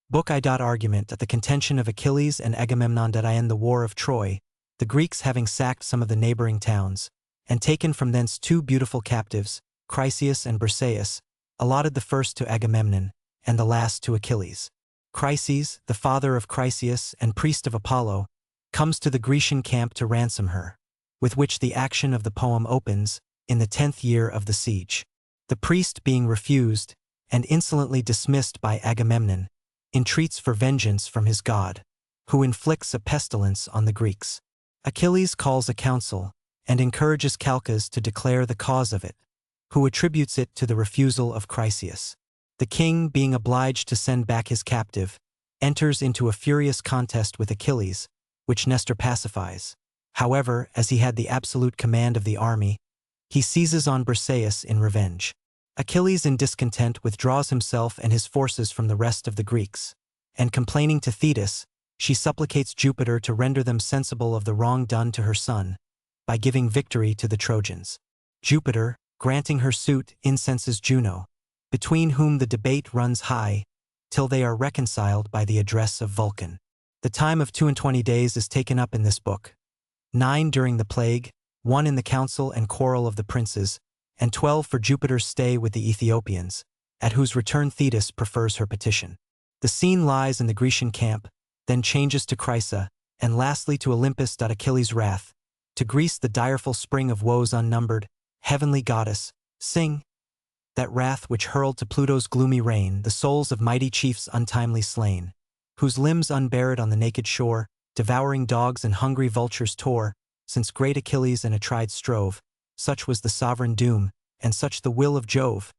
Book argument that the contention of Achilles and Agamemnon in the war of Troy, the Greeks having sacked some of the neighboring towns, and taken from thence 2 beautiful captives, Chryseis and Briseis, allotted the first to Agamemnon, and the last to Achilles. Chryses, the father of Chryseis and priest of Apollo, comes to the Grecian camp to ransom her, with which the action of the poem opens, in the 10th year of the siege. The priest being refused, and insolently dismissed by Agamemnon, entreats for vengeance from his god, who inflicts a pestilence on the Greeks. Achilles calls a council, and encourages Calchas to declare the cause of it, who attributes it to the refusal of Chryseis. The king, being obliged to send back his captive, enters into a furious contest with Achilles, which Nestor pacifies. However, as he had the absolute command of the army, he seizes on Briseis in revenge. Achilles in discontent withdraws himself and his forces from the rest of the Greeks, and complaining to Thetis, she supplicates Jupiter to render them sensible of the wrong done to her son, by giving victory to the Trojans. Jupiter, granting her suit, incenses Juno, between whom the debate runs high, till they are reconciled by the address of Vulcan. The time of 22 days is taken up in this book, 9 during the plague, 1 in the council and quarrel of the princes, and 12 for Jupiter's stay with the Ethiopians, at whose return Thetis prefers her petition. The scene lies in the Grecian camp, then changes to Chrysa, and lastly to Olympus. Achilles' wrath, to Greece the direful spring of woes unnumbered, heavenly goddess, sing! That wrath which hurled to Pluto's gloomy reign the souls of mighty chiefs untimely slain, whose limbs unburied on the naked shore, devouring dogs and hungry vultures tore, since great Achilles and Atrides strove, such was the sovereign doom, and such the will of Jove.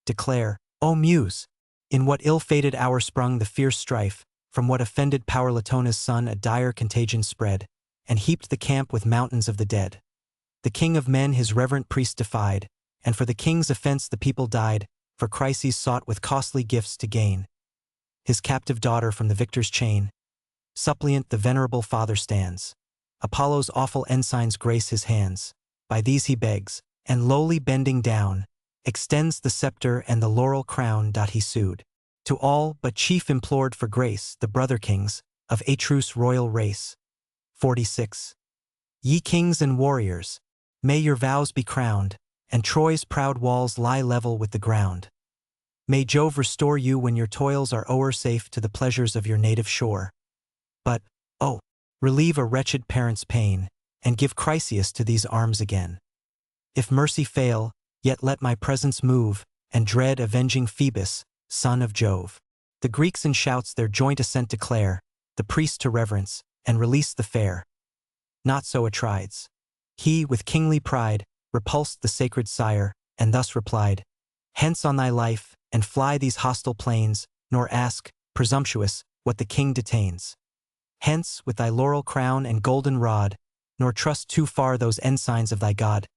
Declare, O Muse, in what ill-fated hour sprung the fierce strife, from what offended power Latona's son a dire contagion spread, and heaped the camp with mountains of the dead. The king of men his reverent priest defied, and for the king's offense the people died, for Chryses sought with costly gifts to gain his captive daughter from the victor's chain. Suppliant the venerable father stands. Apollo's awful ensigns grace his hands. By these he begs, and lowly bending down, extends the scepter and the laurel crown. He sued to all, but chief implored for grace, the brother kings of Atreus' royal race. 46. Ye kings and warriors, may your vows be crowned, and Troy's proud walls lie level with the ground. May Jove restore you when your toils are o'er, safe to the pleasures of your native shore. But, oh, relieve a wretched parent's pain, and give Chryseis to these arms again. If mercy fail, yet let my presence move, and dread avenging Phoebus, son of Jove. The Greeks in shouts their joint assent declare, the priest to reverence, and release the fair. Not so Atrides. He, with kingly pride, repulsed the sacred sire, and thus replied, Hence on thy life, and fly these hostile plains, nor ask, presumptuous, what the king detains. Hence, with thy laurel crown and golden rod, nor trust too far those ensigns of thy God.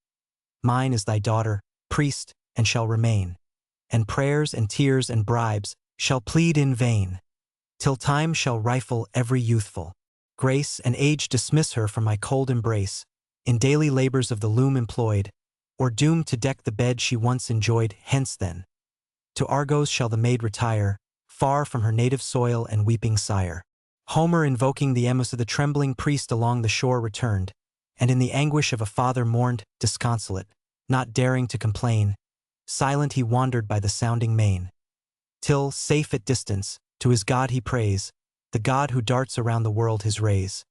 Mine is thy daughter, priest, and shall remain, and prayers and tears and bribes shall plead in vain, till time shall rifle every youthful grace, and age dismiss her from my cold embrace, in daily labors of the loom employed, or doomed to deck the bed she once enjoyed. Hence then, to Argos shall the maid retire, far from her native soil and weeping sire. Homer, invoking the Emus of the trembling priest along the shore, returned, and in the anguish of a father mourned, disconsolate, not daring to complain. Silent he wandered by the sounding main, till, safe at distance, to his god he prays, the god who darts around the world his rays.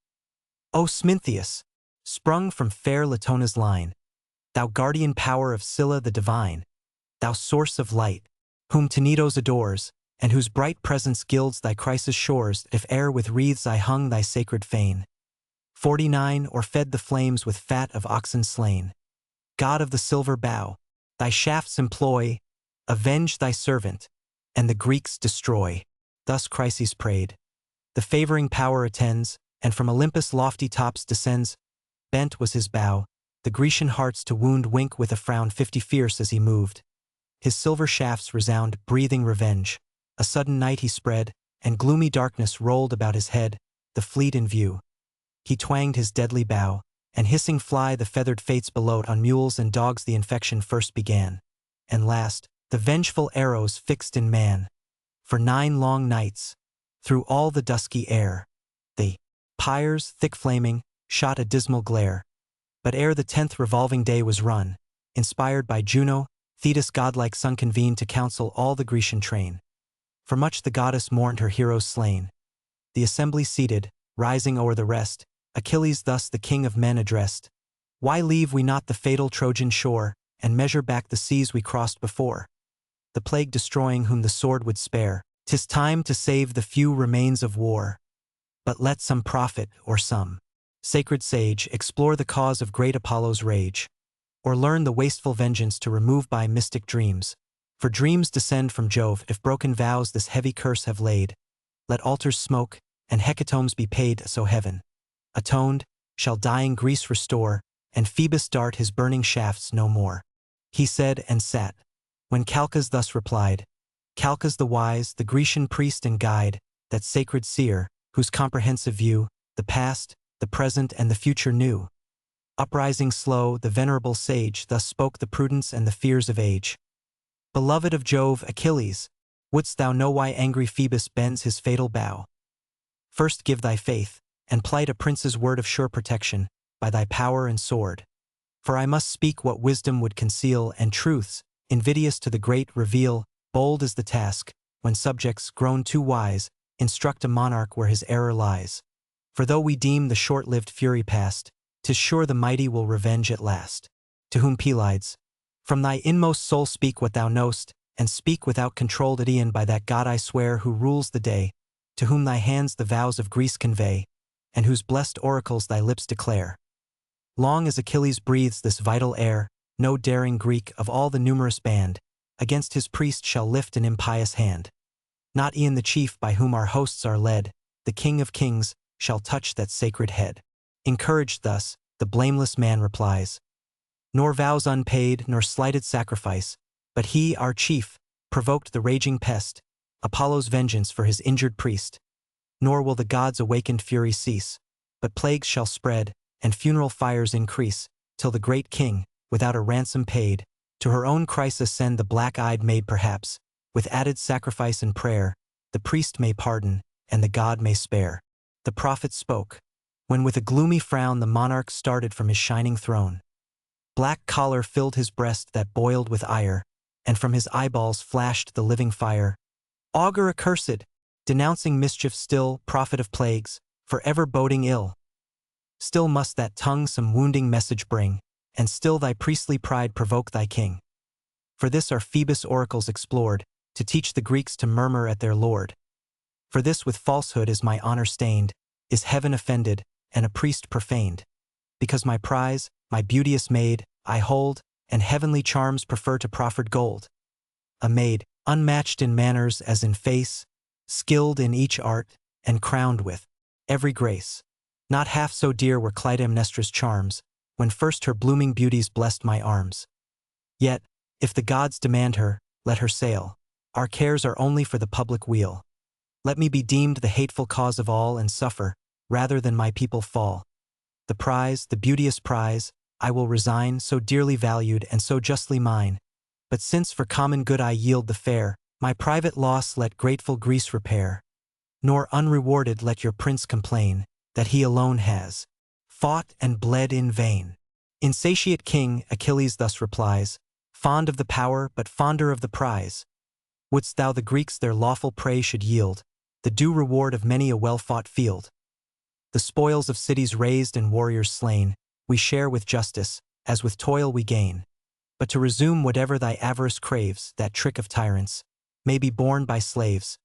O Smintheus, sprung from fair Latona's line, thou guardian power of Scylla the divine, thou source of light, whom Tenedos adores, and whose bright presence gilds thy Chrysa's shores, if e'er with wreaths I hung thy sacred fane. 49. Or fed the flames with fat of oxen slain. God of the silver bow, thy shafts employ, avenge thy servant, and the Greeks destroy. Thus Chryses prayed. The favoring power attends, and from Olympus' lofty tops descends. Bent was his bow, the Grecian hearts to wound wink with a frown 50 fierce as he moved. His silver shafts resound, breathing revenge. A sudden night he spread, and gloomy darkness rolled about his head, the fleet in view. He twanged his deadly bow, and hissing fly the feathered fates below. On mules and dogs the infection first began, and last, the vengeful arrows fixed in man. For 9 long nights, through all the dusky air. The pyres, thick flaming, shot a dismal glare. But ere the 10th revolving day was run, inspired by Juno, Thetis' godlike son convened to counsel all the Grecian train. For much the goddess mourned her heroes slain. The assembly seated, rising o'er the rest, Achilles thus the king of men addressed. Why leave we not the fatal Trojan shore, and measure back the seas we crossed before? The plague destroying whom the sword would spare, 'tis time to save the few remains of war. But let some prophet, or some sacred sage, explore the cause of great Apollo's rage, or learn the wasteful vengeance to remove by mystic dreams. For dreams descend from Jove, if broken vows this heavy curse have laid. Let altars smoke, and hecatombs be paid, so heaven, atoned, shall dying Greece restore, and Phoebus dart his burning shafts no more. He said and sat. When Calchas thus replied, Calchas the wise, the Grecian priest and guide, that sacred seer, whose comprehensive view, the past, the present and the future knew. Uprising slow, the venerable sage thus spoke the prudence and the fears of age. Beloved of Jove, Achilles, wouldst thou know why angry Phoebus bends his fatal bow? First give thy faith, and plight a prince's word of sure protection, by thy power and sword. For I must speak what wisdom would conceal, and truths, invidious to the great, reveal. Bold is the task, when subjects, grown too wise, instruct a monarch where his error lies. For though we deem the short-lived fury past, 'tis sure the mighty will revenge at last. To whom Pelides, from thy inmost soul speak what thou knowst, and speak without controlled Idaean by that God I swear who rules the day, to whom thy hands the vows of Greece convey, and whose blessed oracles thy lips declare. Long as Achilles breathes this vital air, no daring Greek of all the numerous band, against his priest shall lift an impious hand. Not e'en the chief by whom our hosts are led, the King of kings, shall touch that sacred head. Encouraged thus, the blameless man replies. Nor vows unpaid, nor slighted sacrifice, but he, our chief, provoked the raging pest, Apollo's vengeance for his injured priest. Nor will the gods' awakened fury cease, but plagues shall spread, and funeral fires increase, till the great king, without a ransom paid, to her own crisis send the black-eyed maid perhaps, with added sacrifice and prayer, the priest may pardon, and the god may spare. The prophet spoke, when with a gloomy frown the monarch started from his shining throne. Black choler filled his breast that boiled with ire, and from his eyeballs flashed the living fire. Augur accursed, denouncing mischief still, prophet of plagues, forever boding ill. Still must that tongue some wounding message bring, and still thy priestly pride provoke thy king. For this are Phoebus' oracles explored, to teach the Greeks to murmur at their lord. For this with falsehood is my honor stained, is heaven offended, and a priest profaned. Because my prize, my beauteous maid, I hold, and heavenly charms prefer to proffered gold. A maid, unmatched in manners as in face, skilled in each art, and crowned with every grace. Not half so dear were Clytemnestra's charms, when first her blooming beauties blessed my arms. Yet, if the gods demand her, let her sail. Our cares are only for the public weal. Let me be deemed the hateful cause of all and suffer, rather than my people fall. The prize, the beauteous prize, I will resign, so dearly valued and so justly mine. But since for common good I yield the fair, my private loss let grateful Greece repair. Nor unrewarded let your prince complain, that he alone has fought and bled in vain. Insatiate king, Achilles thus replies, fond of the power but fonder of the prize. Wouldst thou the Greeks their lawful prey should yield, the due reward of many a well-fought field? The spoils of cities razed and warriors slain, we share with justice, as with toil we gain. But to resume whatever thy avarice craves, that trick of tyrants, may be borne by slaves.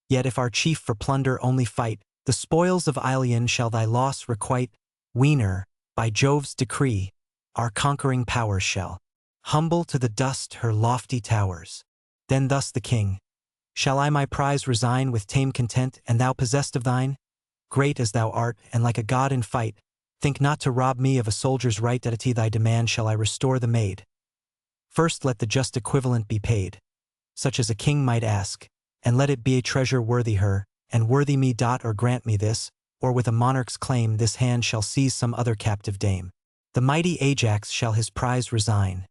Yet if our chief for plunder only fight, the spoils of Ilion shall thy loss requite. Weener, by Jove's decree, our conquering powers shall humble to the dust her lofty towers. Then thus the king, shall I my prize resign with tame content, and thou possessed of thine? Great as thou art, and like a god in fight, think not to rob me of a soldier's right. At thy demand shall I restore the maid. First let the just equivalent be paid, such as a king might ask, and let it be a treasure worthy her, and worthy me. Or grant me this, or with a monarch's claim this hand shall seize some other captive dame. The mighty Ajax shall his prize resign.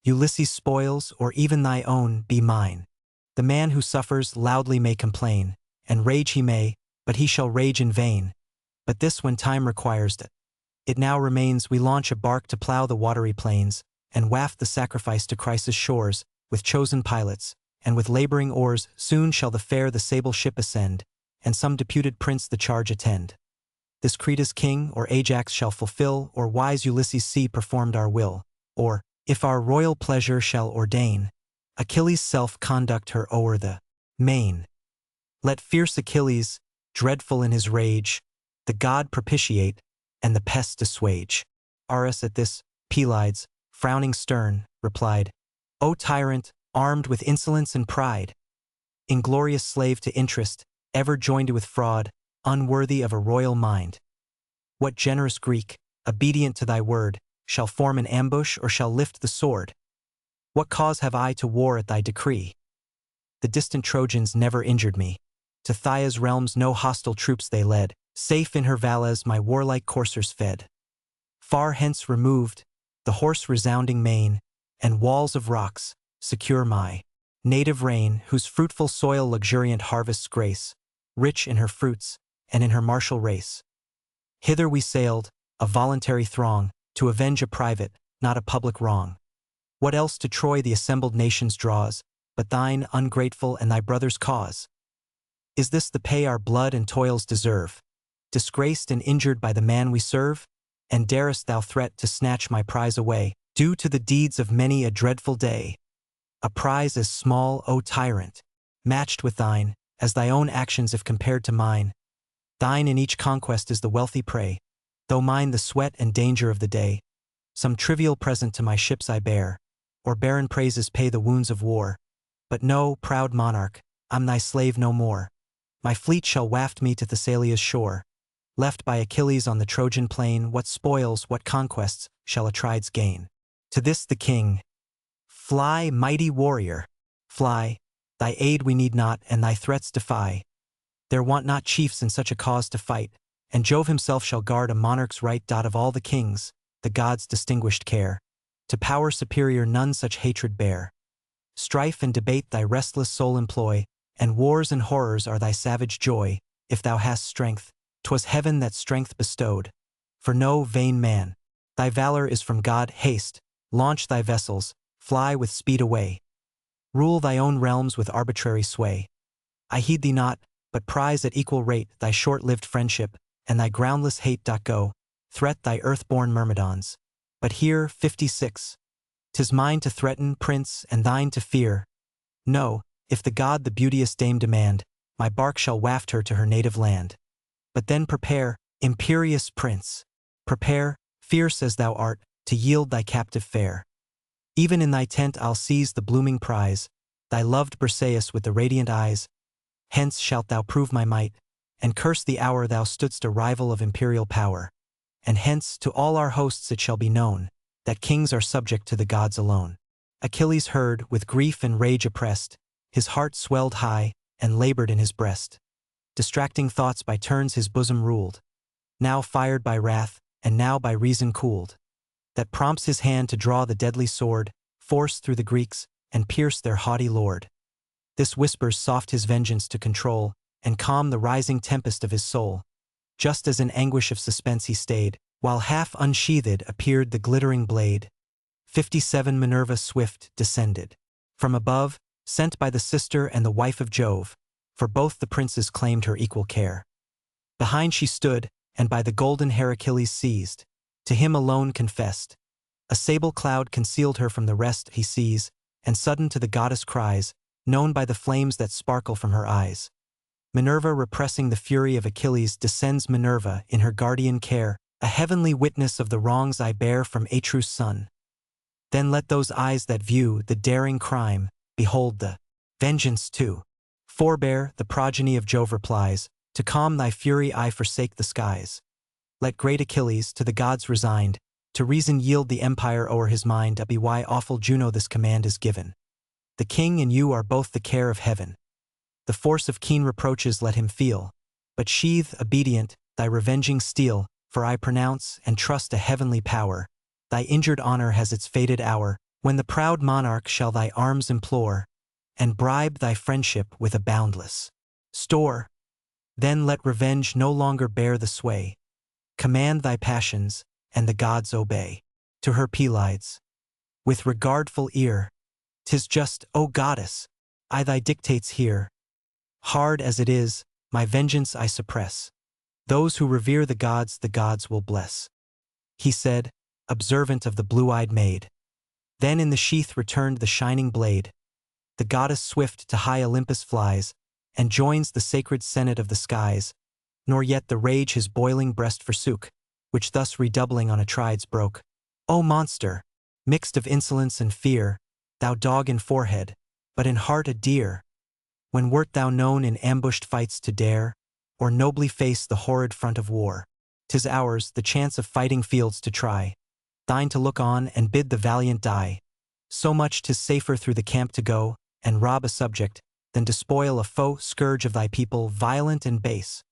Ulysses' spoils, or even thy own, be mine. The man who suffers loudly may complain, and rage he may, but he shall rage in vain. But this when time requires it. It now remains we launch a bark to plow the watery plains, and waft the sacrifice to Chrysa's shores, with chosen pilots, and with laboring oars soon shall the sable ship ascend, and some deputed prince the charge attend. This Creta's king or Ajax shall fulfill, or wise Ulysses see performed our will, or, if our royal pleasure shall ordain, Achilles' self conduct her o'er the main. Let fierce Achilles, dreadful in his rage, the god propitiate, and the pest assuage. Ares at this, Pelides, frowning stern, replied, O tyrant, armed with insolence and pride, inglorious slave to interest, ever joined with fraud, unworthy of a royal mind. What generous Greek, obedient to thy word, shall form an ambush or shall lift the sword? What cause have I to war at thy decree? The distant Trojans never injured me. To Thyia's realms no hostile troops they led, safe in her valleys my warlike coursers fed. Far hence removed, the horse resounding mane, and walls of rocks, secure my native reign, whose fruitful soil luxuriant harvests grace, rich in her fruits, and in her martial race. Hither we sailed, a voluntary throng, to avenge a private, not a public wrong. What else to Troy the assembled nations draws, but thine ungrateful and thy brother's cause? Is this the pay our blood and toils deserve, disgraced and injured by the man we serve? And darest thou threat to snatch my prize away, due to the deeds of many a dreadful day? A prize as small, O tyrant, matched with thine, as thy own actions if compared to mine. Thine in each conquest is the wealthy prey, though mine the sweat and danger of the day. Some trivial present to my ships I bear, or barren praises pay the wounds of war. But know, proud monarch, I'm thy slave no more. My fleet shall waft me to Thessalia's shore. Left by Achilles on the Trojan plain, what spoils, what conquests, shall Atrides gain? To this the king, fly, mighty warrior, fly, thy aid we need not, and thy threats defy. There want not chiefs in such a cause to fight, and Jove himself shall guard a monarch's right. Of all the kings, the gods' distinguished care, to power superior none such hatred bear. Strife and debate thy restless soul employ, and wars and horrors are thy savage joy. If thou hast strength, 'twas heaven that strength bestowed. For no vain man, thy valor is from God. Haste, launch thy vessels, fly with speed away. Rule thy own realms with arbitrary sway. I heed thee not, but prize at equal rate thy short-lived friendship, and thy groundless hate. Go, threat thy earth-born Myrmidons. But here, 56. 'Tis mine to threaten, prince, and thine to fear. No, if the god the beauteous dame demand, my bark shall waft her to her native land. But then prepare, imperious prince, prepare, fierce as thou art, to yield thy captive fair. Even in thy tent I'll seize the blooming prize, thy loved Briseis with the radiant eyes. Hence shalt thou prove my might, and curse the hour thou stoodst a rival of imperial power. And hence to all our hosts it shall be known, that kings are subject to the gods alone. Achilles heard, with grief and rage oppressed, his heart swelled high, and labored in his breast. Distracting thoughts by turns his bosom ruled, now fired by wrath, and now by reason cooled. That prompts his hand to draw the deadly sword, force through the Greeks, and pierce their haughty lord. This whispers soft his vengeance to control, and calm the rising tempest of his soul. Just as in anguish of suspense he stayed, while half unsheathed appeared the glittering blade. 57 Minerva swift descended from above, sent by the sister and the wife of Jove, for both the princes claimed her equal care. Behind she stood, and by the golden hair Achilles seized, to him alone confessed. A sable cloud concealed her from the rest he sees, and sudden to the goddess cries, known by the flames that sparkle from her eyes. Minerva repressing the fury of Achilles descends. Minerva, in her guardian care, a heavenly witness of the wrongs I bear from Atreus' son. Then let those eyes that view the daring crime, behold the vengeance too. Forbear, the progeny of Jove replies, to calm thy fury I forsake the skies. Let great Achilles, to the gods resigned, to reason yield the empire o'er his mind. By awful Juno this command is given. The king and you are both the care of heaven. The force of keen reproaches let him feel, but sheathe, obedient, thy revenging steel, for I pronounce and trust a heavenly power. Thy injured honor has its fated hour, when the proud monarch shall thy arms implore, and bribe thy friendship with a boundless store. Then let revenge no longer bear the sway. Command thy passions, and the gods obey. To her Pelides, with regardful ear, 'tis just, O goddess, I thy dictates hear. Hard as it is, my vengeance I suppress. Those who revere the gods will bless. He said, observant of the blue-eyed maid. Then in the sheath returned the shining blade. The goddess swift to high Olympus flies, and joins the sacred senate of the skies, nor yet the rage his boiling breast forsook, which thus redoubling on Atrides broke. O monster, mixed of insolence and fear, thou dog in forehead, but in heart a deer, when wert thou known in ambushed fights to dare, or nobly face the horrid front of war? 'Tis ours, the chance of fighting fields to try, thine to look on and bid the valiant die. So much 'tis safer through the camp to go, and rob a subject, than to spoil a foe, scourge of thy people, violent and base,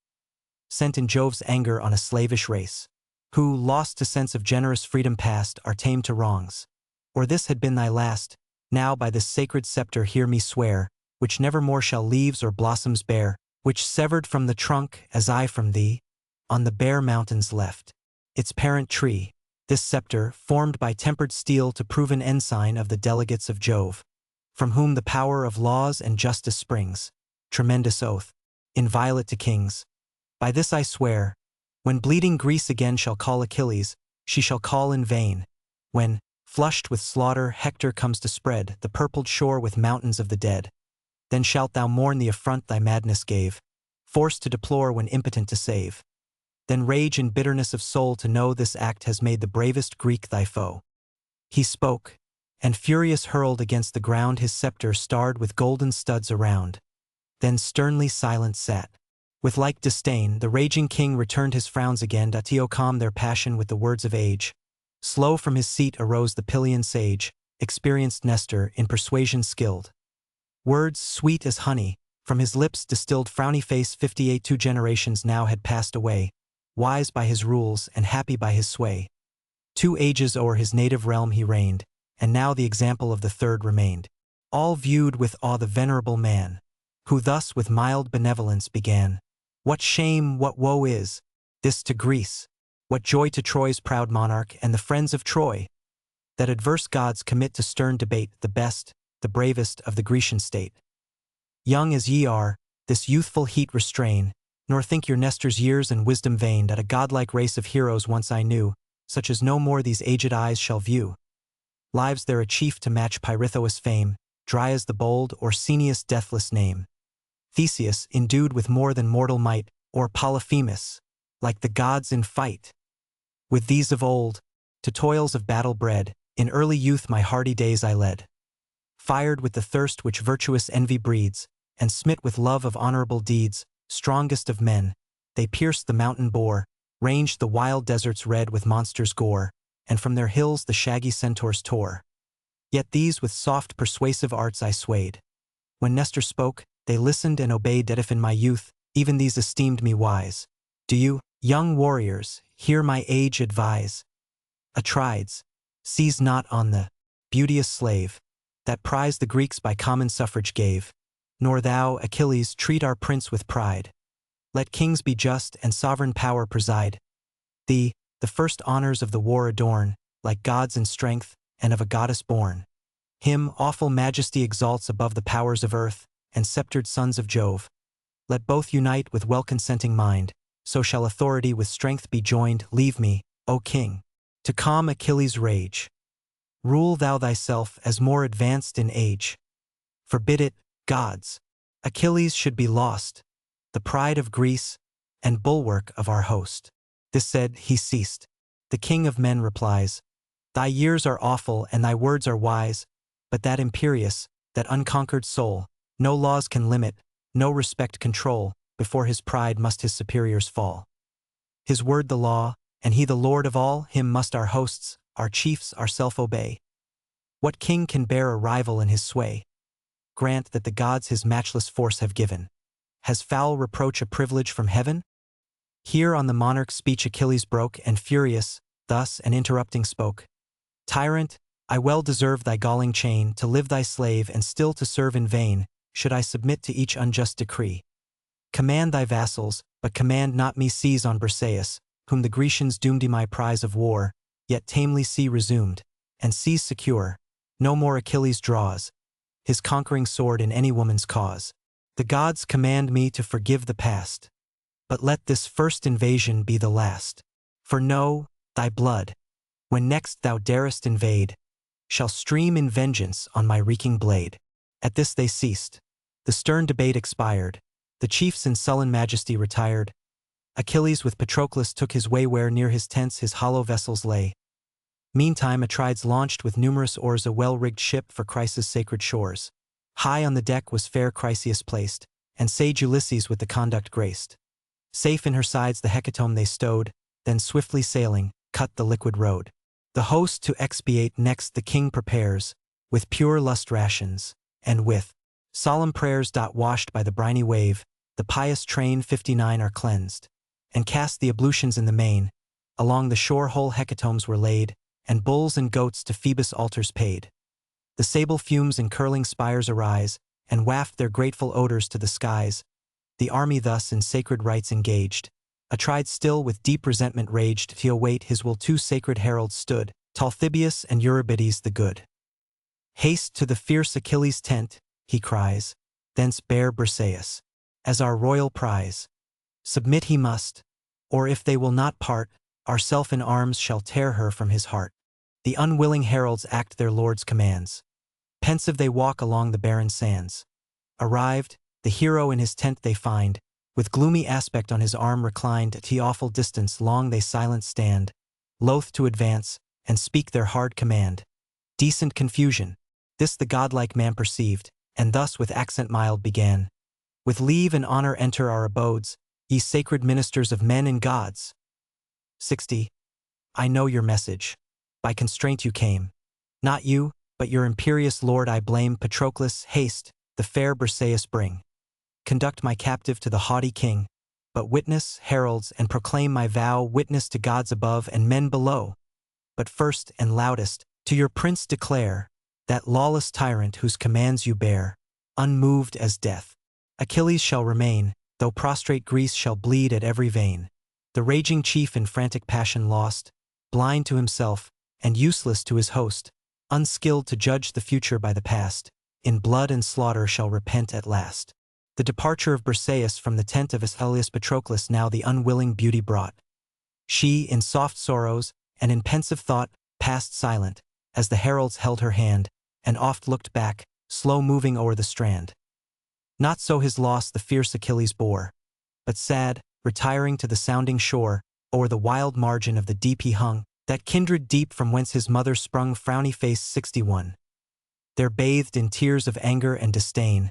sent in Jove's anger on a slavish race, who, lost to sense of generous freedom past, are tamed to wrongs. Or this had been thy last, now by this sacred scepter hear me swear, which never more shall leaves or blossoms bear, which severed from the trunk, as I from thee, on the bare mountains left, its parent tree, this scepter, formed by tempered steel to prove an ensign of the delegates of Jove, from whom the power of laws and justice springs, tremendous oath, inviolate to kings. By this I swear, when bleeding Greece again shall call Achilles, she shall call in vain. When, flushed with slaughter, Hector comes to spread the purpled shore with mountains of the dead, then shalt thou mourn the affront thy madness gave, forced to deplore when impotent to save. Then rage in bitterness of soul to know this act has made the bravest Greek thy foe. He spoke, and furious hurled against the ground his scepter starred with golden studs around. Then sternly silent sat. With like disdain, the raging king returned his frowns again to calm their passion with the words of age. Slow from his seat arose the Pylian sage, experienced Nestor, in persuasion skilled. Words sweet as honey, from his lips distilled. Frowny face 58 two generations now had passed away, wise by his rules and happy by his sway. 2 ages o'er his native realm he reigned, and now the example of the third remained. All viewed with awe the venerable man, who thus with mild benevolence began. What shame, what woe is this to Greece? What joy to Troy's proud monarch and the friends of Troy, that adverse gods commit to stern debate the best, the bravest of the Grecian state. Young as ye are, this youthful heat restrain, nor think your Nestor's years and wisdom vain. That a godlike race of heroes once I knew, such as no more these aged eyes shall view. Lives there a chief to match Pirithous' fame, dry as the bold Orsinius' deathless name. Theseus, endued with more than mortal might, or Polyphemus, like the gods in fight. With these of old, to toils of battle bred, in early youth my hardy days I led. Fired with the thirst which virtuous envy breeds, and smit with love of honorable deeds, strongest of men, they pierced the mountain boar, ranged the wild deserts red with monsters' gore, and from their hills the shaggy centaurs tore. Yet these with soft persuasive arts I swayed. When Nestor spoke, they listened and obeyed. That if in my youth, even these esteemed me wise, do you, young warriors, hear my age advise? Atrides, seize not on the beauteous slave, that prize the Greeks by common suffrage gave, nor thou, Achilles, treat our prince with pride. Let kings be just and sovereign power preside. Thee, the first honors of the war adorn, like gods in strength, and of a goddess born. Him awful majesty exalts above the powers of earth, and sceptered sons of Jove. Let both unite with well-consenting mind, so shall authority with strength be joined. Leave me, O king, to calm Achilles' rage. Rule thou thyself as more advanced in age. Forbid it, gods. Achilles should be lost, the pride of Greece, and bulwark of our host. This said, he ceased. The king of men replies, Thy years are awful and thy words are wise, but that imperious, that unconquered soul, no laws can limit, no respect control. Before his pride must his superiors fall. His word the law, and he the lord of all. Him must our hosts, our chiefs, ourself obey. What king can bear a rival in his sway? Grant that the gods his matchless force have given. Has foul reproach a privilege from heaven? Here on the monarch's speech Achilles broke, and furious, thus and interrupting spoke. Tyrant, I well deserve thy galling chain, to live thy slave and still to serve in vain, should I submit to each unjust decree. Command thy vassals, but command not me seize on Briseis, whom the Grecians doomed my prize of war, yet tamely see resumed, and seas secure. No more Achilles draws his conquering sword in any woman's cause. The gods command me to forgive the past, but let this first invasion be the last. For know, thy blood, when next thou darest invade, shall stream in vengeance on my reeking blade. At this they ceased. The stern debate expired. The chiefs in sullen majesty retired. Achilles with Patroclus took his way where near his tents his hollow vessels lay. Meantime Atrides launched with numerous oars a well-rigged ship for Chrysa's sacred shores. High on the deck was fair Chryseis placed, and sage Ulysses with the conduct graced. Safe in her sides the hecatomb they stowed, then swiftly sailing, cut the liquid road. The host to expiate next the king prepares, with pure lust rations, and with solemn prayers. Washed by the briny wave, the pious train 59 are cleansed, and cast the ablutions in the main. Along the shore whole hecatombs were laid, and bulls and goats to Phoebus altars paid. The sable fumes in curling spires arise, and waft their grateful odors to the skies. The army thus in sacred rites engaged, Atrides still with deep resentment raged. To await his will 2 sacred heralds stood, Talthybius and Eurybides the good. Haste to the fierce Achilles' tent, he cries, thence bear Briseis, as our royal prize. Submit he must, or if they will not part, ourself in arms shall tear her from his heart. The unwilling heralds act their lord's commands. Pensive they walk along the barren sands. Arrived, the hero in his tent they find, with gloomy aspect on his arm reclined. At awful distance long they silent stand, loath to advance, and speak their hard command. Decent confusion, this the godlike man perceived, and thus with accent mild began. With leave and honor enter our abodes, ye sacred ministers of men and gods. 60. I know your message. By constraint you came. Not you, but your imperious lord I blame. Patroclus, haste, the fair Briseis bring. Conduct my captive to the haughty king, but witness, heralds, and proclaim my vow. Witness to gods above and men below. But first and loudest, to your prince declare, that lawless tyrant whose commands you bear, unmoved as death, Achilles shall remain, though prostrate Greece shall bleed at every vein. The raging chief in frantic passion lost, blind to himself, and useless to his host, unskilled to judge the future by the past, in blood and slaughter shall repent at last. The departure of Briseis from the tent of Alois Patroclus now the unwilling beauty brought. She, in soft sorrows, and in pensive thought, passed silent, as the heralds held her hand, and oft looked back, slow-moving o'er the strand. Not so his loss the fierce Achilles bore, but sad, retiring to the sounding shore, o'er the wild margin of the deep he hung, that kindred deep from whence his mother sprung. Frowny face 61. There bathed in tears of anger and disdain,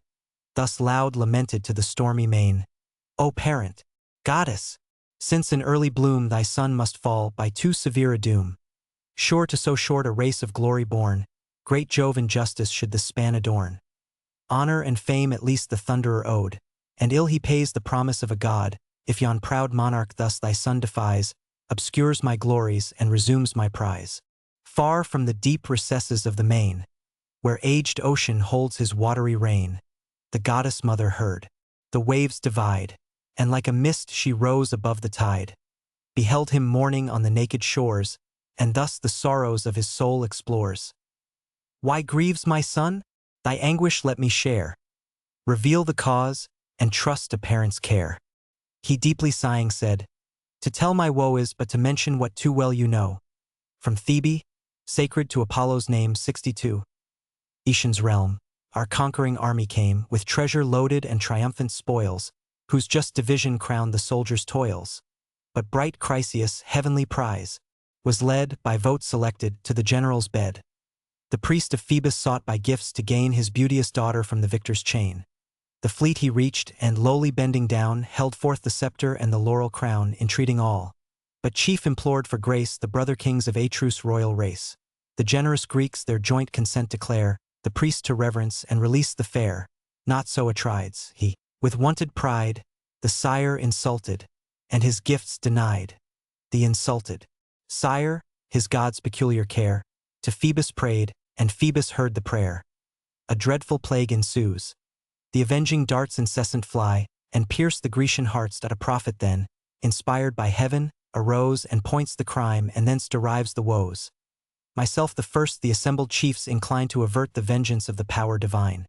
thus loud lamented to the stormy main. O parent, goddess, since in early bloom thy son must fall by too severe a doom, sure to so short a race of glory born, great Jove in justice should the span adorn. Honor and fame at least the thunderer owed, and ill he pays the promise of a god, if yon proud monarch thus thy son defies, obscures my glories and resumes my prize. Far from the deep recesses of the main, where aged ocean holds his watery reign, the goddess mother heard the waves divide, and like a mist she rose above the tide, beheld him mourning on the naked shores, and thus the sorrows of his soul explores. Why grieves my son? Thy anguish let me share. Reveal the cause, and trust a parent's care. He deeply sighing said, to tell my woe is but to mention what too well you know. From Thebe, sacred to Apollo's name 62. Aeacian's realm, our conquering army came, with treasure loaded and triumphant spoils, whose just division crowned the soldiers' toils. But bright Chryseis, heavenly prize, was led, by vote selected, to the general's bed. The priest of Phoebus sought by gifts to gain his beauteous daughter from the victor's chain. The fleet he reached, and lowly bending down, held forth the scepter and the laurel crown, entreating all, but chief implored for grace the brother kings of Atreus' royal race. The generous Greeks their joint consent declare, the priest to reverence and release the fair. Not so Atrides, he, with wonted pride, the sire insulted, and his gifts denied. The insulted sire, his god's peculiar care, to Phoebus prayed, and Phoebus heard the prayer. A dreadful plague ensues. The avenging darts incessant fly, and pierced the Grecian hearts. A prophet then, inspired by heaven, arose and points the crime and thence derives the woes. Myself the first the assembled chiefs inclined to avert the vengeance of the power divine.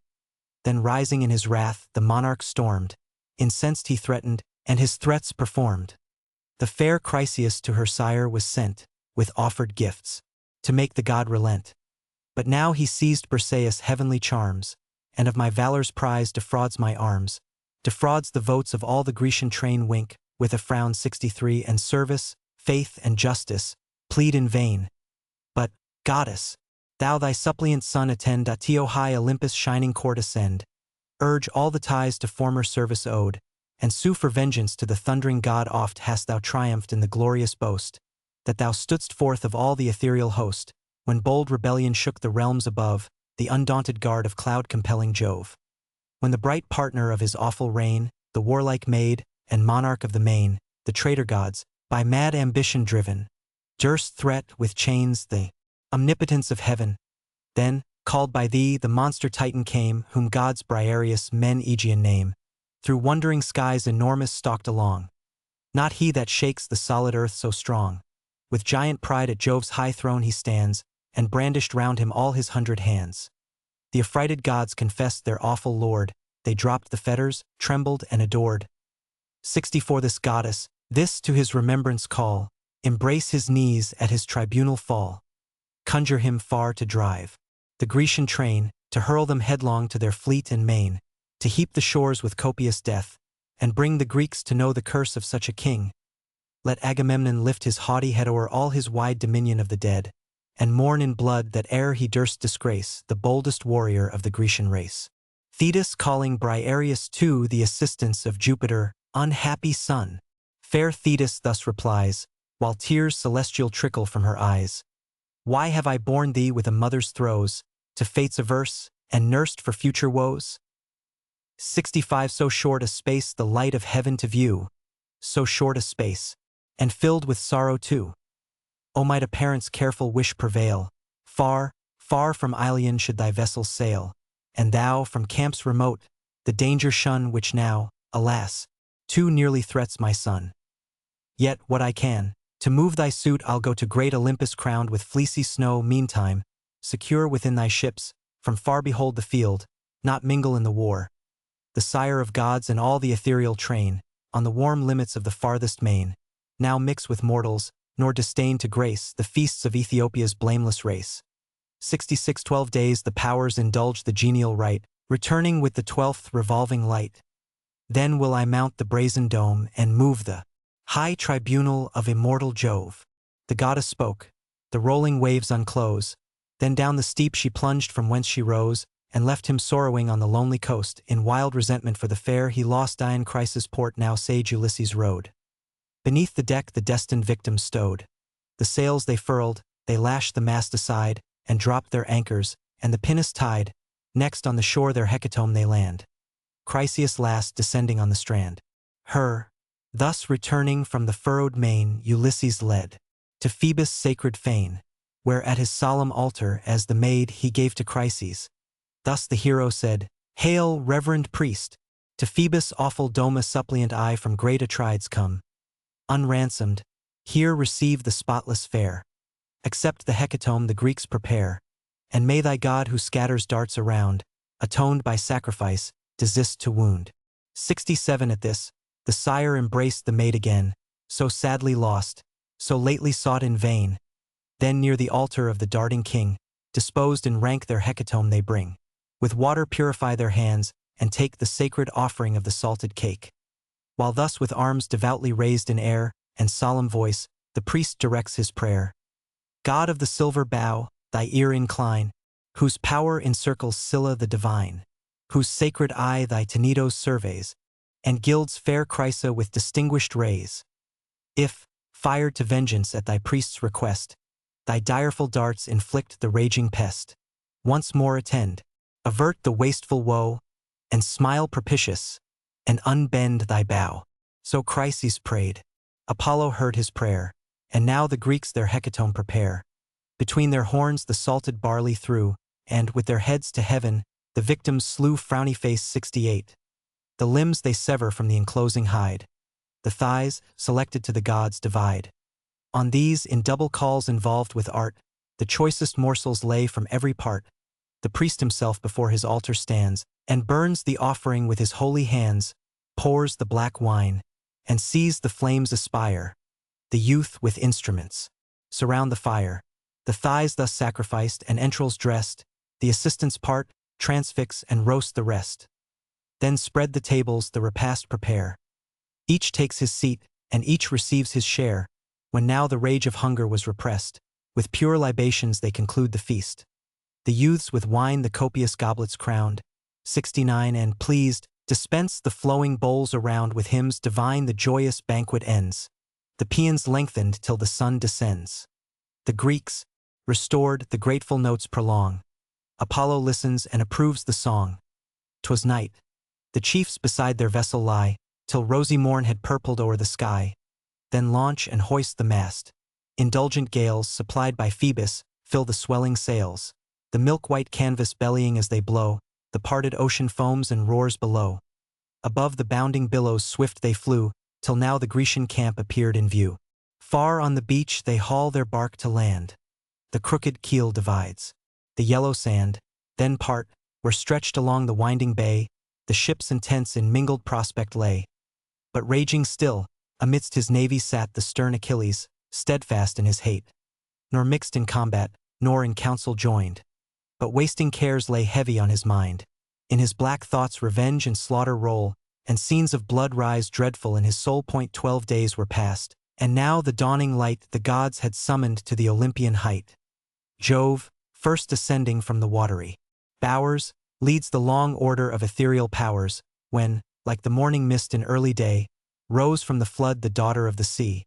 Then rising in his wrath, the monarch stormed. Incensed he threatened, and his threats performed. The fair Chryseis to her sire was sent, with offered gifts, to make the god relent. But now he seized Briseis' heavenly charms, and of my valor's prize defrauds my arms, defrauds the votes of all the Grecian train. Wink, with a frown 63, and service, faith and justice, plead in vain. But, goddess, thou thy suppliant son attend. To high Olympus' shining court ascend, urge all the ties to former service owed, and sue for vengeance to the thundering god. Oft hast thou triumphed in the glorious boast, that thou stoodst forth of all the ethereal host, when bold rebellion shook the realms above, the undaunted guard of cloud-compelling Jove. When the bright partner of his awful reign, the warlike maid, and monarch of the main, the traitor gods, by mad ambition driven, durst threat with chains the omnipotence of heaven. Then, called by thee, the monster Titan came, whom gods Briareus men Aegean name, through wondering skies enormous stalked along. Not he that shakes the solid earth so strong. With giant pride at Jove's high throne he stands, and brandished round him all his 100 hands. The affrighted gods confessed their awful lord, they dropped the fetters, trembled and adored. 64 This goddess, this to his remembrance call, embrace his knees at his tribunal fall. Conjure him far to drive the Grecian train, to hurl them headlong to their fleet and main, to heap the shores with copious death, and bring the Greeks to know the curse of such a king. Let Agamemnon lift his haughty head o'er all his wide dominion of the dead, and mourn in blood that e'er he durst disgrace the boldest warrior of the Grecian race. Thetis calling Briareus to the assistance of Jupiter, unhappy son. Fair Thetis thus replies, while tears celestial trickle from her eyes. Why have I borne thee with a mother's throes, to fates averse, and nursed for future woes? 65 So short a space the light of heaven to view, so short a space, and filled with sorrow too. O might a parent's careful wish prevail, far, far from Ilion should thy vessel sail, and thou, from camps remote, the danger shun which now, alas, too nearly threats my son. Yet, what I can, to move thy suit I'll go to great Olympus crowned with fleecy snow. Meantime, secure within thy ships, from far behold the field, not mingle in the war. The sire of gods and all the ethereal train, on the warm limits of the farthest main, now mix with mortals, nor disdain to grace the feasts of Ethiopia's blameless race. 66 12 days the powers indulge the genial rite, returning with the 12th revolving light. Then will I mount the brazen dome and move the high tribunal of immortal Jove. The goddess spoke, the rolling waves unclose, then down the steep she plunged from whence she rose, and left him sorrowing on the lonely coast, in wild resentment for the fair he lost. Dian Chrysa's port now sage Ulysses rode. Beneath the deck the destined victim stowed. The sails they furled, they lashed the mast aside, and dropped their anchors, and the pinnace tied. Next on the shore their hecatomb they land. Chryseis last descending on the strand. Her, thus returning from the furrowed main, Ulysses led to Phoebus' sacred fane, where at his solemn altar as the maid he gave to Chryseis. Thus the hero said, Hail, reverend priest! To Phoebus' awful dome a suppliant I from great Atrides come. Unransomed, here receive the spotless fair. Accept the hecatomb the Greeks prepare, and may thy God who scatters darts around, atoned by sacrifice, desist to wound. 67 At this, the sire embraced the maid again, so sadly lost, so lately sought in vain. Then near the altar of the darting king, disposed in rank their hecatomb they bring. With water purify their hands, and take the sacred offering of the salted cake. While thus with arms devoutly raised in air, and solemn voice, the priest directs his prayer. God of the silver bow, thy ear incline, whose power encircles Scylla the divine, whose sacred eye thy Tenedos surveys, and gilds fair Chrysa with distinguished rays. If, fired to vengeance at thy priest's request, thy direful darts inflict the raging pest, once more attend, avert the wasteful woe, and smile propitious, and unbend thy bow. So Chryses prayed. Apollo heard his prayer, and now the Greeks their hecatomb prepare. Between their horns the salted barley threw, and, with their heads to heaven, the victims slew. Frowny face 68. The limbs they sever from the enclosing hide. The thighs, selected to the gods, divide. On these, in double calls involved with art, the choicest morsels lay from every part. The priest himself before his altar stands, and burns the offering with his holy hands, pours the black wine, and sees the flames aspire. The youth with instruments surround the fire. The thighs thus sacrificed and entrails dressed, the assistants part, transfix and roast the rest. Then spread the tables, the repast prepare. Each takes his seat, and each receives his share. When now the rage of hunger was repressed, with pure libations they conclude the feast. The youths with wine the copious goblets crowned, 69 and, pleased, dispense the flowing bowls around. With hymns divine the joyous banquet ends. The paeans lengthened till the sun descends. The Greeks, restored, the grateful notes prolong. Apollo listens and approves the song. 'Twas night. The chiefs beside their vessel lie, till rosy morn had purpled o'er the sky. Then launch and hoist the mast. Indulgent gales, supplied by Phoebus, fill the swelling sails. The milk-white canvas bellying as they blow, the parted ocean foams and roars below. Above the bounding billows swift they flew, till now the Grecian camp appeared in view. Far on the beach they haul their bark to land. The crooked keel divides the yellow sand, then part, where stretched along the winding bay, the ships and tents in mingled prospect lay. But raging still, amidst his navy sat the stern Achilles, steadfast in his hate. Nor mixed in combat, nor in council joined. But wasting cares lay heavy on his mind. In his black thoughts revenge and slaughter roll, and scenes of blood rise dreadful in his soul. 12 days were past, and now the dawning light the gods had summoned to the Olympian height. Jove, first ascending from the watery bowers, leads the long order of ethereal powers, when, like the morning mist in early day, rose from the flood the daughter of the sea,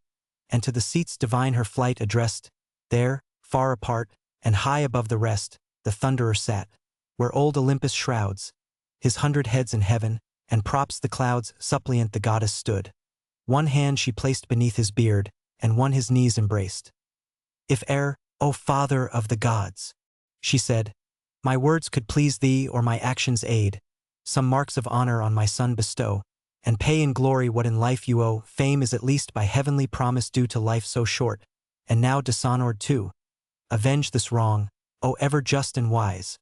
and to the seats divine her flight addressed. There, far apart, and high above the rest, the Thunderer sat, where old Olympus shrouds his 100 heads in heaven, and props the clouds. Suppliant the goddess stood. One hand she placed beneath his beard, and one his knees embraced. If e'er, O Father of the gods, she said, my words could please thee or my actions aid, some marks of honor on my son bestow, and pay in glory what in life you owe. Fame is at least by heavenly promise due to life so short, and now dishonored too. Avenge this wrong, O ever just and wise.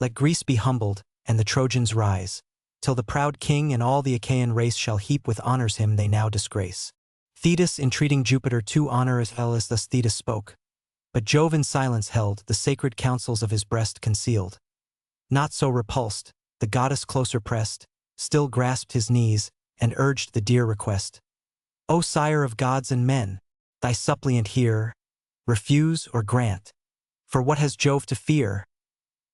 Let Greece be humbled, and the Trojans rise, till the proud king and all the Achaean race shall heap with honors him they now disgrace. Thetis entreating Jupiter to honor as well as thus Thetis spoke. But Jove in silence held, the sacred counsels of his breast concealed. Not so repulsed, the goddess closer pressed, still grasped his knees, and urged the dear request. O sire of gods and men, thy suppliant hear, refuse or grant. For what has Jove to fear?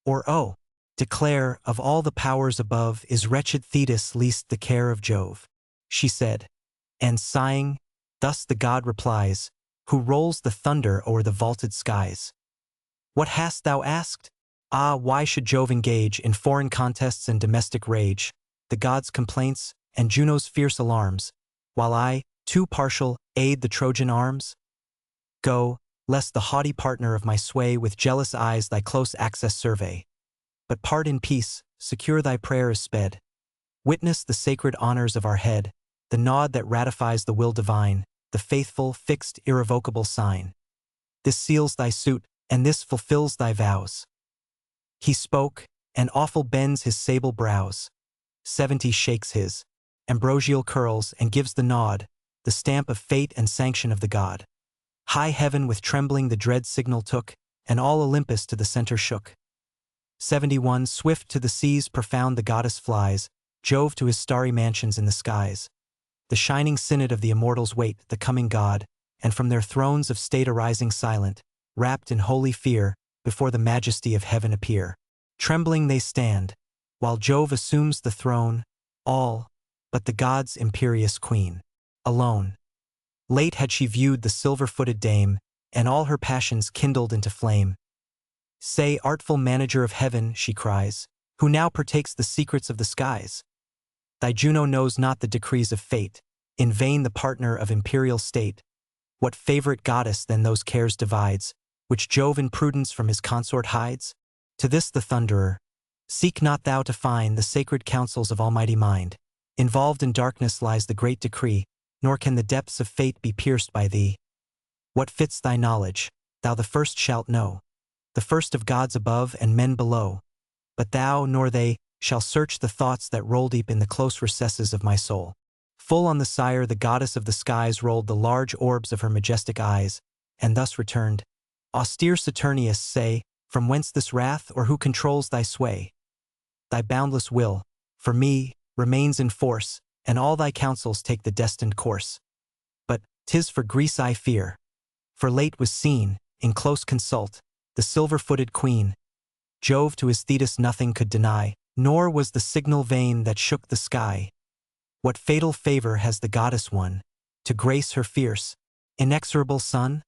Or oh, declare, of all the powers above is wretched Thetis least the care of Jove, she said. And sighing, thus the god replies, who rolls the thunder o'er the vaulted skies. What hast thou asked? Ah, why should Jove engage in foreign contests and domestic rage, the gods' complaints and Juno's fierce alarms, while I, too partial, aid the Trojan arms? Go, lest the haughty partner of my sway with jealous eyes thy close access survey. But part in peace, secure thy prayer is sped. Witness the sacred honors of our head, the nod that ratifies the will divine, the faithful, fixed, irrevocable sign. This seals thy suit, and this fulfills thy vows. He spoke, and awful bends his sable brows. 70 shakes his ambrosial curls and gives the nod, the stamp of fate and sanction of the god. High heaven with trembling the dread signal took, and all Olympus to the center shook. 71 swift to the seas profound the goddess flies, Jove to his starry mansions in the skies. The shining synod of the immortals wait the coming god, and from their thrones of state arising silent, wrapped in holy fear, before the majesty of heaven appear. Trembling they stand, while Jove assumes the throne, all, but the gods' imperious queen, alone. Late had she viewed the silver-footed dame, and all her passions kindled into flame. Say, artful manager of heaven, she cries, who now partakes the secrets of the skies? Thy Juno knows not the decrees of fate, in vain the partner of imperial state. What favorite goddess then those cares divides, which Jove in prudence from his consort hides? To this the Thunderer, seek not thou to find the sacred counsels of Almighty mind. Involved in darkness lies the great decree, nor can the depths of fate be pierced by thee. What fits thy knowledge, thou the first shalt know, the first of gods above and men below. But thou nor they shall search the thoughts that roll deep in the close recesses of my soul. Full on the sire the goddess of the skies rolled the large orbs of her majestic eyes, and thus returned, Austere Saturnius, say, from whence this wrath, or who controls thy sway? Thy boundless will, for me, remains in force, and all thy counsels take the destined course. But 'tis for Greece I fear, for late was seen, in close consult, the silver-footed queen. Jove to his Thetis nothing could deny, nor was the signal vain that shook the sky. What fatal favor has the goddess won, to grace her fierce, inexorable son?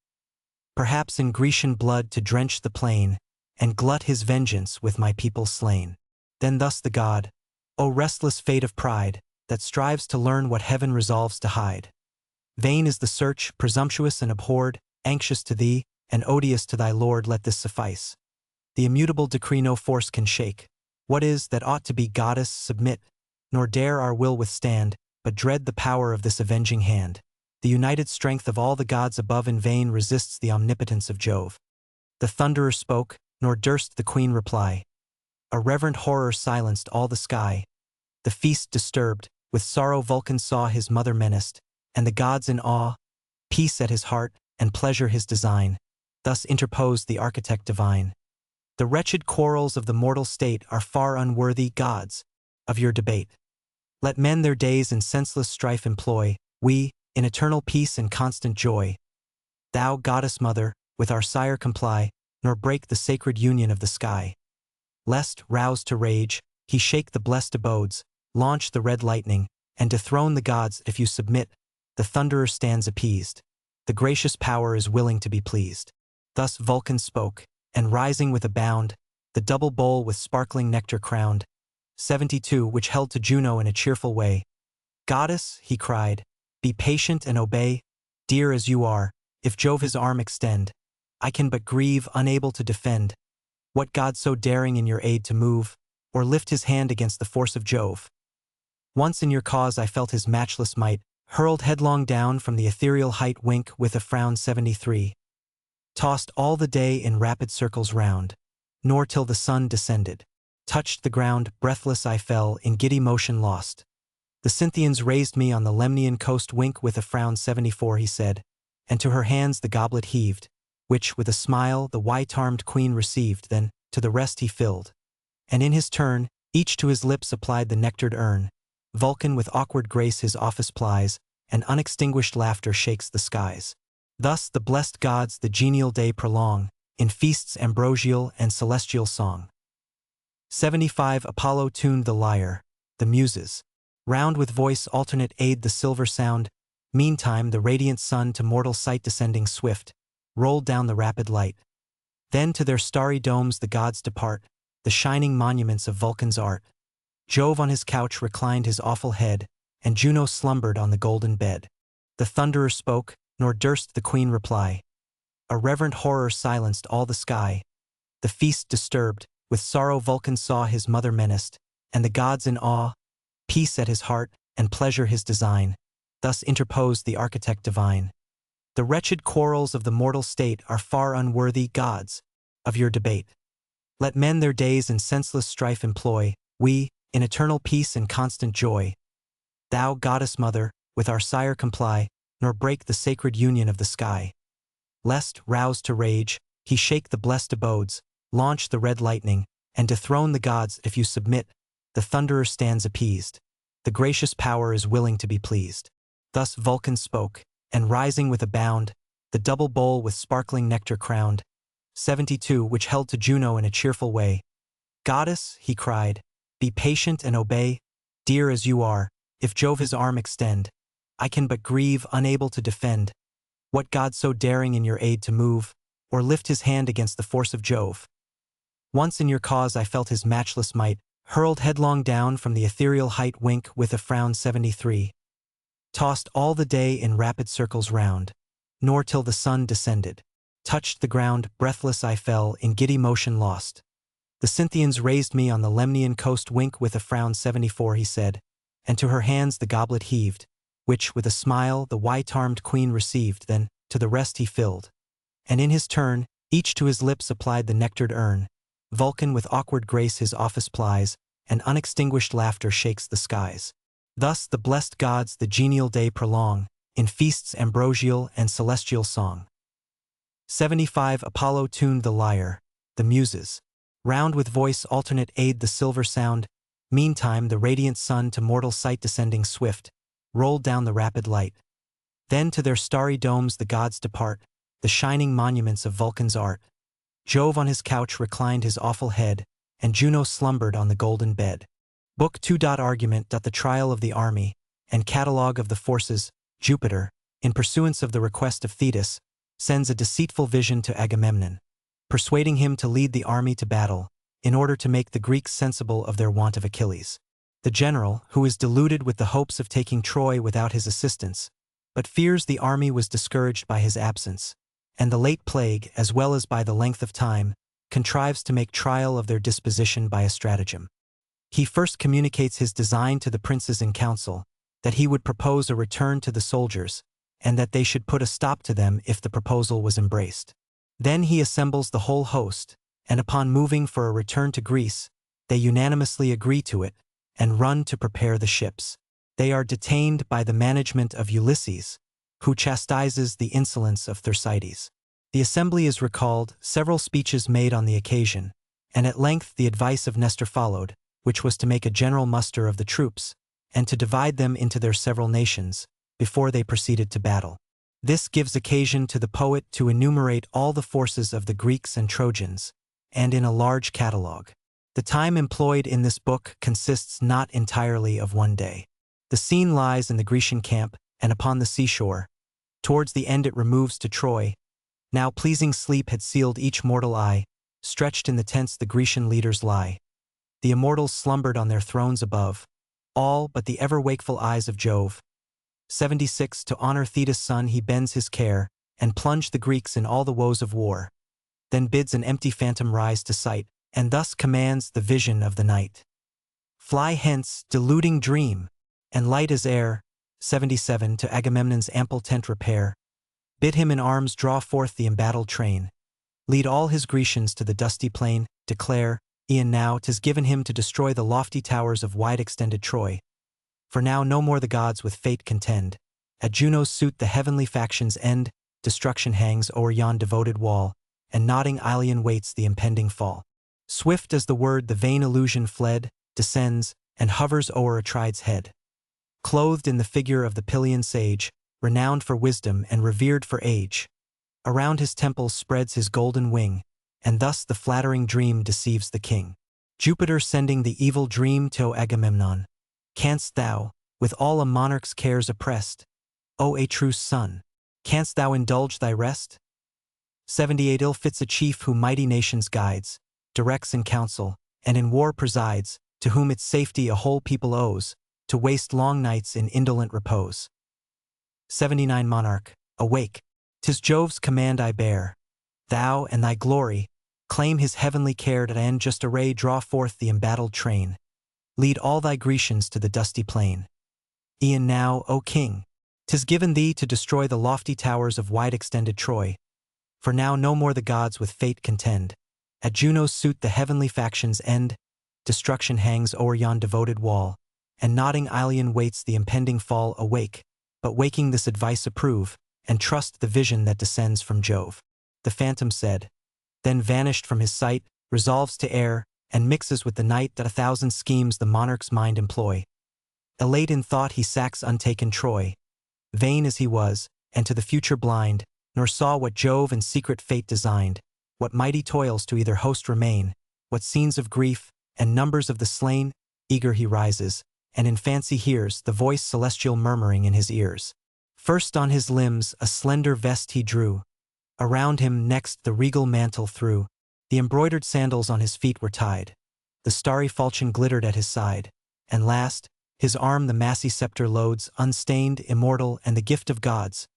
Perhaps in Grecian blood to drench the plain, and glut his vengeance with my people slain. Then thus the god, O restless fate of pride, that strives to learn what heaven resolves to hide. Vain is the search, presumptuous and abhorred, anxious to thee, and odious to thy lord, let this suffice. The immutable decree no force can shake. What is that ought to be, goddess, submit, nor dare our will withstand, but dread the power of this avenging hand. The united strength of all the gods above in vain resists the omnipotence of Jove. The thunderer spoke, nor durst the queen reply. A reverent horror silenced all the sky. The feast disturbed, with sorrow Vulcan saw his mother menaced, and the gods in awe, peace at his heart, and pleasure his design. Thus interposed the architect divine. The wretched quarrels of the mortal state are far unworthy, gods, of your debate. Let men their days in senseless strife employ, we, in eternal peace and constant joy. Thou, goddess mother, with our sire comply, nor break the sacred union of the sky. Lest, roused to rage, he shake the blessed abodes, launch the red lightning, and dethrone the gods. If you submit, the thunderer stands appeased. The gracious power is willing to be pleased. Thus Vulcan spoke, and rising with a bound, the double bowl with sparkling nectar crowned, 72 which held to Juno in a cheerful way. Goddess, he cried, be patient and obey, dear as you are, if Jove his arm extend, I can but grieve, unable to defend. What god so daring in your aid to move, or lift his hand against the force of Jove? Once in your cause I felt his matchless might, hurled headlong down from the ethereal height. Wink with a frown 73. Tossed all the day in rapid circles round, nor till the sun descended, touched the ground, breathless I fell, in giddy motion lost. The Cynthians raised me on the Lemnian coast. Wink with a frown 74, he said, and to her hands the goblet heaved, which with a smile the white-armed queen received. Then to the rest he filled, and in his turn each to his lips applied the nectared urn. Vulcan with awkward grace his office plies, and unextinguished laughter shakes the skies. Thus the blessed gods the genial day prolong, in feasts ambrosial and celestial song. 75 Apollo tuned the lyre, the muses, round with voice alternate aid the silver sound. Meantime the radiant sun to mortal sight descending swift, rolled down the rapid light. Then to their starry domes the gods depart, the shining monuments of Vulcan's art. Jove on his couch reclined his awful head, and Juno slumbered on the golden bed. The thunderer spoke, nor durst the queen reply. A reverent horror silenced all the sky. The feast disturbed, with sorrow Vulcan saw his mother menaced, and the gods in awe, peace at his heart, and pleasure his design. Thus interposed the architect divine. The wretched quarrels of the mortal state are far unworthy, gods, of your debate. Let men their days in senseless strife employ, we, in eternal peace and constant joy. Thou, goddess mother, with our sire comply, nor break the sacred union of the sky. Lest, roused to rage, he shake the blessed abodes, launch the red lightning, and dethrone the gods. If you submit, the thunderer stands appeased. The gracious power is willing to be pleased. Thus Vulcan spoke, and rising with a bound, the double bowl with sparkling nectar crowned, 72 which held to Juno in a cheerful way. Goddess, he cried, be patient and obey, dear as you are, if Jove his arm extend, I can but grieve, unable to defend. What god so daring in your aid to move, or lift his hand against the force of Jove? Once in your cause I felt his matchless might, hurled headlong down from the ethereal height. Wink with a frown 73. Tossed all the day in rapid circles round, nor till the sun descended, touched the ground, breathless I fell, in giddy motion lost. The Cynthians raised me on the Lemnian coast. Wink with a frown 74, he said, and to her hands the goblet heaved, which, with a smile, the white-armed queen received, then, to the rest he filled. And in his turn, each to his lips applied the nectared urn. Vulcan with awkward grace his office plies, and unextinguished laughter shakes the skies. Thus the blessed gods the genial day prolong, in feasts ambrosial and celestial song. 75 Apollo tuned the lyre, the Muses, round with voice alternate aid the silver sound. Meantime the radiant sun to mortal sight descending swift, rolled down the rapid light. Then to their starry domes the gods depart, the shining monuments of Vulcan's art. Jove on his couch reclined his awful head, and Juno slumbered on the golden bed. Book 2. Argument. The trial of the army, and catalogue of the forces. Jupiter, in pursuance of the request of Thetis, sends a deceitful vision to Agamemnon, persuading him to lead the army to battle, in order to make the Greeks sensible of their want of Achilles. The general, who is deluded with the hopes of taking Troy without his assistance, but fears the army was discouraged by his absence, and the late plague, as well as by the length of time, contrives to make trial of their disposition by a stratagem. He first communicates his design to the princes in council, that he would propose a return to the soldiers, and that they should put a stop to them if the proposal was embraced. Then he assembles the whole host, and upon moving for a return to Greece, they unanimously agree to it, and run to prepare the ships. They are detained by the management of Ulysses, who chastises the insolence of Thersites. The assembly is recalled, several speeches made on the occasion, and at length the advice of Nestor followed, which was to make a general muster of the troops, and to divide them into their several nations, before they proceeded to battle. This gives occasion to the poet to enumerate all the forces of the Greeks and Trojans, and in a large catalogue. The time employed in this book consists not entirely of one day. The scene lies in the Grecian camp, and upon the seashore. Towards the end it removes to Troy. Now pleasing sleep had sealed each mortal eye, stretched in the tents the Grecian leaders lie. The immortals slumbered on their thrones above, all but the ever-wakeful eyes of Jove. 76 To honor Thetis' son he bends his care, and plunge the Greeks in all the woes of war. Then bids an empty phantom rise to sight, and thus commands the vision of the night. Fly hence, deluding dream, and light as air. 77 To Agamemnon's ample tent repair. Bid him in arms draw forth the embattled train. Lead all his Grecians to the dusty plain, declare, e'en now 'tis given him to destroy the lofty towers of wide-extended Troy. For now no more the gods with fate contend. At Juno's suit the heavenly factions end, destruction hangs o'er yon devoted wall, and nodding Ilion waits the impending fall. Swift as the word the vain illusion fled, descends, and hovers o'er Atride's head. Clothed in the figure of the Pylian sage, renowned for wisdom and revered for age. Around his temples spreads his golden wing, and thus the flattering dream deceives the king. Jupiter sending the evil dream to Agamemnon. Canst thou, with all a monarch's cares oppressed, O Atreus' son, canst thou indulge thy rest? 78 Ill fits a chief who mighty nations guides, directs in council, and in war presides, to whom its safety a whole people owes, to waste long nights in indolent repose. 79 Monarch, awake, 'tis Jove's command I bear. Thou and thy glory, claim his heavenly care to end just array draw forth the embattled train. Lead all thy Grecians to the dusty plain. E'en now, O king, 'tis given thee to destroy the lofty towers of wide-extended Troy. For now no more the gods with fate contend. At Juno's suit the heavenly factions end, destruction hangs o'er yon devoted wall, and nodding Ilion waits the impending fall. Awake, but waking this advice approve, and trust the vision that descends from Jove. The phantom said, then vanished from his sight, resolves to err, and mixes with the night that 1,000 schemes the monarch's mind employ. Elate in thought he sacks untaken Troy. Vain as he was, and to the future blind, nor saw what Jove and secret fate designed, what mighty toils to either host remain, what scenes of grief, and numbers of the slain. Eager he rises, and in fancy hears the voice celestial murmuring in his ears. First on his limbs a slender vest he drew, around him next the regal mantle threw, the embroidered sandals on his feet were tied, the starry falchion glittered at his side, and last, his arm the massy scepter loads, unstained, immortal, and the gift of gods.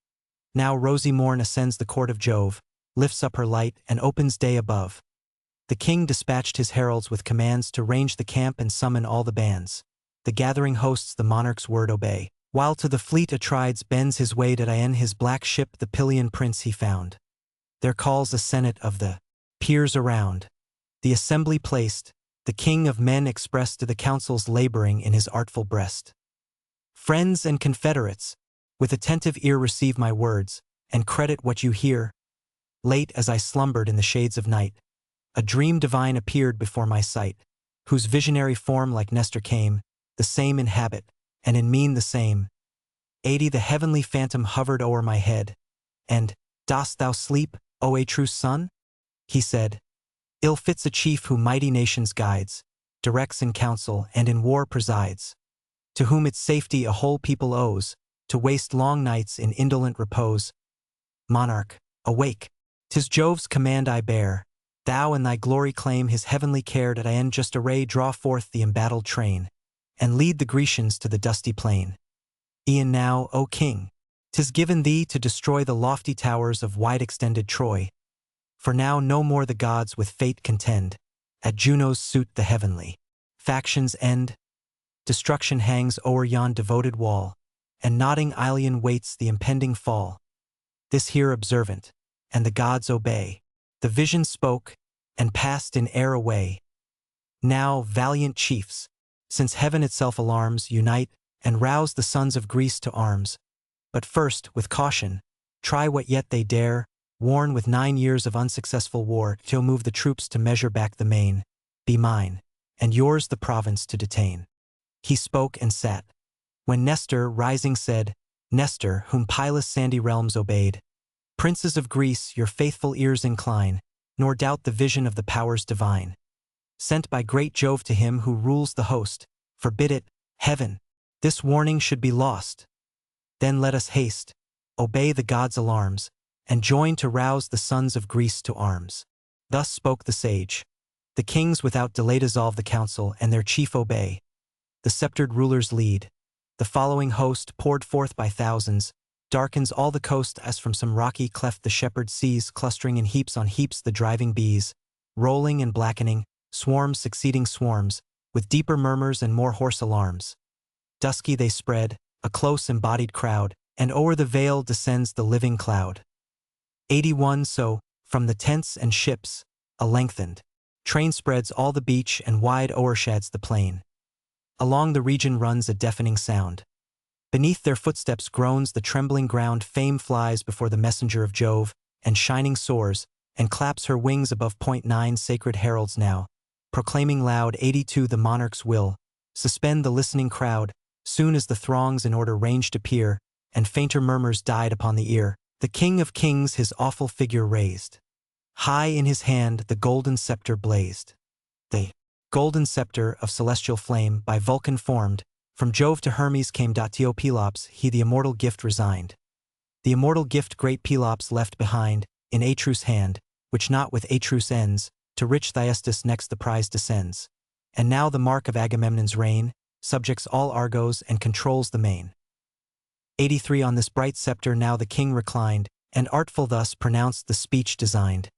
Now rosy morn ascends the court of Jove, lifts up her light, and opens day above. The king dispatched his heralds with commands to range the camp and summon all the bands. the gathering hosts the monarch's word obey. While to the fleet Atrides bends his way in his black ship the Pylian prince he found. There calls a senate of the peers around. The assembly placed, the king of men expressed to the councils laboring in his artful breast. Friends and confederates, with attentive ear receive my words, and credit what you hear. Late as I slumbered in the shades of night, a dream divine appeared before my sight, whose visionary form like Nestor came, the same in habit, and in mien the same. 80 The heavenly phantom hovered o'er my head, and, "Dost thou sleep, O a true son?" he said. "Ill fits a chief who mighty nations guides, directs in council and in war presides, to whom its safety a whole people owes, to waste long nights in indolent repose. Monarch, awake! 'Tis Jove's command I bear. Thou in thy glory claim his heavenly care that I in just array draw forth the embattled train, and lead the Grecians to the dusty plain. E'en now, O king, 'tis given thee to destroy the lofty towers of wide-extended Troy. For now no more the gods with fate contend, at Juno's suit the heavenly factions end. Destruction hangs o'er yon devoted wall, and nodding Ilion waits the impending fall. This here observant, and the gods obey. The vision spoke, and passed in air away. Now, valiant chiefs, since heaven itself alarms, unite, and rouse the sons of Greece to arms. But first, with caution, try what yet they dare, worn with 9 years of unsuccessful war, till move the troops to measure back the main. Be mine, and yours the province to detain. He spoke and sat. When Nestor, rising, said, Nestor, whom Pilus' sandy realms obeyed, Princes of Greece, your faithful ears incline, nor doubt the vision of the powers divine. Sent by great Jove to him who rules the host, forbid it, heaven, this warning should be lost. Then let us haste, obey the gods' alarms, and join to rouse the sons of Greece to arms. Thus spoke the sage. The kings without delay dissolve the council, and their chief obey. The sceptred rulers lead. The following host, poured forth by thousands, darkens all the coast as from some rocky cleft the shepherd sees, clustering in heaps on heaps the driving bees, rolling and blackening, swarms succeeding swarms, with deeper murmurs and more hoarse alarms. Dusky they spread, a close embodied crowd, and o'er the vale descends the living cloud. 81 So, from the tents and ships, a lengthened train spreads all the beach and wide o'ershads the plain. Along the region runs a deafening sound. Beneath their footsteps groans the trembling ground. Fame flies before the messenger of Jove, and shining soars, and claps her wings above. Point 9 Sacred heralds now, proclaiming loud 82 The monarch's will, suspend the listening crowd, soon as the throngs in order ranged appear, and fainter murmurs died upon the ear. The King of Kings his awful figure raised. High in his hand the golden scepter blazed. The golden scepter of celestial flame, by Vulcan formed, from Jove to Hermes came. To Pelops he the immortal gift resigned. The immortal gift great Pelops left behind, in Atreus' hand, which not with Atreus ends, to rich Thyestes next the prize descends. And now the mark of Agamemnon's reign, subjects all Argos and controls the main. 83 On this bright scepter now the king reclined, and artful thus pronounced the speech designed.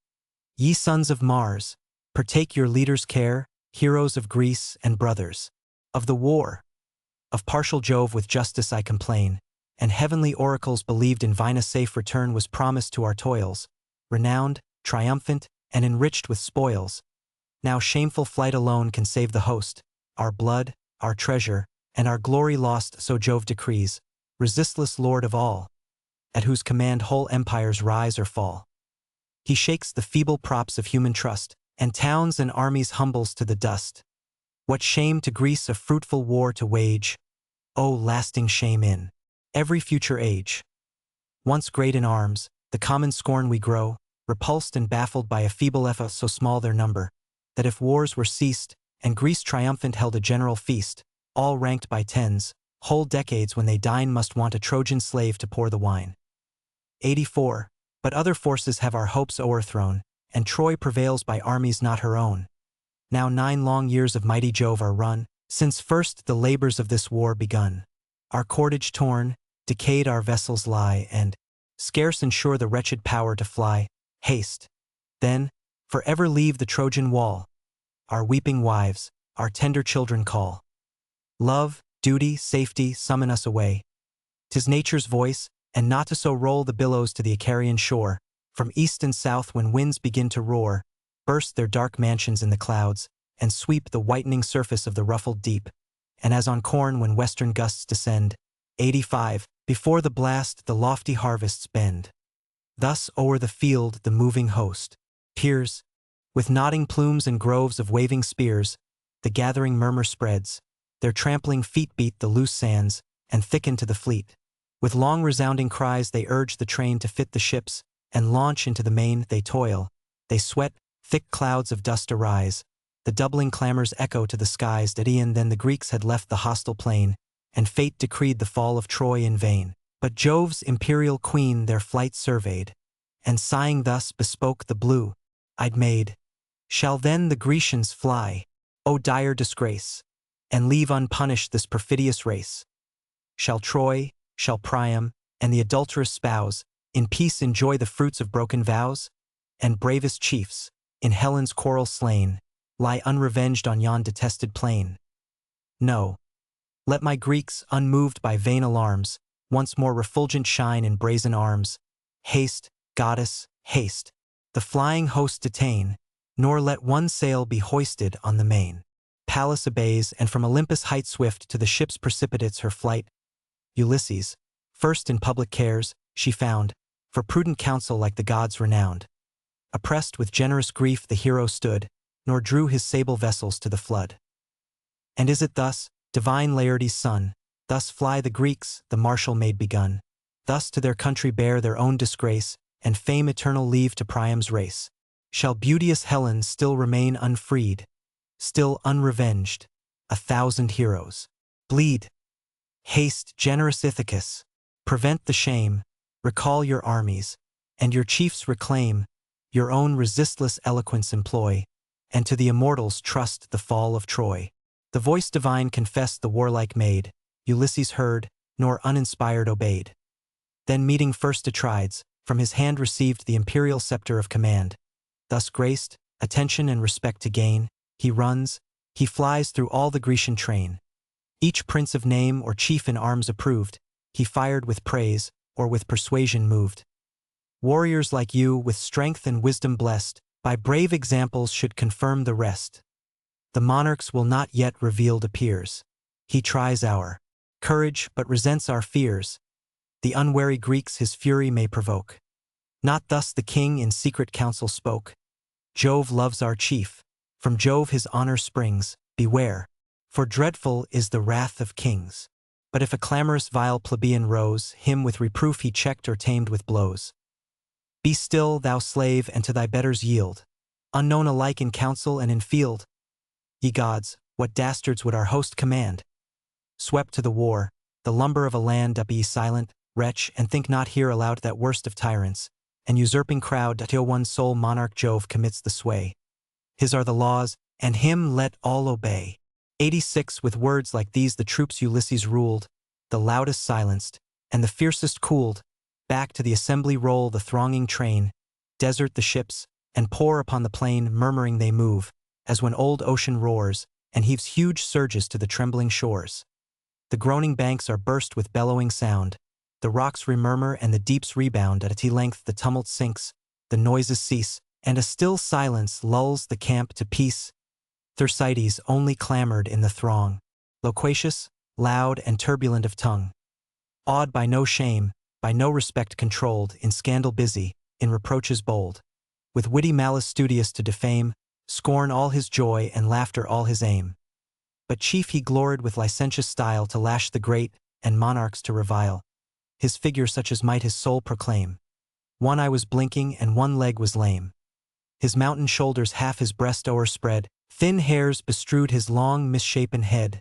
Ye sons of Mars, partake your leader's care, heroes of Greece and brothers of the war. Of partial Jove with justice I complain, and heavenly oracles believed in Venus' safe return was promised to our toils, renowned, triumphant, and enriched with spoils. Now shameful flight alone can save the host, our blood, our treasure, and our glory lost, so Jove decrees, resistless lord of all, at whose command whole empires rise or fall. He shakes the feeble props of human trust, and towns and armies humbles to the dust. What shame to Greece a fruitful war to wage! Oh, lasting shame in every future age. Once great in arms, the common scorn we grow, repulsed and baffled by a feeble effort so small their number, that if wars were ceased, and Greece triumphant held a general feast, all ranked by tens, whole decades when they dine must want a Trojan slave to pour the wine. 84 But other forces have our hopes o'erthrown, and Troy prevails by armies not her own. Now 9 long years of mighty Jove are run, since first the labors of this war begun. Our cordage torn, decayed our vessels lie, and scarce ensure the wretched power to fly. Haste, then, forever leave the Trojan wall. Our weeping wives, our tender children call. Love, duty, safety summon us away. 'Tis nature's voice, and not to so roll the billows to the Icarian shore. From east and south when winds begin to roar, burst their dark mansions in the clouds, and sweep the whitening surface of the ruffled deep. And as on corn when western gusts descend, 85, before the blast the lofty harvests bend. Thus o'er the field the moving host peers, with nodding plumes and groves of waving spears. The gathering murmur spreads, their trampling feet beat the loose sands, and thicken to the fleet. With long resounding cries they urge the train to fit the ships, and launch into the main they toil. They sweat, thick clouds of dust arise. The doubling clamors echo to the skies. At Aeon then the Greeks had left the hostile plain, and fate decreed the fall of Troy in vain. But Jove's imperial queen their flight surveyed, and sighing thus bespoke the blue-eyed maid. Shall then the Grecians fly, O dire disgrace, and leave unpunished this perfidious race? Shall Troy, shall Priam, and the adulterous spouse, in peace enjoy the fruits of broken vows? And bravest chiefs, in Helen's quarrel slain, lie unrevenged on yon detested plain? No. Let my Greeks, unmoved by vain alarms, once more refulgent shine in brazen arms. Haste, goddess, haste, the flying host detain, nor let one sail be hoisted on the main. Pallas obeys, and from Olympus height swift to the ships precipitates her flight. Ulysses, first in public cares, she found, for prudent counsel like the gods renowned. Oppressed with generous grief the hero stood, nor drew his sable vessels to the flood. And is it thus, divine Laertes' son, thus fly the Greeks, the martial maid begun, thus to their country bear their own disgrace, and fame eternal leave to Priam's race? Shall beauteous Helen still remain unfreed, still unrevenged? 1,000 heroes bleed. Haste, generous Ithacus, prevent the shame, recall your armies, and your chiefs reclaim, your own resistless eloquence employ, and to the immortals trust the fall of Troy. The voice divine confessed the warlike maid, Ulysses heard, nor uninspired obeyed. Then meeting first Atrides, from his hand received the imperial scepter of command. Thus graced, attention and respect to gain, he runs, he flies through all the Grecian train. Each prince of name or chief in arms approved, he fired with praise, or with persuasion moved. Warriors like you, with strength and wisdom blessed, by brave examples should confirm the rest. The monarch's will not yet revealed appears. He tries our courage, but resents our fears. The unwary Greeks his fury may provoke. Not thus the king in secret council spoke. Jove loves our chief, from Jove his honor springs, beware, for dreadful is the wrath of kings. But if a clamorous vile plebeian rose, him with reproof he checked or tamed with blows. Be still, thou slave, and to thy betters yield, unknown alike in council and in field. Ye gods, what dastards would our host command? Swept to the war, the lumber of a land, up ye silent, wretch, and think not here aloud that worst of tyrants, an usurping crowd, till one sole monarch Jove commits the sway. His are the laws, and him let all obey. 86 With words like these the troops Ulysses ruled, the loudest silenced, and the fiercest cooled. Back to the assembly roll the thronging train, desert the ships, and pour upon the plain, murmuring they move, as when old ocean roars, and heaves huge surges to the trembling shores. The groaning banks are burst with bellowing sound, the rocks remurmur and the deeps rebound. At a length the tumult sinks, the noises cease, and a still silence lulls the camp to peace. Thersites only clamored in the throng, loquacious, loud, and turbulent of tongue. Awed by no shame, by no respect controlled, in scandal busy, in reproaches bold. With witty malice studious to defame, scorn all his joy and laughter all his aim. But chief he gloried with licentious style to lash the great, and monarchs to revile. His figure such as might his soul proclaim. One eye was blinking and one leg was lame. His mountain shoulders half his breast o'erspread, thin hairs bestrewed his long misshapen head.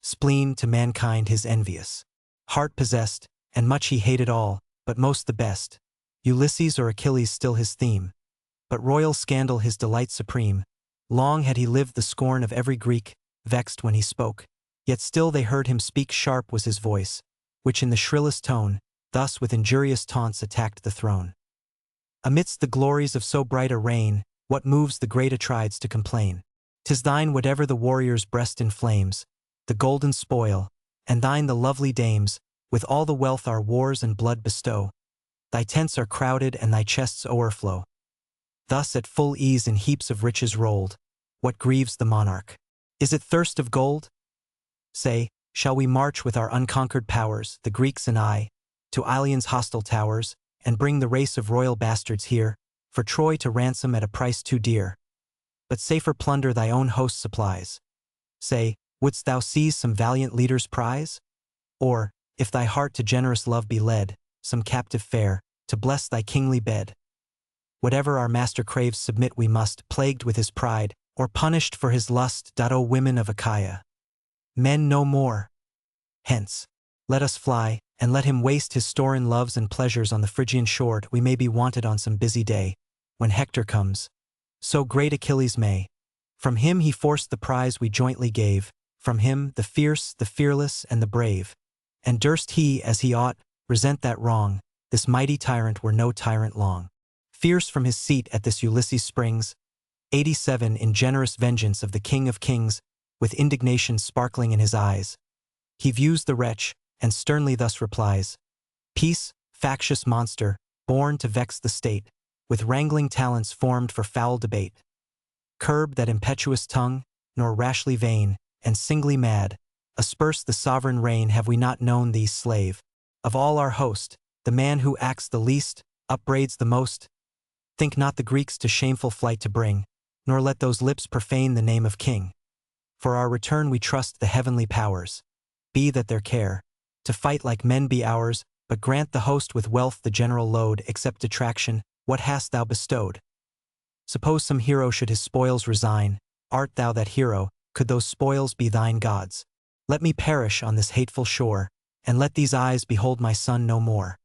Spleen to mankind his envious heart possessed, and much he hated all, but most the best. Ulysses or Achilles still his theme, but royal scandal his delight supreme. Long had he lived the scorn of every Greek, vexed when he spoke, yet still they heard him speak. Sharp was his voice, which in the shrillest tone, thus with injurious taunts attacked the throne. Amidst the glories of so bright a reign, what moves the great Atrides to complain? 'Tis thine whatever the warrior's breast inflames, the golden spoil, and thine the lovely dames, with all the wealth our wars and blood bestow. Thy tents are crowded and thy chests o'erflow. Thus at full ease in heaps of riches rolled, what grieves the monarch? Is it thirst of gold? Say, shall we march with our unconquered powers, the Greeks and I, to Ilion's hostile towers, and bring the race of royal bastards here, for Troy to ransom at a price too dear? But safer plunder thy own host supplies. Say, wouldst thou seize some valiant leader's prize? Or, if thy heart to generous love be led, some captive fair, to bless thy kingly bed? Whatever our master craves submit we must, plagued with his pride, or punished for his lust. O women of Achaia, men no more. Hence, let us fly, and let him waste his store in loves and pleasures on the Phrygian shore. We may be wanted on some busy day, when Hector comes. So great Achilles may. From him he forced the prize we jointly gave, from him, the fierce, the fearless, and the brave. And durst he, as he ought, resent that wrong, this mighty tyrant were no tyrant long. Fierce from his seat at this Ulysses springs, 87 in generous vengeance of the King of Kings, with indignation sparkling in his eyes. He views the wretch, and sternly thus replies, Peace, factious monster, born to vex the state, with wrangling talents formed for foul debate. Curb that impetuous tongue, nor rashly vain, and singly mad, asperse the sovereign reign. Have we not known thee, slave? Of all our host, the man who acts the least, upbraids the most? Think not the Greeks to shameful flight to bring, nor let those lips profane the name of king. For our return we trust the heavenly powers. Be that their care, to fight like men be ours, but grant the host with wealth the general load. Except detraction, what hast thou bestowed? Suppose some hero should his spoils resign, art thou that hero, could those spoils be thine gods? Let me perish on this hateful shore, and let these eyes behold my son no more.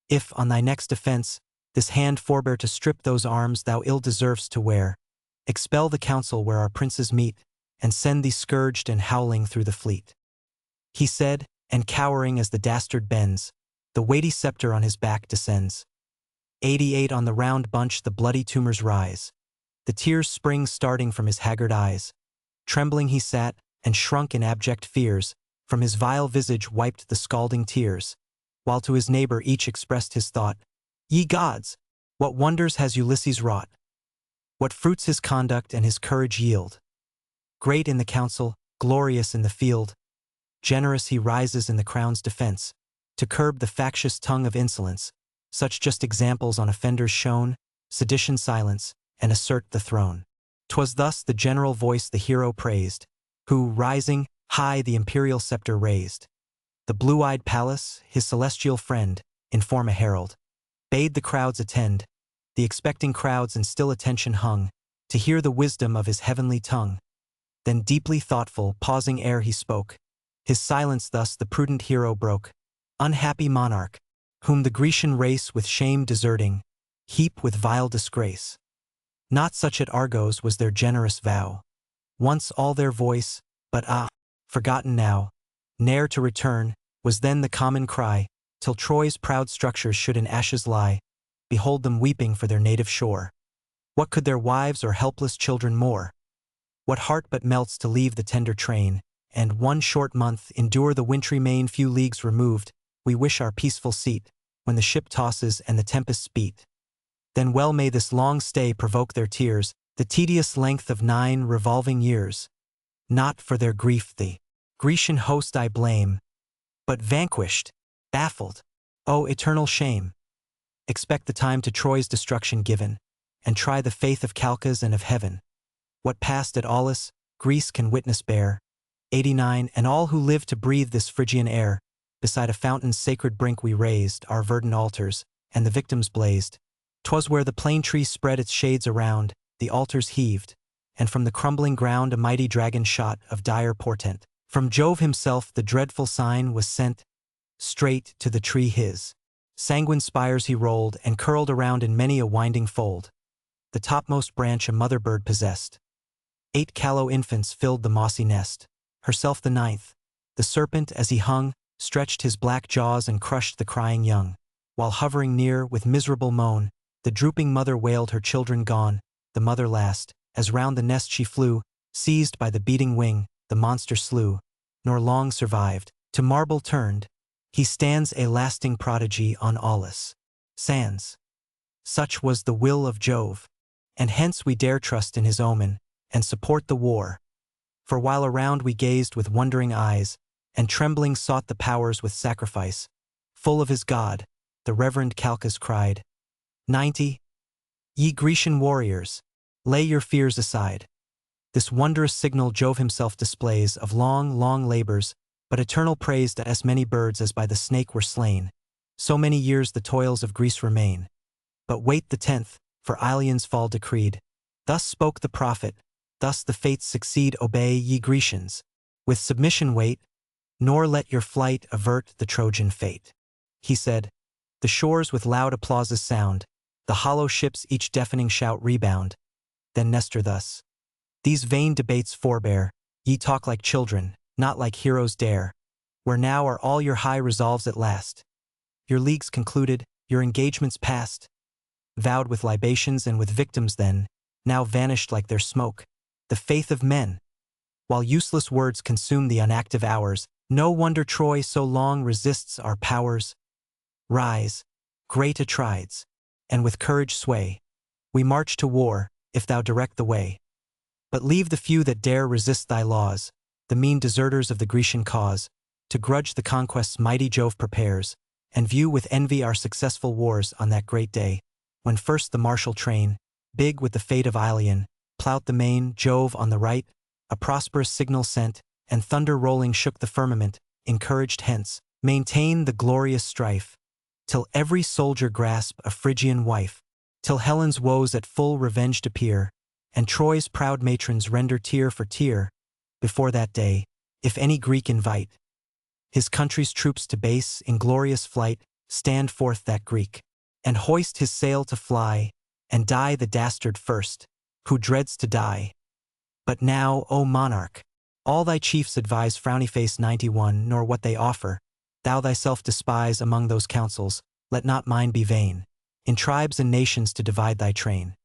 If, on thy next offense, this hand forbear to strip those arms thou ill deservest to wear, expel the council where our princes meet, and send thee scourged and howling through the fleet. He said, and cowering as the dastard bends, the weighty scepter on his back descends. 88 on the round bunch the bloody tumors rise, the tears spring starting from his haggard eyes. Trembling he sat, and shrunk in abject fears, from his vile visage wiped the scalding tears, while to his neighbor each expressed his thought, Ye gods! What wonders has Ulysses wrought? What fruits his conduct and his courage yield? Great in the council, glorious in the field, generous he rises in the crown's defense, to curb the factious tongue of insolence, such just examples on offenders shown, sedition silence, and assert the throne. 'Twas thus the general voice the hero praised, who, rising, high the imperial scepter raised. The blue-eyed Pallas, his celestial friend, in form a herald, bade the crowds attend. The expecting crowds in still attention hung, to hear the wisdom of his heavenly tongue. Then deeply thoughtful, pausing ere he spoke, his silence thus the prudent hero broke. Unhappy monarch, whom the Grecian race with shame deserting, heap with vile disgrace. Not such at Argos was their generous vow. Once all their voice, but forgotten now, ne'er to return, was then the common cry, till Troy's proud structures should in ashes lie. Behold them weeping for their native shore. What could their wives or helpless children more? What heart but melts to leave the tender train, and, one short month, endure the wintry main? Few leagues removed, we wish our peaceful seat, when the ship tosses and the tempests beat. Then well may this long stay provoke their tears, the tedious length of 9 revolving years. Not for their grief the Grecian host I blame, but vanquished, baffled, oh eternal shame. Expect the time to Troy's destruction given, and try the faith of Calchas and of heaven. What passed at Alois, Greece can witness bear. 89 And all who live to breathe this Phrygian air, beside a fountain's sacred brink we raised our verdant altars, and the victims blazed. 'Twas where the plane tree spread its shades around, the altars heaved, and from the crumbling ground a mighty dragon shot of dire portent. From Jove himself the dreadful sign was sent, straight to the tree his sanguine spires he rolled, and curled around in many a winding fold. The topmost branch a mother bird possessed. 8 callow infants filled the mossy nest, herself the 9th. The serpent, as he hung, stretched his black jaws and crushed the crying young. While hovering near, with miserable moan, the drooping mother wailed her children gone. The mother last, as round the nest she flew, seized by the beating wing, the monster slew. nor long survived, to marble turned, he stands a lasting prodigy on Alois sands. Such was the will of Jove, and hence we dare trust in his omen, and support the war. For while around we gazed with wondering eyes, and trembling sought the powers with sacrifice, full of his god, the reverend Calchas cried, 90. Ye Grecian warriors, lay your fears aside. This wondrous signal Jove himself displays of long, long labors, but eternal praise to as many birds as by the snake were slain. So many years the toils of Greece remain. But wait the 10th, for Ilion's fall decreed. Thus spoke the prophet, thus the fates succeed. Obey, ye Grecians, with submission wait, nor let your flight avert the Trojan fate. He said, the shores with loud applauses sound, the hollow ships each deafening shout rebound. Then Nestor thus, these vain debates forbear, ye talk like children, not like heroes dare. Where now are all your high resolves at last? Your leagues concluded, your engagements past, vowed with libations and with victims then, now vanished like their smoke, the faith of men. While useless words consume the unactive hours, no wonder Troy so long resists our powers. Rise, great Atrides, and with courage sway. We march to war, if thou direct the way. But leave the few that dare resist thy laws, the mean deserters of the Grecian cause, to grudge the conquests mighty Jove prepares, and view with envy our successful wars on that great day, when first the martial train, big with the fate of Ilion, ploughed the main, Jove on the right, a prosperous signal sent, and thunder rolling shook the firmament, encouraged hence, maintain the glorious strife, till every soldier grasp a Phrygian wife, till Helen's woes at full revenged appear, and Troy's proud matrons render tear for tear. Before that day, if any Greek invite his country's troops to base inglorious flight, stand forth that Greek, and hoist his sail to fly, and die the dastard first, who dreads to die. But now, O monarch, all thy chiefs advise frowny face 91, nor what they offer, thou thyself despise among those counsels, let not mine be vain, in tribes and nations to divide thy train.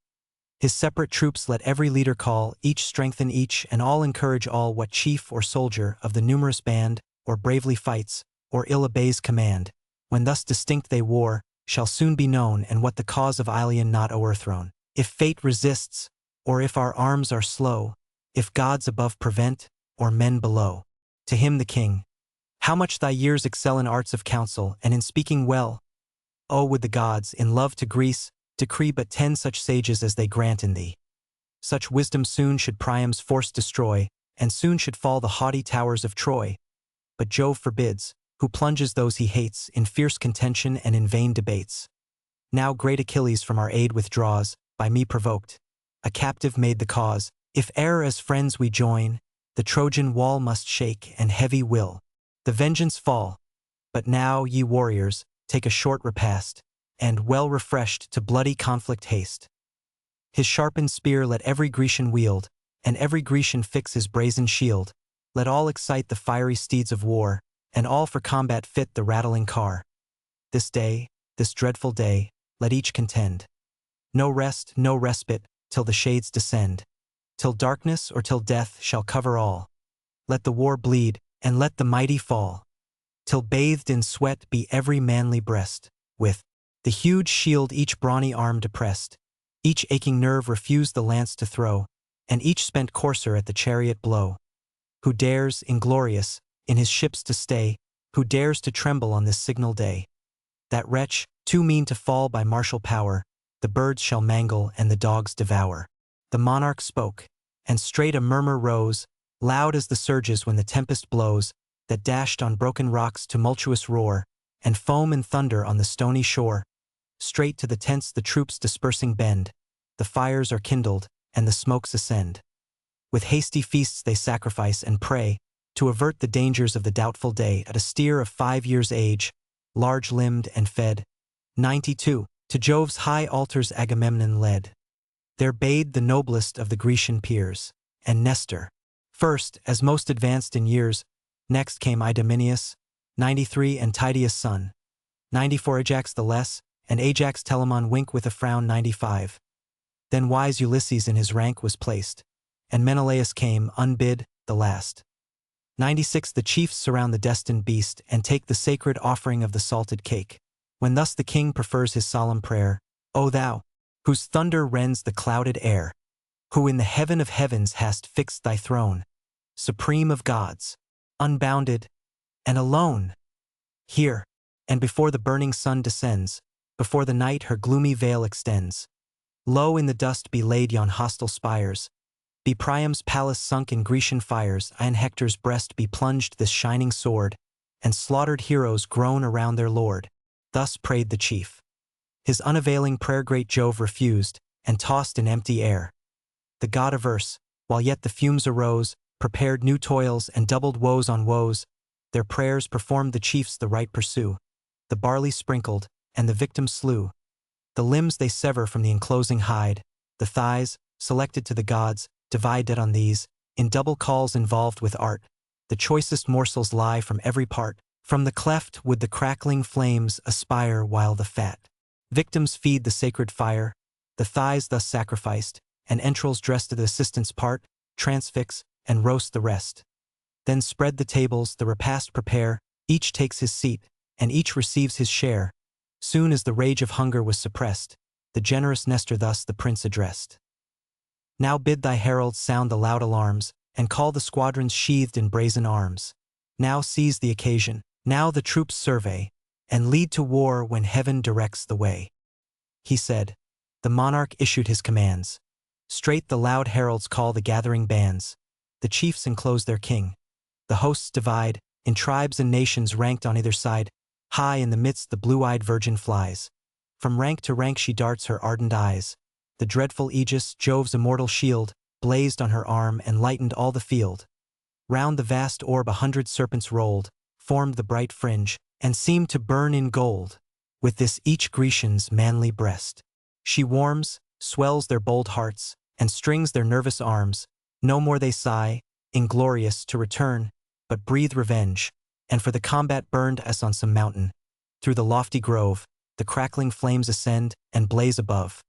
His separate troops let every leader call, each strengthen each, and all encourage all. What chief or soldier of the numerous band, or bravely fights, or ill obeys command, when thus distinct they war, shall soon be known, and what the cause of Ilion not o'erthrown. If fate resists, or if our arms are slow, if gods above prevent, or men below. To him the king, how much thy years excel in arts of counsel, and in speaking well. O would the gods, in love to Greece, decree but 10 such sages as they grant in thee. Such wisdom soon should Priam's force destroy, and soon should fall the haughty towers of Troy. But Jove forbids, who plunges those he hates in fierce contention and in vain debates. Now great Achilles from our aid withdraws, by me provoked, a captive made the cause. If e'er as friends we join, the Trojan wall must shake, and heavy will the vengeance fall. But now, ye warriors, take a short repast, and, well refreshed, to bloody conflict haste. His sharpened spear let every Grecian wield, and every Grecian fix his brazen shield. Let all excite the fiery steeds of war, and all for combat fit the rattling car. This day, this dreadful day, let each contend. No rest, no respite, till the shades descend. Till darkness or till death shall cover all. Let the war bleed, and let the mighty fall. Till bathed in sweat be every manly breast, with the huge shield each brawny arm depressed, each aching nerve refuse the lance to throw, and each spent courser at the chariot blow. Who dares, inglorious, in his ships to stay, who dares to tremble on this signal day? That wretch, too mean to fall by martial power, the birds shall mangle and the dogs devour. The monarch spoke, and straight a murmur rose, loud as the surges when the tempest blows, that dashed on broken rocks tumultuous roar, and foam and thunder on the stony shore. Straight to the tents the troops dispersing bend, the fires are kindled, and the smokes ascend. With hasty feasts they sacrifice and pray, to avert the dangers of the doubtful day. At a steer of 5 years' age, large-limbed and fed, 92, to Jove's high altars Agamemnon led. There bade the noblest of the Grecian peers, and Nestor, first, as most advanced in years. Next came Idomeneus, 93, and Tydeus' son, 94, Ajax the less, and Ajax Telamon wink with a frown, 95. Then wise Ulysses in his rank was placed, and Menelaus came, unbid, the last. 96 The chiefs surround the destined beast and take the sacred offering of the salted cake. When thus the king prefers his solemn prayer, O thou, whose thunder rends the clouded air, who in the heaven of heavens hast fixed thy throne, supreme of gods, unbounded, and alone, hear, and before the burning sun descends, before the night her gloomy veil extends, low in the dust be laid yon hostile spires, be Priam's palace sunk in Grecian fires, and Hector's breast be plunged this shining sword, and slaughtered heroes groan around their lord. Thus prayed the chief. His unavailing prayer great Jove refused, and tossed in empty air. The god averse, while yet the fumes arose, prepared new toils and doubled woes on woes. Their prayers performed the chiefs the right pursue. The barley sprinkled, and the victim slew. The limbs they sever from the enclosing hide, the thighs, selected to the gods, divide dead on these, in double calls involved with art. The choicest morsels lie from every part. From the cleft would the crackling flames aspire while the fat victims feed the sacred fire. The thighs thus sacrificed, and entrails dressed to the assistant's part, transfix, and roast the rest. Then spread the tables, the repast prepare, each takes his seat, and each receives his share. Soon as the rage of hunger was suppressed, the generous Nestor thus the prince addressed. Now bid thy heralds sound the loud alarms, and call the squadrons sheathed in brazen arms. Now seize the occasion, now the troops survey, and lead to war when heaven directs the way. He said. The monarch issued his commands. Straight the loud heralds call the gathering bands. The chiefs enclose their king. The hosts divide, in tribes and nations ranked on either side. High in the midst the blue-eyed virgin flies. From rank to rank she darts her ardent eyes. The dreadful aegis, Jove's immortal shield, blazed on her arm and lightened all the field. Round the vast orb 100 serpents rolled, formed the bright fringe, and seemed to burn in gold. With this each Grecian's manly breast she warms, swells their bold hearts, and strings their nervous arms. No more they sigh, inglorious, to return, but breathe revenge, and for the combat burned as on some mountain. Through the lofty grove, the crackling flames ascend and blaze above.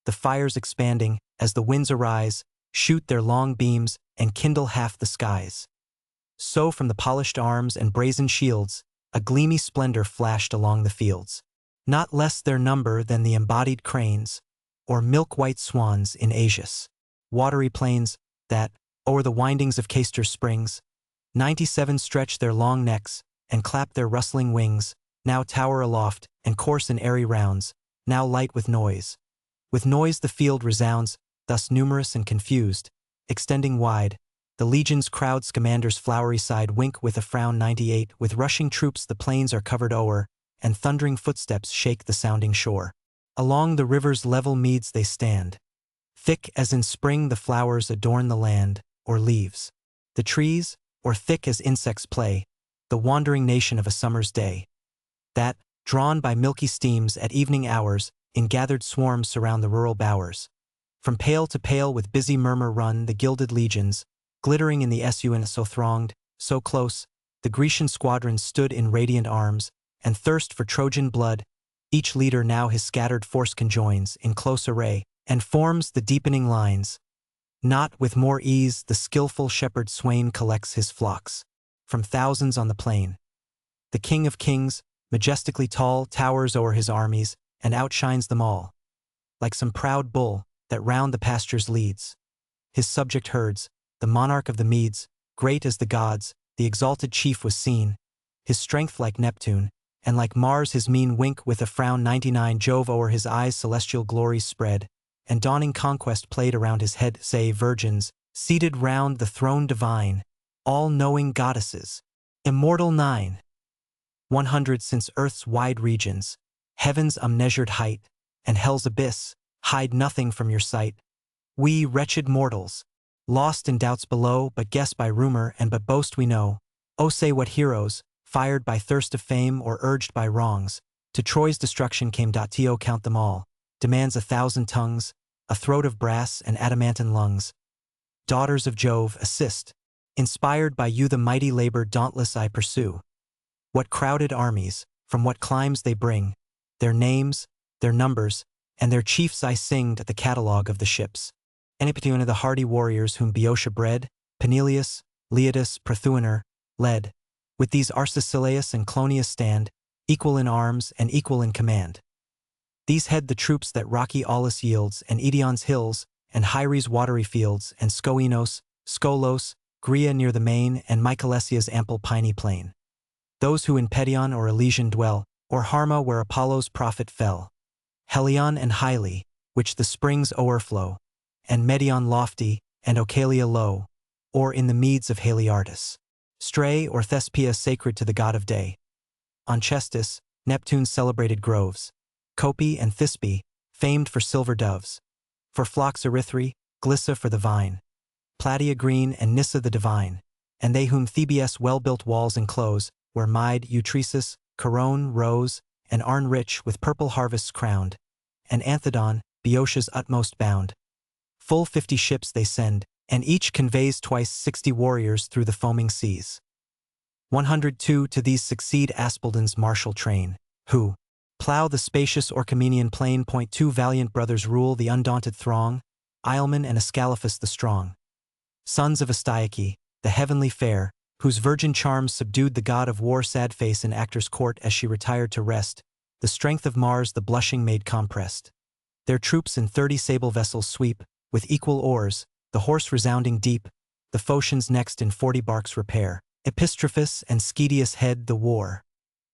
The fires expanding, as the winds arise, shoot their long beams and kindle half the skies. So from the polished arms and brazen shields, a gleamy splendor flashed along the fields. Not less their number than the embodied cranes, or milk-white swans in Asia's watery plains, that, o'er the windings of Castor's springs, 97 stretch their long necks, and clap their rustling wings, now tower aloft, and course in airy rounds, now light with noise. With noise the field resounds, thus numerous and confused, extending wide. The legion's crowds commander's flowery side wink with a frown. 98 With rushing troops the plains are covered o'er, and thundering footsteps shake the sounding shore. Along the river's level meads they stand. Thick as in spring the flowers adorn the land, or leaves. The trees, or thick as insects play, the wandering nation of a summer's day. That, drawn by milky steams at evening hours, in gathered swarms surround the rural bowers. From pale to pale with busy murmur run the gilded legions, glittering in the sun so thronged, so close, the Grecian squadrons stood in radiant arms, and thirst for Trojan blood. Each leader now his scattered force conjoins in close array, and forms the deepening lines. Not with more ease the skillful shepherd swain collects his flocks from thousands on the plain. The King of Kings, majestically tall, towers o'er his armies, and outshines them all. Like some proud bull that round the pastures leads his subject herds, the monarch of the Medes, great as the gods, the exalted chief was seen, his strength like Neptune, and like Mars his mien wink with a frown. 99 Jove o'er his eyes celestial glories spread, and dawning conquest played around his head. Say virgins, seated round the throne divine, all-knowing goddesses, immortal 9. 100 Since earth's wide regions, heaven's unmeasured height, and hell's abyss, hide nothing from your sight. We, wretched mortals, lost in doubts below, but guess by rumor and but boast we know. Oh say what heroes, fired by thirst of fame or urged by wrongs, to Troy's destruction came. To count them all, demands 1,000 tongues, a throat of brass and adamantine lungs. Daughters of Jove, assist. Inspired by you the mighty labor dauntless I pursue. What crowded armies, from what climes they bring, their names, their numbers, and their chiefs I singed at the catalogue of the ships. Eniptune of the hardy warriors whom Boeotia bred, Peneleus, Leotus, Prothuaner, led. With these Arcesilaus and Clonius stand, equal in arms and equal in command. These head the troops that rocky Aulis yields, and Edion's hills, and Hyres' watery fields, and Skoinos, Skolos, Gria near the main, and Mycalessia's ample piny plain. Those who in Pedion or Elysian dwell, or Harma where Apollo's prophet fell. Helion and Hyle, which the springs o'erflow, and Medion lofty, and Ocalia low, or in the meads of Haliartus. Stray or Thespia sacred to the god of day. Onchestus, Neptune's celebrated groves. Copi and Thisbe, famed for silver doves. For flocks Erythri, Glyssa for the vine. Platia green and Nyssa the divine. And they whom Thebeus' well-built walls enclose, where Mide, Eutresis, Corone, Rose, and Arn rich with purple harvests crowned. And Anthedon, Boeotia's utmost bound. Full 50 ships they send, and each conveys twice 60 warriors through the foaming seas. 102 to these succeed Aspaldon's martial train, who plough the spacious Orchomenian plain. 2 valiant brothers rule the undaunted throng, Ileman and Ascalaphus the strong. Sons of Astyache, the heavenly fair, whose virgin charms subdued the god of war sad face in Actor's court as she retired to rest, the strength of Mars the blushing maid compressed. Their troops in 30 sable vessels sweep, with equal oars, the horse resounding deep, the Phocians next in 40 barks repair, Epistrophus and Schedius head the war.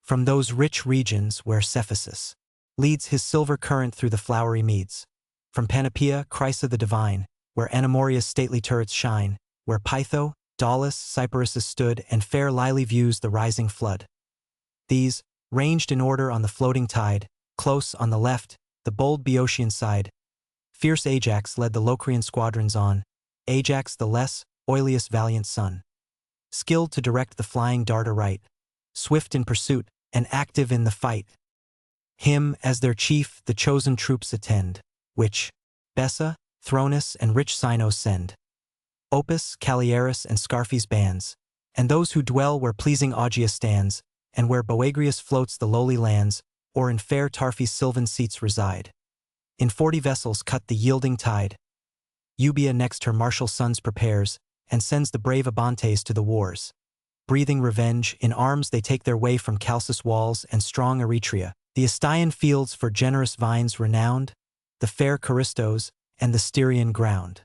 From those rich regions where Cephisus leads his silver current through the flowery meads. From Panopea, Chrysa the divine, where Anamoria's stately turrets shine, where Pytho, Daulis, Cyparissus stood, and fair Lyle views the rising flood. These, ranged in order on the floating tide, close on the left, the bold Boeotian side. Fierce Ajax led the Locrian squadrons on, Ajax the less, Oileus' valiant son. Skilled to direct the flying dart aright, swift in pursuit, and active in the fight. Him, as their chief, the chosen troops attend, which Bessa, Thronus, and rich Sinos send. Opus, Calliaris, and Scarphes bands, and those who dwell where pleasing Augia stands, and where Boagrius floats the lowly lands, or in fair Tarphe's sylvan seats reside. In 40 vessels cut the yielding tide. Eubea next her martial sons prepares, and sends the brave Abantes to the wars. Breathing revenge, in arms they take their way from Chalcis walls and strong Eretria, the Astyaean fields for generous vines renowned, the fair Caristos, and the Styrian ground,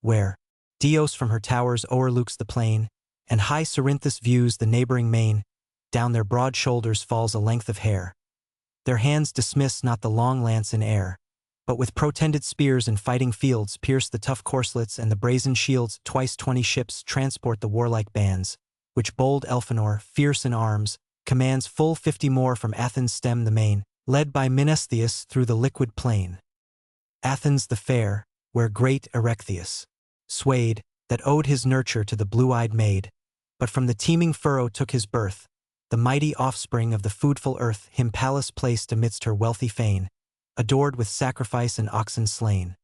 where Dios from her towers o'erlooks the plain, and high Cerinthus views the neighboring main. Down their broad shoulders falls a length of hair. Their hands dismiss not the long lance in air, but with protended spears in fighting fields pierce the tough corslets and the brazen shields. Twice 20 ships transport the warlike bands, which bold Elphenor, fierce in arms, commands. Full 50 more from Athens stem the main, led by Menestheus through the liquid plain. Athens the fair, where great Erechtheus swayed, that owed his nurture to the blue-eyed maid, but from the teeming furrow took his birth, the mighty offspring of the foodful earth. Him Pallas placed amidst her wealthy fane, adored with sacrifice and oxen slain.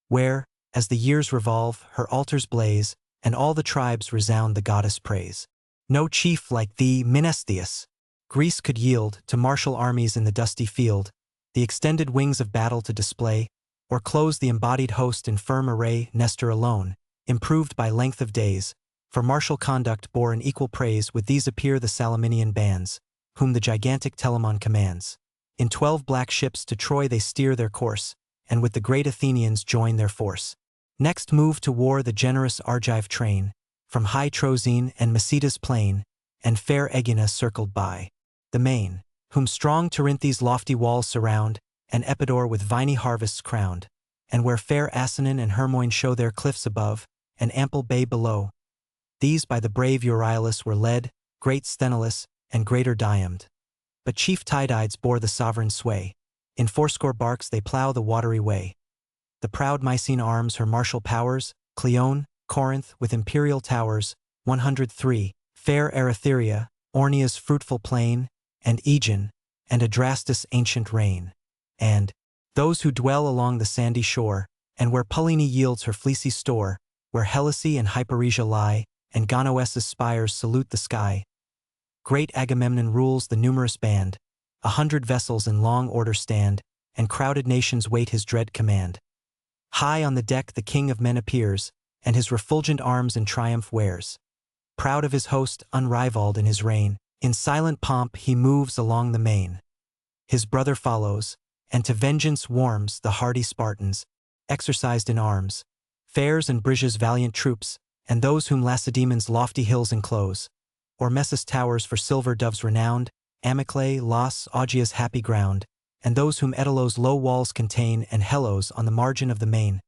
Where, as the years revolve, her altars blaze, and all the tribes resound the goddess praise. No chief like thee, Menestheus, Greece could yield to martial armies in the dusty field, the extended wings of battle to display, or close the embodied host in firm array. Nestor alone, improved by length of days, for martial conduct bore an equal praise. With these appear the Salaminian bands, whom the gigantic Telamon commands. In 12 black ships to Troy they steer their course, and with the great Athenians join their force. Next move to war the generous Argive train, from high Troezene and Maceda's plain, and fair Aegina circled by the main, whom strong Tirynthes' lofty walls surround, and Epidore with viney harvests crowned, and where fair Asinin and Hermoine show their cliffs above, and ample bay below. These by the brave Euryalus were led, great Sthenelus, and greater Diomed. But chief Tydides bore the sovereign sway. In 80 barks they plough the watery way. The proud Mycene arms her martial powers, Cleone, Corinth with imperial towers, 103, fair Erytheria, Ornia's fruitful plain, and Aegean, and Adrastus' ancient reign. And those who dwell along the sandy shore, and where Pallene yields her fleecy store, where Helice and Hyperesia lie, and Gonoessus' spires salute the sky. Great Agamemnon rules the numerous band, 100 vessels in long order stand, and crowded nations wait his dread command. High on the deck the king of men appears, and his refulgent arms in triumph wears. proud of his host, unrivaled in his reign. In silent pomp he moves along the main. His brother follows, and to vengeance warms the hardy Spartans, exercised in arms, Phares and Brygia's valiant troops, and those whom Lacedaemon's lofty hills enclose, or Messus towers for silver doves renowned, Amyclae, Los, Augia's happy ground, and those whom Etelos' low walls contain, and Helos on the margin of the main.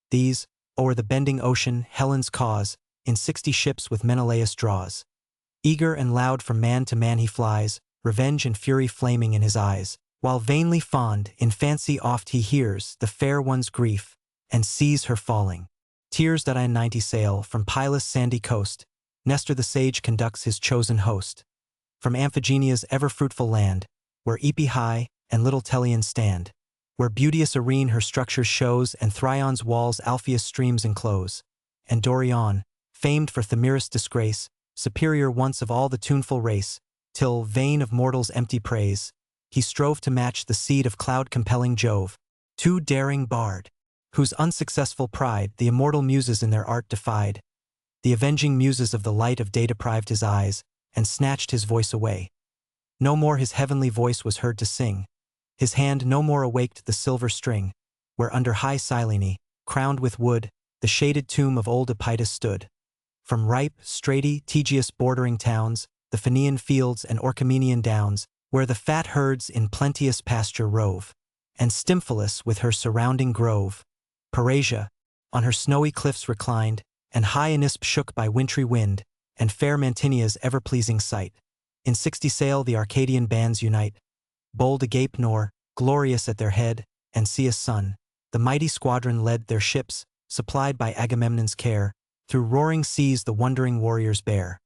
These, o'er the bending ocean, Helen's cause, in 60 ships with Menelaus draws. Eager and loud from man to man he flies, revenge and fury flaming in his eyes, while vainly fond, in fancy oft he hears the fair one's grief, and sees her falling. Tears that in 90 sail from Pylos' sandy coast, Nestor the sage conducts his chosen host. From Amphigenia's ever-fruitful land, where Epei high and little Telion stand, where beauteous Arene her structures shows, and Thrion's walls Alpheus streams enclose, and Dorion, famed for Thamyris' disgrace, superior once of all the tuneful race, till, vain of mortals' empty praise, he strove to match the seed of cloud-compelling Jove, too daring bard, whose unsuccessful pride the immortal muses in their art defied. The avenging muses of the light of day deprived his eyes, and snatched his voice away. No more his heavenly voice was heard to sing. His hand no more awaked the silver string, where under high Cyllene, crowned with wood, the shaded tomb of old Epytus stood. From ripe, straty, Tegeus bordering towns, the Phaeacian fields and Orchomenian downs, where the fat herds in plenteous pasture rove, and Stymphalus with her surrounding grove, Parasia, on her snowy cliffs reclined, and high Anisp shook by wintry wind, and fair Mantinea's ever-pleasing sight. In 60 sail the Arcadian bands unite, bold agape nor, glorious at their head, Ancaeus' son, the mighty squadron led their ships, supplied by Agamemnon's care, through roaring seas the wondering warriors bear.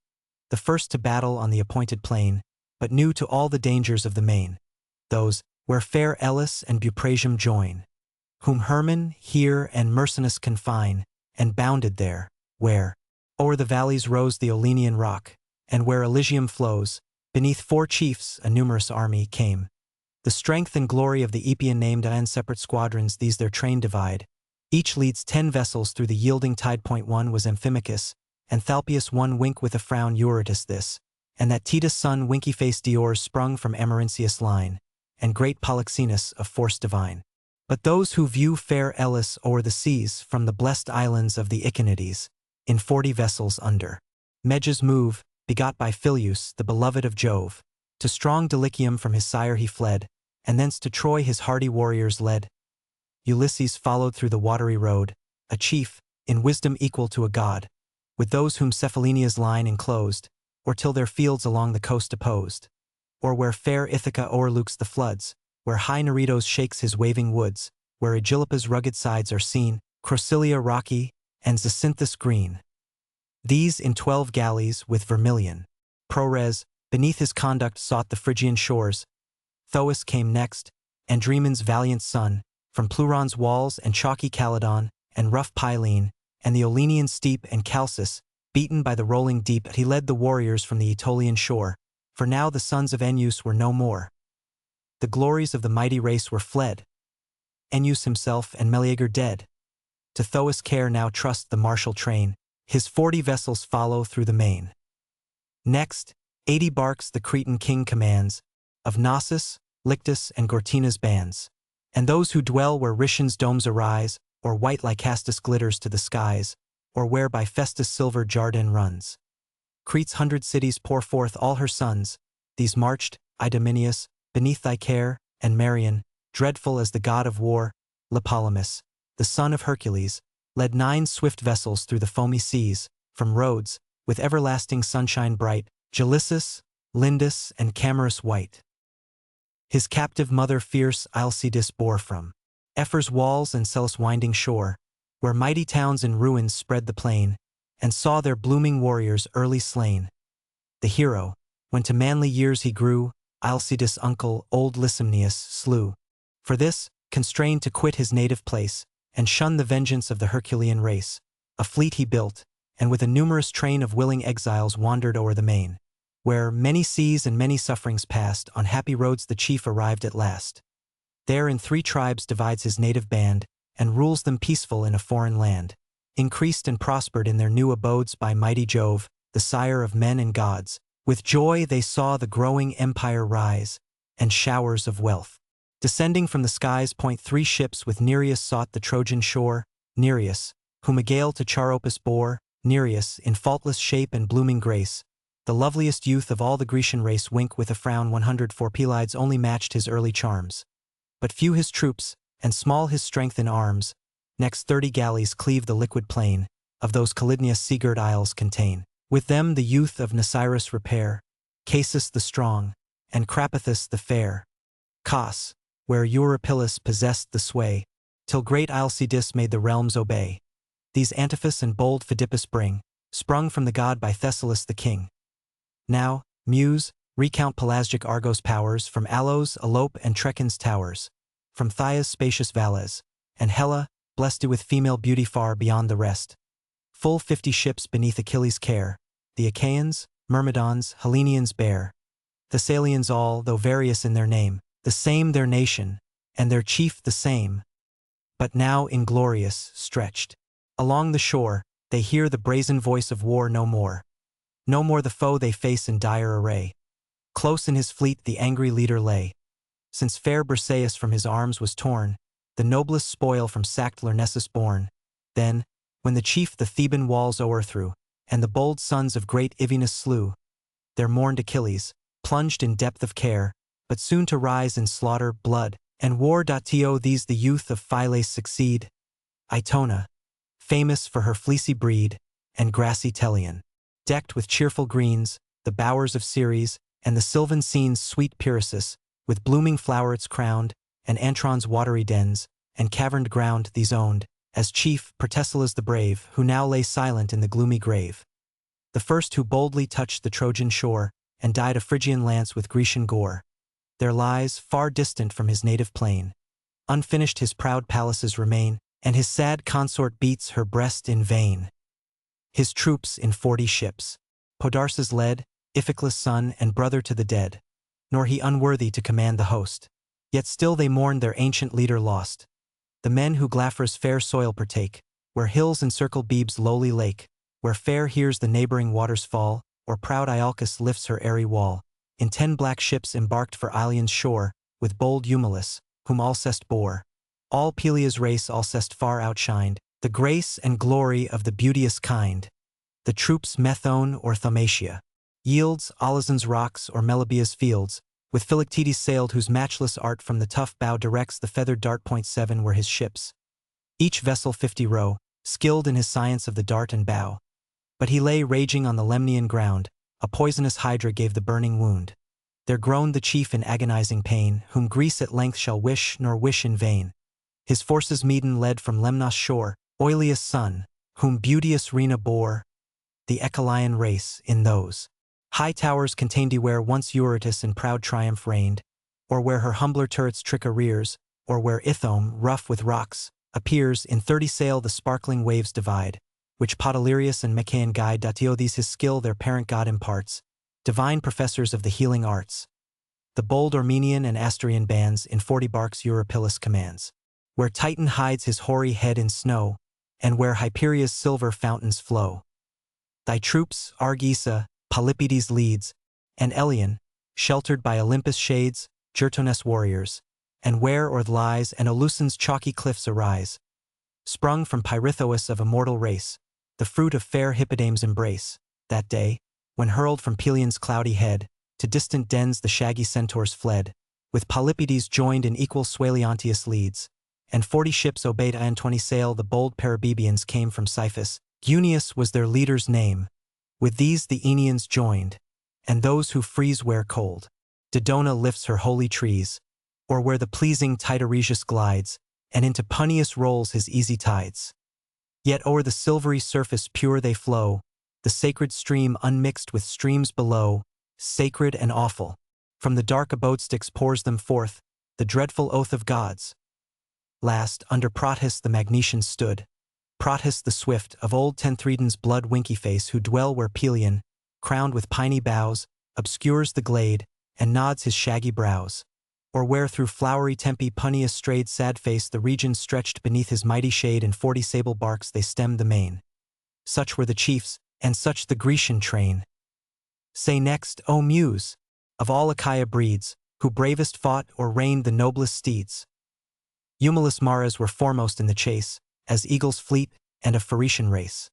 The first to battle on the appointed plain, but new to all the dangers of the main, those, where fair Elis and Buprasium join, whom Hermon, Here, and Myrsinus confine, and bounded there, where, o'er the valleys rose the Olenian rock, and where Elysium flows, beneath 4 chiefs a numerous army came. The strength and glory of the Epean named in separate squadrons these their train divide. Each leads 10 vessels through the yielding tide. Point 1 was Amphimachus, and Thalpius one wink with a frown Eurytus this, and that Titus' son winky-faced Diores sprung from Amarynceus' line, and great Polyxenus of force divine. But those who view fair Elis o'er the seas from the blessed islands of the Echinides, in 40 vessels under Meges move, begot by Phyleus, the beloved of Jove. To strong Dulichium from his sire he fled, and thence to Troy his hardy warriors led. Ulysses followed through the watery road, a chief, in wisdom equal to a god, with those whom Cephalenia's line enclosed, or till their fields along the coast opposed, or where fair Ithaca o'erlooks the floods, where high Neritos shakes his waving woods, where Aegilipa's rugged sides are seen, Crocilia rocky, and Zacynthus green. These in 12 galleys with vermilion. Prores, beneath his conduct sought the Phrygian shores. Thoas came next, Andremon's valiant son, from Pleuron's walls and chalky Calydon, and rough Pylene, and the Olenian steep and Chalcis, beaten by the rolling deep. He led the warriors from the Aetolian shore, for now the sons of Enyeus were no more. The glories of the mighty race were fled, Enyeus himself and Meleager dead. To Thoas' care now trust the martial train, his 40 vessels follow through the main. Next, 80 barks the Cretan king commands, of Knossos, Lyctus, and Gortina's bands, and those who dwell where Rhition's domes arise, or white Lycastus glitters to the skies, or where by Festus' silver Jardan runs. Crete's 100 cities pour forth all her sons. These marched, Idomeneus, beneath thy care, and Marion, dreadful as the god of war, Lepolemus, the son of Hercules, led 9 swift vessels through the foamy seas, from Rhodes, with everlasting sunshine bright, Gelissus, Lindus, and Camarus white. His captive mother fierce Alcides bore from Epher's walls and Celis' winding shore, where mighty towns in ruins spread the plain, and saw their blooming warriors early slain. The hero, when to manly years he grew, Alcides' uncle, old Lysimnius, slew. For this, constrained to quit his native place, and shun the vengeance of the Herculean race, a fleet he built, and with a numerous train of willing exiles wandered o'er the main, where, many seas and many sufferings past, on happy roads the chief arrived at last. There in 3 tribes divides his native band, and rules them peaceful in a foreign land, increased and prospered in their new abodes by mighty Jove, the sire of men and gods. With joy they saw the growing empire rise, and showers of wealth. Descending from the skies point 3 ships with Nereus sought the Trojan shore, Nereus, whom a gale to Charopus bore, Nereus, in faultless shape and blooming grace, the loveliest youth of all the Grecian race. Wink with a frown 104 Pelides only matched his early charms. But few his troops, and small his strength in arms. Next 30 galleys cleave the liquid plain, of those Calydnia's sea-girt isles contain. With them the youth of Nisyrus repair, Casus the strong, and Crapathus the fair. Cos, where Eurypylus possessed the sway, till great Alcides made the realms obey. These Antiphus and bold Phidippus bring, sprung from the god by Thessalus the king. Now, Muse, recount Pelasgic Argos' powers, from Alois, Alope, and Trecon's towers, from Thyia's spacious valleys, and Hella, blessed with female beauty far beyond the rest. Full 50 ships beneath Achilles' care, the Achaeans, Myrmidons, Hellenians bear. Thessalians all, though various in their name, the same their nation, and their chief the same. But now inglorious, stretched along the shore, they hear the brazen voice of war no more. No more the foe they face in dire array. Close in his fleet the angry leader lay. Since fair Briseis from his arms was torn, the noblest spoil from sacked Lyrnessus borne. Then, when the chief the Theban walls o'erthrew, and the bold sons of great Ivenus slew, there mourned Achilles, plunged in depth of care, but soon to rise in slaughter, blood, and war. To these the youth of Phylace succeed. Itona, famous for her fleecy breed, and grassy Telion, decked with cheerful greens, the bowers of Ceres, and the sylvan scenes sweet Pyrasus, with blooming flowerets crowned, and Antron's watery dens, and caverned ground. These owned, as chief, Protesilaus the brave, who now lay silent in the gloomy grave. The first who boldly touched the Trojan shore, and dyed a Phrygian lance with Grecian gore. There lies, far distant from his native plain, unfinished his proud palaces remain, and his sad consort beats her breast in vain. His troops in 40 ships, Podarces led, Iphiclus' son and brother to the dead, nor he unworthy to command the host. Yet still they mourn their ancient leader lost. The men who Glaphora's fair soil partake, where hills encircle Bebe's lowly lake, where fair hears the neighboring waters fall, or proud Iolcus lifts her airy wall, in 10 black ships embarked for Ilion's shore, with bold Eumelus, whom Alceste bore. All Pelia's race Alceste far outshined, the grace and glory of the beauteous kind. The troops Methone or Thaumatia, yields Olizon's rocks or Meliboea's fields, with Philoctetes sailed, whose matchless art from the tough bow directs the feathered dart. 7 were his ships, each vessel 50 row, skilled in his science of the dart and bow. But he lay raging on the Lemnian ground, a poisonous hydra gave the burning wound. There groaned the chief in agonizing pain, whom Greece at length shall wish, nor wish in vain. His forces Medon led from Lemnos' shore, Oileus' son, whom beauteous Rhena bore. The Echalian race, in those high towers contained where once Eurytus in proud triumph reigned, or where her humbler turrets trick arrears, or where Ithome, rough with rocks, appears. In 30 sail the sparkling waves divide, which Podalirius and Machaean guide. To these his skill their parent god imparts, divine professors of the healing arts. The bold Armenian and Asturian bands in 40 barks Eurypylus commands, where Titan hides his hoary head in snow, and where Hyperia's silver fountains flow. Thy troops, Argisa, Polypides leads, and Elion, sheltered by Olympus' shades, Gertonus warriors, and where o'er lies and Olusun's chalky cliffs arise, sprung from Pirithous of immortal race, the fruit of fair Hippodame's embrace. That day, when hurled from Pelion's cloudy head, to distant dens the shaggy centaurs fled, with Polypides joined in equal sway Leontius leads, and 40 ships obeyed, and 20 sail the bold Parabibians came from Cyphus. Eunius was their leader's name. With these the Aenians joined, and those who freeze where cold. Dodona lifts her holy trees, or where the pleasing Titaresius glides, and into Punius rolls his easy tides. Yet o'er the silvery surface pure they flow, the sacred stream unmixed with streams below, sacred and awful. From the dark abode Styx pours them forth, the dreadful oath of gods. Last, under Protus the Magnesians stood, Protus the swift, of old Tenthredon's blood winky face, who dwell where Pelion, crowned with piney boughs, obscures the glade, and nods his shaggy brows. Or where through flowery Tempe Punius strayed sad face, the region stretched beneath his mighty shade, in 40 sable barks they stemmed the main. Such were the chiefs, and such the Grecian train. Say next, O Muse, of all Achaia breeds, who bravest fought or reined the noblest steeds. Eumelus Maras were foremost in the chase, as eagles fleet and of Phaeacian race.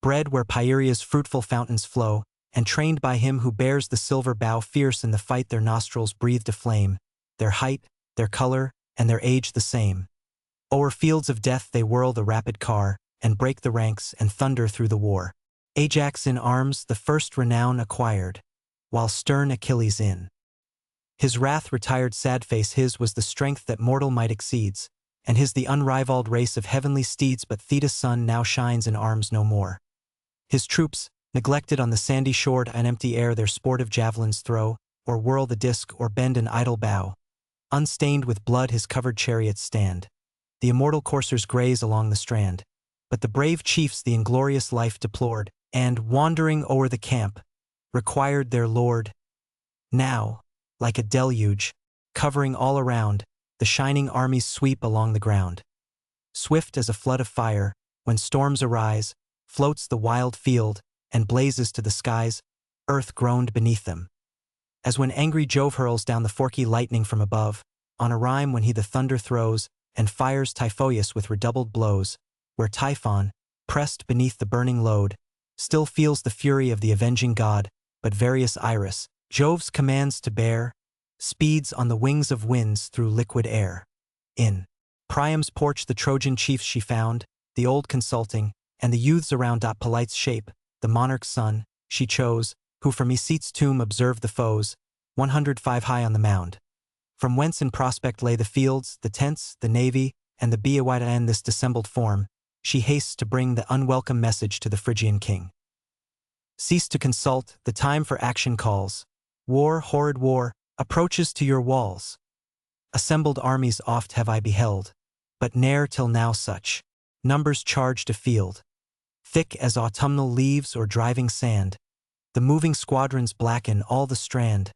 Bred where Pieria's fruitful fountains flow, and trained by him who bears the silver bow, fierce in the fight their nostrils breathed a flame, their height, their color, and their age the same. O'er fields of death they whirl the rapid car, and break the ranks and thunder through the war. Ajax in arms the first renown acquired, while stern Achilles in his wrath retired. Sad face his was the strength that mortal might exceeds, and his the unrivaled race of heavenly steeds. But Thetis' son now shines in arms no more. His troops, neglected on the sandy shore, an empty air their sportive javelins throw, or whirl the disk or bend an idle bow. Unstained with blood his covered chariots stand. The immortal coursers graze along the strand. But the brave chiefs the inglorious life deplored, and, wandering o'er the camp, required their lord. Now, like a deluge, covering all around, the shining armies sweep along the ground. Swift as a flood of fire, when storms arise, floats the wild field, and blazes to the skies. Earth groaned beneath them, as when angry Jove hurls down the forky lightning from above, on a rime when he the thunder throws, and fires Typhoeus with redoubled blows, where Typhon, pressed beneath the burning load, still feels the fury of the avenging god, but various Iris, Jove's commands to bear, speeds on the wings of winds through liquid air. In Priam's porch the Trojan chiefs she found, the old consulting, and the youths around. Polite's shape, the monarch's son, she chose, who from Esete's tomb observed the foes, 105 high on the mound. From whence in prospect lay the fields, the tents, the navy, and the Boeotia. In this dissembled form, she hastes to bring the unwelcome message to the Phrygian king. Cease to consult, the time for action calls. War, horrid war, approaches to your walls. Assembled armies oft have I beheld, but ne'er till now such numbers charged a field. Thick as autumnal leaves or driving sand, the moving squadrons blacken all the strand.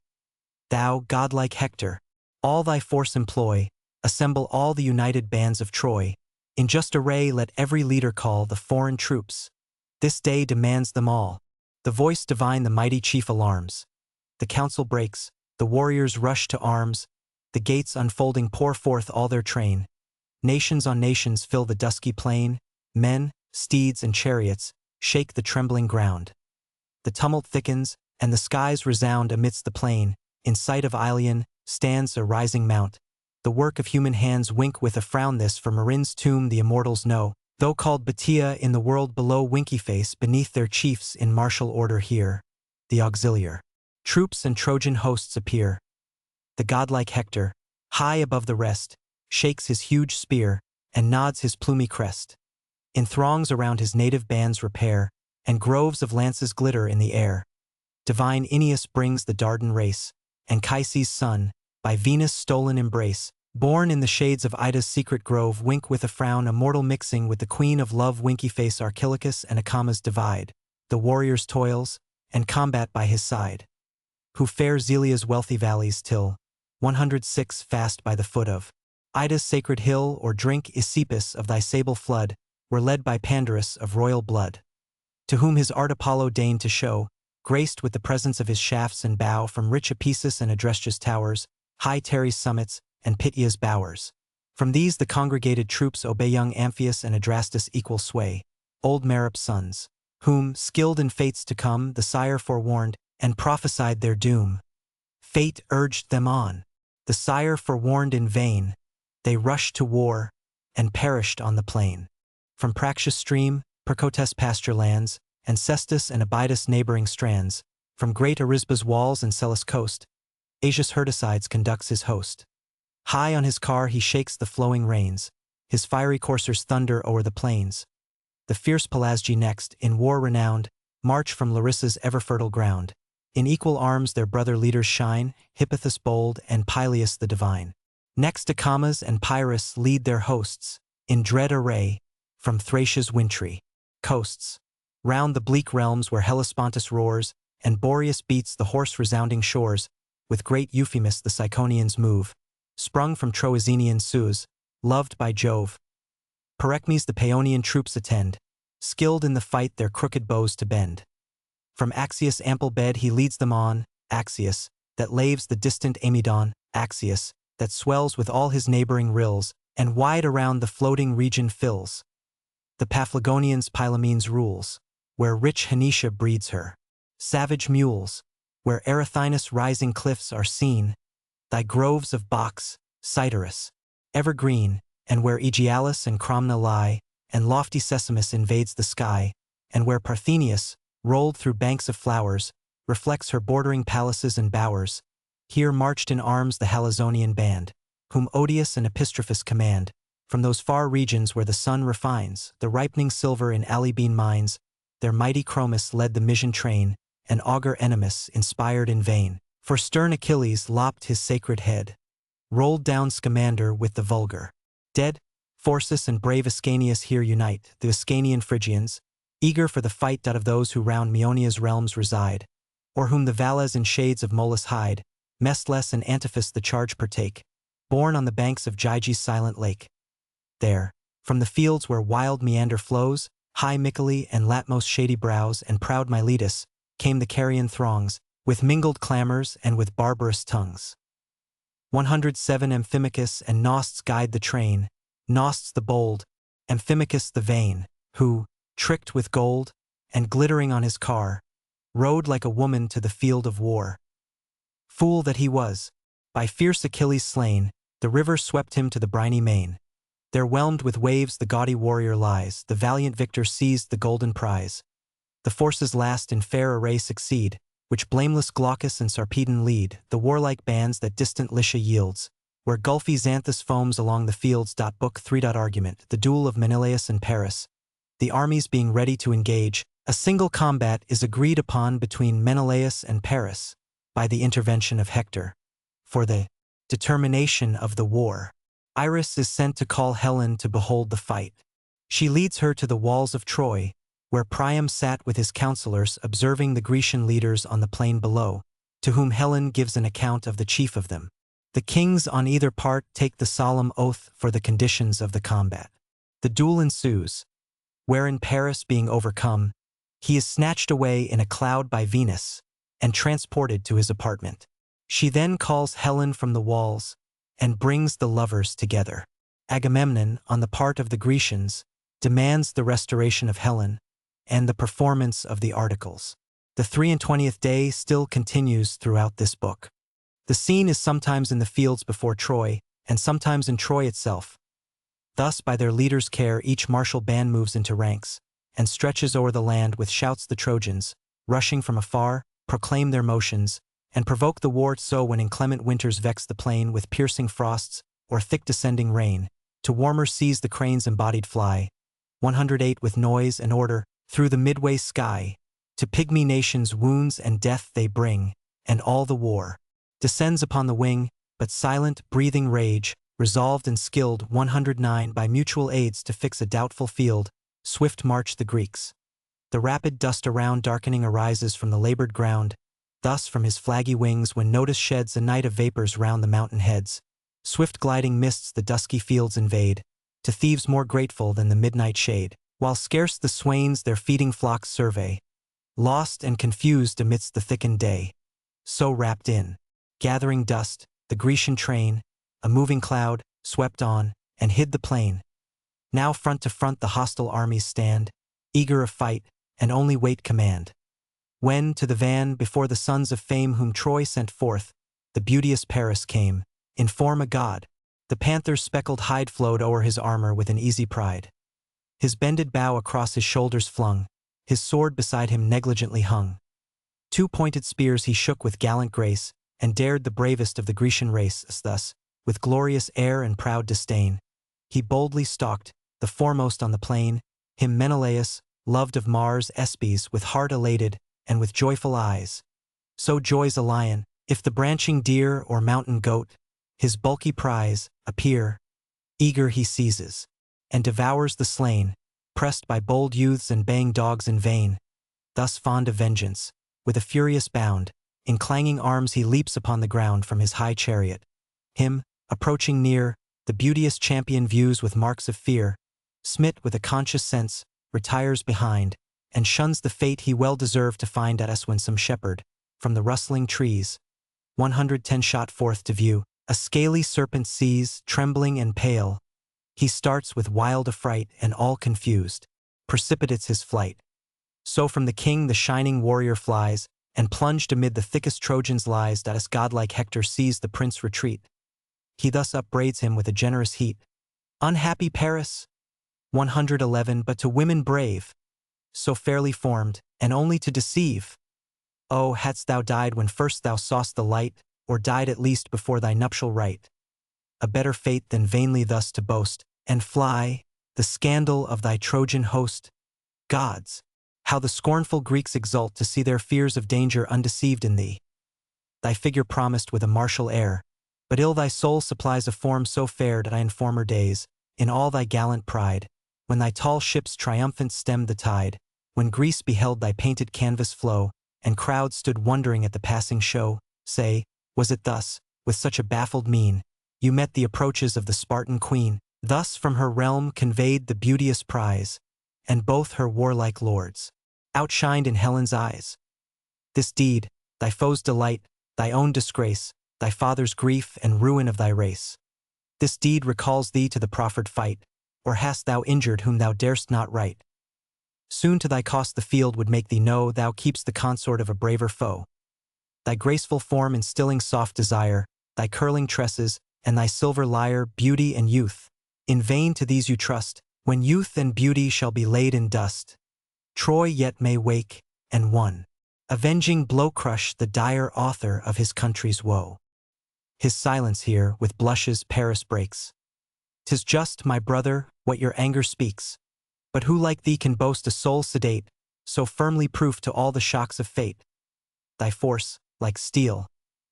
Thou, godlike Hector, all thy force employ, assemble all the united bands of Troy. In just array let every leader call the foreign troops. This day demands them all. The voice divine the mighty chief alarms. The council breaks, the warriors rush to arms, the gates unfolding pour forth all their train. Nations on nations fill the dusky plain, men, steeds, and chariots shake the trembling ground. The tumult thickens, and the skies resound amidst the plain. In sight of Ilion stands a rising mount. The work of human hands wink with a frown. This for Marin's tomb the immortals know, though called Batia in the world below. Winky face beneath their chiefs in martial order here. The auxiliar troops and Trojan hosts appear. The godlike Hector, high above the rest, shakes his huge spear, and nods his plumy crest. In throngs around his native bands repair, and groves of lances glitter in the air. Divine Aeneas brings the Dardan race, and Chryses' son, by Venus' stolen embrace, born in the shades of Ida's secret grove. Wink with a frown, a mortal mixing with the queen of love. Winky face Archilochus and Acamas divide, the warrior's toils, and combat by his side. Who fair Zelia's wealthy valleys till 106 fast by the foot of Ida's sacred hill, or drink Aesepus of thy sable flood, were led by Pandarus of royal blood, to whom his art Apollo deigned to show, graced with the presence of his shafts and bow. From rich Epesus and Adrestia's towers, high Teres' summits, and Pitya's bowers. From these the congregated troops obey young Amphius and Adrastus equal sway, old Merip's sons, whom, skilled in fates to come, the sire forewarned, and prophesied their doom. Fate urged them on. The sire forewarned in vain. They rushed to war, and perished on the plain. From Praxia's stream, Percotes' pasture lands, and Cestus and Abydos' neighboring strands, from great Arisba's walls and Celis' coast, Asius Herticides conducts his host. High on his car he shakes the flowing reins, his fiery coursers thunder o'er the plains. The fierce Pelasgi next, in war renowned, march from Larissa's ever-fertile ground. In equal arms their brother leaders shine, Hippothous bold and Pylius the divine. Next Acamas and Pyrrhus lead their hosts, in dread array, from Thracia's wintry coasts. Round the bleak realms where Hellespontus roars, and Boreas beats the hoarse-resounding shores, with great Euphemus the Ciconians move, sprung from Troezenian Suez, loved by Jove. Perechmes the Paeonian troops attend, skilled in the fight their crooked bows to bend. From Axius' ample bed he leads them on, Axius, that laves the distant Amydon, Axius, that swells with all his neighboring rills, and wide around the floating region fills. The Paphlagonians Pylamenes rules, where rich Henitia breeds her. Savage mules, where Erythinus' rising cliffs are seen, thy groves of box, Cytorus, evergreen, and where Aegialus and Cromna lie, and lofty Sesamus invades the sky, and where Parthenius, rolled through banks of flowers, reflects her bordering palaces and bowers, here marched in arms the Halizonian band, whom Odius and Epistrophus command, from those far regions where the sun refines the ripening silver in Alybene mines, their mighty Chromis led the Mysian train, and augur Ennemus inspired in vain, for stern Achilles lopped his sacred head, rolled down Scamander with the vulgar dead. Phorcys and brave Ascanius here unite, the Ascanian Phrygians, eager for the fight of those who round Maeonia's realms reside, or whom the valles in shades of Molus hide. Mestles and Antiphus the charge partake, born on the banks of Gyges' silent lake. There, from the fields where wild Meander flows, high Mycale and Latmos' shady brows and proud Miletus, came the Carian throngs, with mingled clamors and with barbarous tongues. 107 Amphimachus and Nosts guide the train, Nosts the bold, Amphimachus the vain, who, tricked with gold, and glittering on his car, rode like a woman to the field of war. Fool that he was! By fierce Achilles slain, the river swept him to the briny main. There whelmed with waves the gaudy warrior lies, the valiant victor seized the golden prize. The forces last in fair array succeed, which blameless Glaucus and Sarpedon lead, the warlike bands that distant Lycia yields, where gulfy Xanthus foams along the fields. Book 3. Argument, the duel of Menelaus and Paris. The armies being ready to engage, a single combat is agreed upon between Menelaus and Paris, by the intervention of Hector. For the determination of the war, Iris is sent to call Helen to behold the fight. She leads her to the walls of Troy, where Priam sat with his counselors observing the Grecian leaders on the plain below, to whom Helen gives an account of the chief of them. The kings on either part take the solemn oath for the conditions of the combat. The duel ensues, wherein Paris being overcome, he is snatched away in a cloud by Venus, and transported to his apartment. She then calls Helen from the walls, and brings the lovers together. Agamemnon, on the part of the Grecians, demands the restoration of Helen, and the performance of the articles. The 23rd day still continues throughout this book. The scene is sometimes in the fields before Troy, and sometimes in Troy itself. Thus, by their leader's care, each martial band moves into ranks, and stretches o'er the land with shouts. The Trojans, rushing from afar, proclaim their motions, and provoke the war. So when inclement winters vex the plain with piercing frosts, or thick descending rain, to warmer seas the cranes embodied fly. 108 With noise and order, through the midway sky, to pygmy nations wounds and death they bring, and all the war descends upon the wing, but silent, breathing rage, resolved and skilled. 109 By mutual aids to fix a doubtful field, swift march the Greeks. The rapid dust around darkening arises from the labored ground, thus from his flaggy wings when notice sheds a night of vapors round the mountain heads. Swift gliding mists the dusky fields invade, to thieves more grateful than the midnight shade, while scarce the swains their feeding flocks survey, lost and confused amidst the thickened day. So wrapped in gathering dust, the Grecian train, a moving cloud, swept on, and hid the plain. Now front to front the hostile armies stand, eager of fight, and only wait command. When, to the van before the sons of fame whom Troy sent forth, the beauteous Paris came, in form a god. The panther's speckled hide flowed o'er his armor with an easy pride. His bended bow across his shoulders flung, his sword beside him negligently hung. 2 pointed spears he shook with gallant grace, and dared the bravest of the Grecian race. Thus, with glorious air and proud disdain, he boldly stalked, the foremost on the plain, him Menelaus, loved of Mars Espes, with heart elated, and with joyful eyes. So joys a lion, if the branching deer or mountain goat, his bulky prize, appear. Eager he seizes, and devours the slain, pressed by bold youths and baying dogs in vain. Thus fond of vengeance, with a furious bound, in clanging arms he leaps upon the ground from his high chariot. Him, approaching near, the beauteous champion views with marks of fear. Smit with a conscious sense, retires behind, and shuns the fate he well deserved to find at us when some shepherd, from the rustling trees, 110 shot forth to view, a scaly serpent sees, trembling and pale. He starts with wild affright, and all confused, precipitates his flight. So from the king the shining warrior flies, and plunged amid the thickest Trojans lies. That as godlike Hector sees the prince retreat, he thus upbraids him with a generous heat. Unhappy Paris! 111 But to women brave, so fairly formed, and only to deceive. Oh, hadst thou died when first thou saw'st the light, or died at least before thy nuptial rite, a better fate than vainly thus to boast, and fly, the scandal of thy Trojan host. Gods! How the scornful Greeks exult to see their fears of danger undeceived in thee. Thy figure promised with a martial air, but ill thy soul supplies a form so fair that I in former days, in all thy gallant pride, when thy tall ships triumphant stemmed the tide, when Greece beheld thy painted canvas flow, and crowds stood wondering at the passing show, say, was it thus, with such a baffled mien, you met the approaches of the Spartan queen, thus from her realm conveyed the beauteous prize, and both her warlike lords outshined in Helen's eyes? This deed, thy foes' delight, thy own disgrace, thy father's grief and ruin of thy race. This deed recalls thee to the proffered fight, or hast thou injured whom thou darest not right? Soon to thy cost the field would make thee know thou keep'st the consort of a braver foe. Thy graceful form instilling soft desire, thy curling tresses, and thy silver lyre, beauty and youth, in vain to these you trust, when youth and beauty shall be laid in dust. Troy yet may wake, and one avenging blow crush the dire author of his country's woe. His silence here with blushes Paris breaks. 'Tis just, my brother, what your anger speaks, but who like thee can boast a soul sedate, so firmly proof to all the shocks of fate? Thy force, like steel,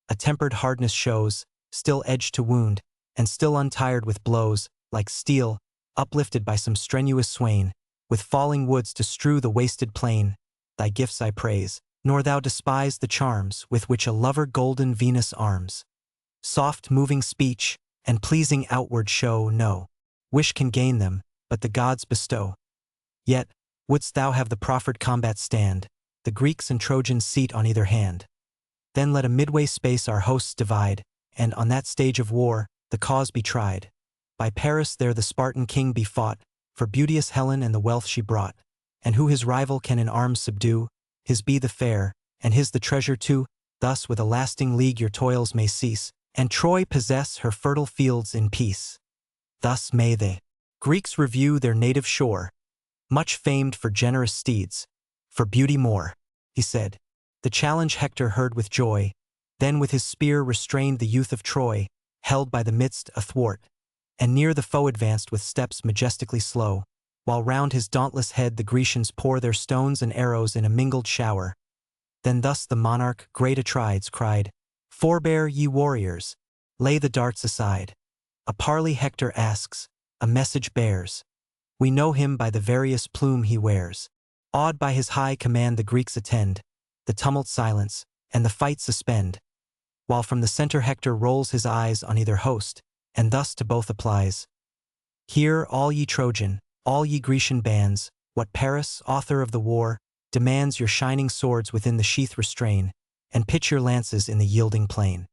a tempered hardness shows, still edged to wound, and still untired with blows, like steel, uplifted by some strenuous swain, with falling woods to strew the wasted plain. Thy gifts I praise, nor thou despise the charms with which a lover golden Venus arms. Soft moving speech, and pleasing outward show, no wish can gain them, but the gods bestow. Yet, wouldst thou have the proffered combat stand, the Greeks and Trojans seat on either hand? Then let a midway space our hosts divide, and on that stage of war, the cause be tried. By Paris there the Spartan king be fought, for beauteous Helen and the wealth she brought, and who his rival can in arms subdue, his be the fair, and his the treasure too. Thus with a lasting league your toils may cease, and Troy possess her fertile fields in peace. Thus may the Greeks review their native shore, much famed for generous steeds, for beauty more. He said. The challenge Hector heard with joy, then with his spear restrained the youth of Troy, held by the midst athwart, and near the foe advanced with steps majestically slow, while round his dauntless head the Grecians pour their stones and arrows in a mingled shower. Then thus the monarch, great Atrides, cried, Forbear, ye warriors, lay the darts aside. A parley Hector asks, a message bears. We know him by the various plume he wears. Awed by his high command the Greeks attend, the tumult silence, and the fight suspend, while from the center Hector rolls his eyes on either host, and thus to both applies. Hear, all ye Trojan, all ye Grecian bands, what Paris, author of the war, demands. Your shining swords within the sheath restrain, and pitch your lances in the yielding plain.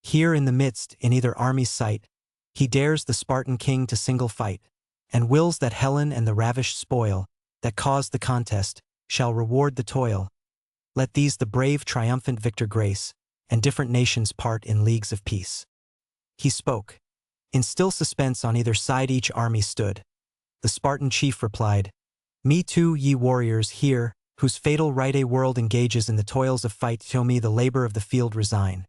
Here in the midst, in either army's sight, he dares the Spartan king to single fight, and wills that Helen and the ravished spoil, that caused the contest, shall reward the toil. Let these the brave triumphant victor grace, and different nations part in leagues of peace. He spoke. In still suspense on either side each army stood. The Spartan chief replied, Me too, ye warriors, here, whose fatal right a world engages in the toils of fight, show me the labor of the field resign.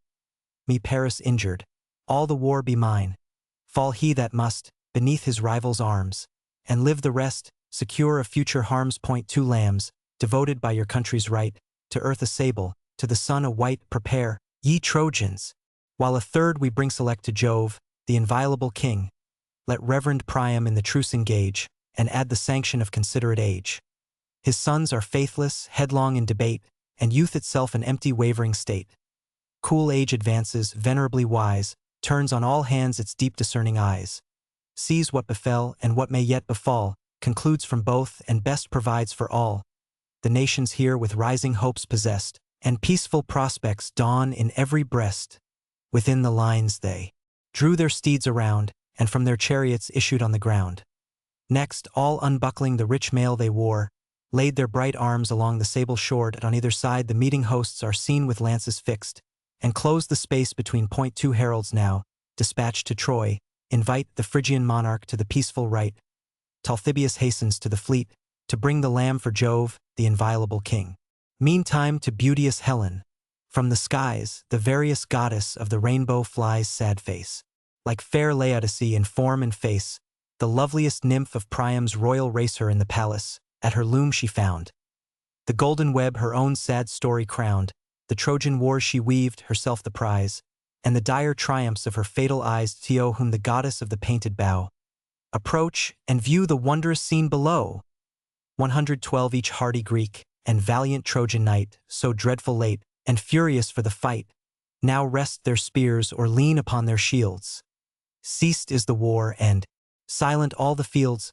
Me Paris injured, all the war be mine. Fall he that must, beneath his rival's arms, and live the rest, secure of future harms. Point two lambs, devoted by your country's right, to earth a sable, to the sun a white. Prepare, ye Trojans, while a third we bring select to Jove, the inviolable king. Let reverend Priam in the truce engage, and add the sanction of considerate age. His sons are faithless, headlong in debate, and youth itself an empty wavering state. Cool age advances, venerably wise, turns on all hands its deep discerning eyes. Sees what befell, and what may yet befall, concludes from both and best provides for all. The nations here with rising hopes possessed, and peaceful prospects dawn in every breast. Within the lines they drew their steeds around, and from their chariots issued on the ground. Next, all unbuckling the rich mail they wore, laid their bright arms along the sable shore, and on either side the meeting hosts are seen with lances fixed, and close the space between. Two heralds now, dispatched to Troy, invite the Phrygian monarch to the peaceful rite. Talthybius hastens to the fleet, to bring the lamb for Jove, the inviolable king. Meantime to beauteous Helen, from the skies, the various goddess of the rainbow flies sad face. Like fair Laodice in form and face, the loveliest nymph of Priam's royal race her in the palace, at her loom she found. The golden web her own sad story crowned, the Trojan wars she weaved, herself the prize, and the dire triumphs of her fatal eyes. Theo, whom the goddess of the painted bow. Approach, and view the wondrous scene below. 112 each hardy Greek, and valiant Trojan knight, so dreadful late, and furious for the fight, now rest their spears or lean upon their shields. Ceased is the war, and silent all the fields.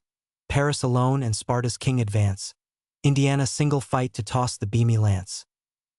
Paris alone and Sparta's king advance. Indiana single fight to toss the beamy lance.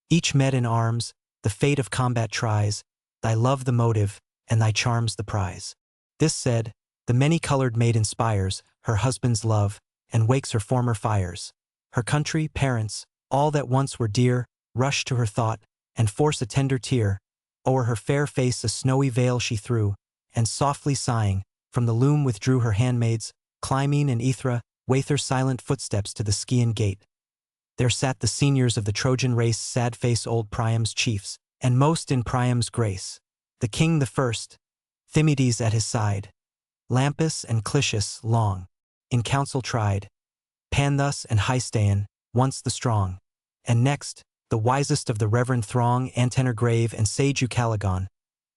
Each met in arms, the fate of combat tries, thy love the motive, and thy charms the prize. This said, the many-colored maid inspires her husband's love, and wakes her former fires. Her country, parents, all that once were dear, rush to her thought, and force a tender tear. O'er her fair face a snowy veil she threw, and softly sighing, from the loom withdrew her handmaids, Clymene and Aethra, with their silent footsteps to the Scaean gate. There sat the seniors of the Trojan race, sad face old Priam's chiefs, and most in Priam's grace. The king the first, Thymoetes at his side, Lampus and Clitius long, in council tried, Panthus and Hystaean, once the strong, and next, the wisest of the reverend throng, Antenor grave and sage Eucaligon,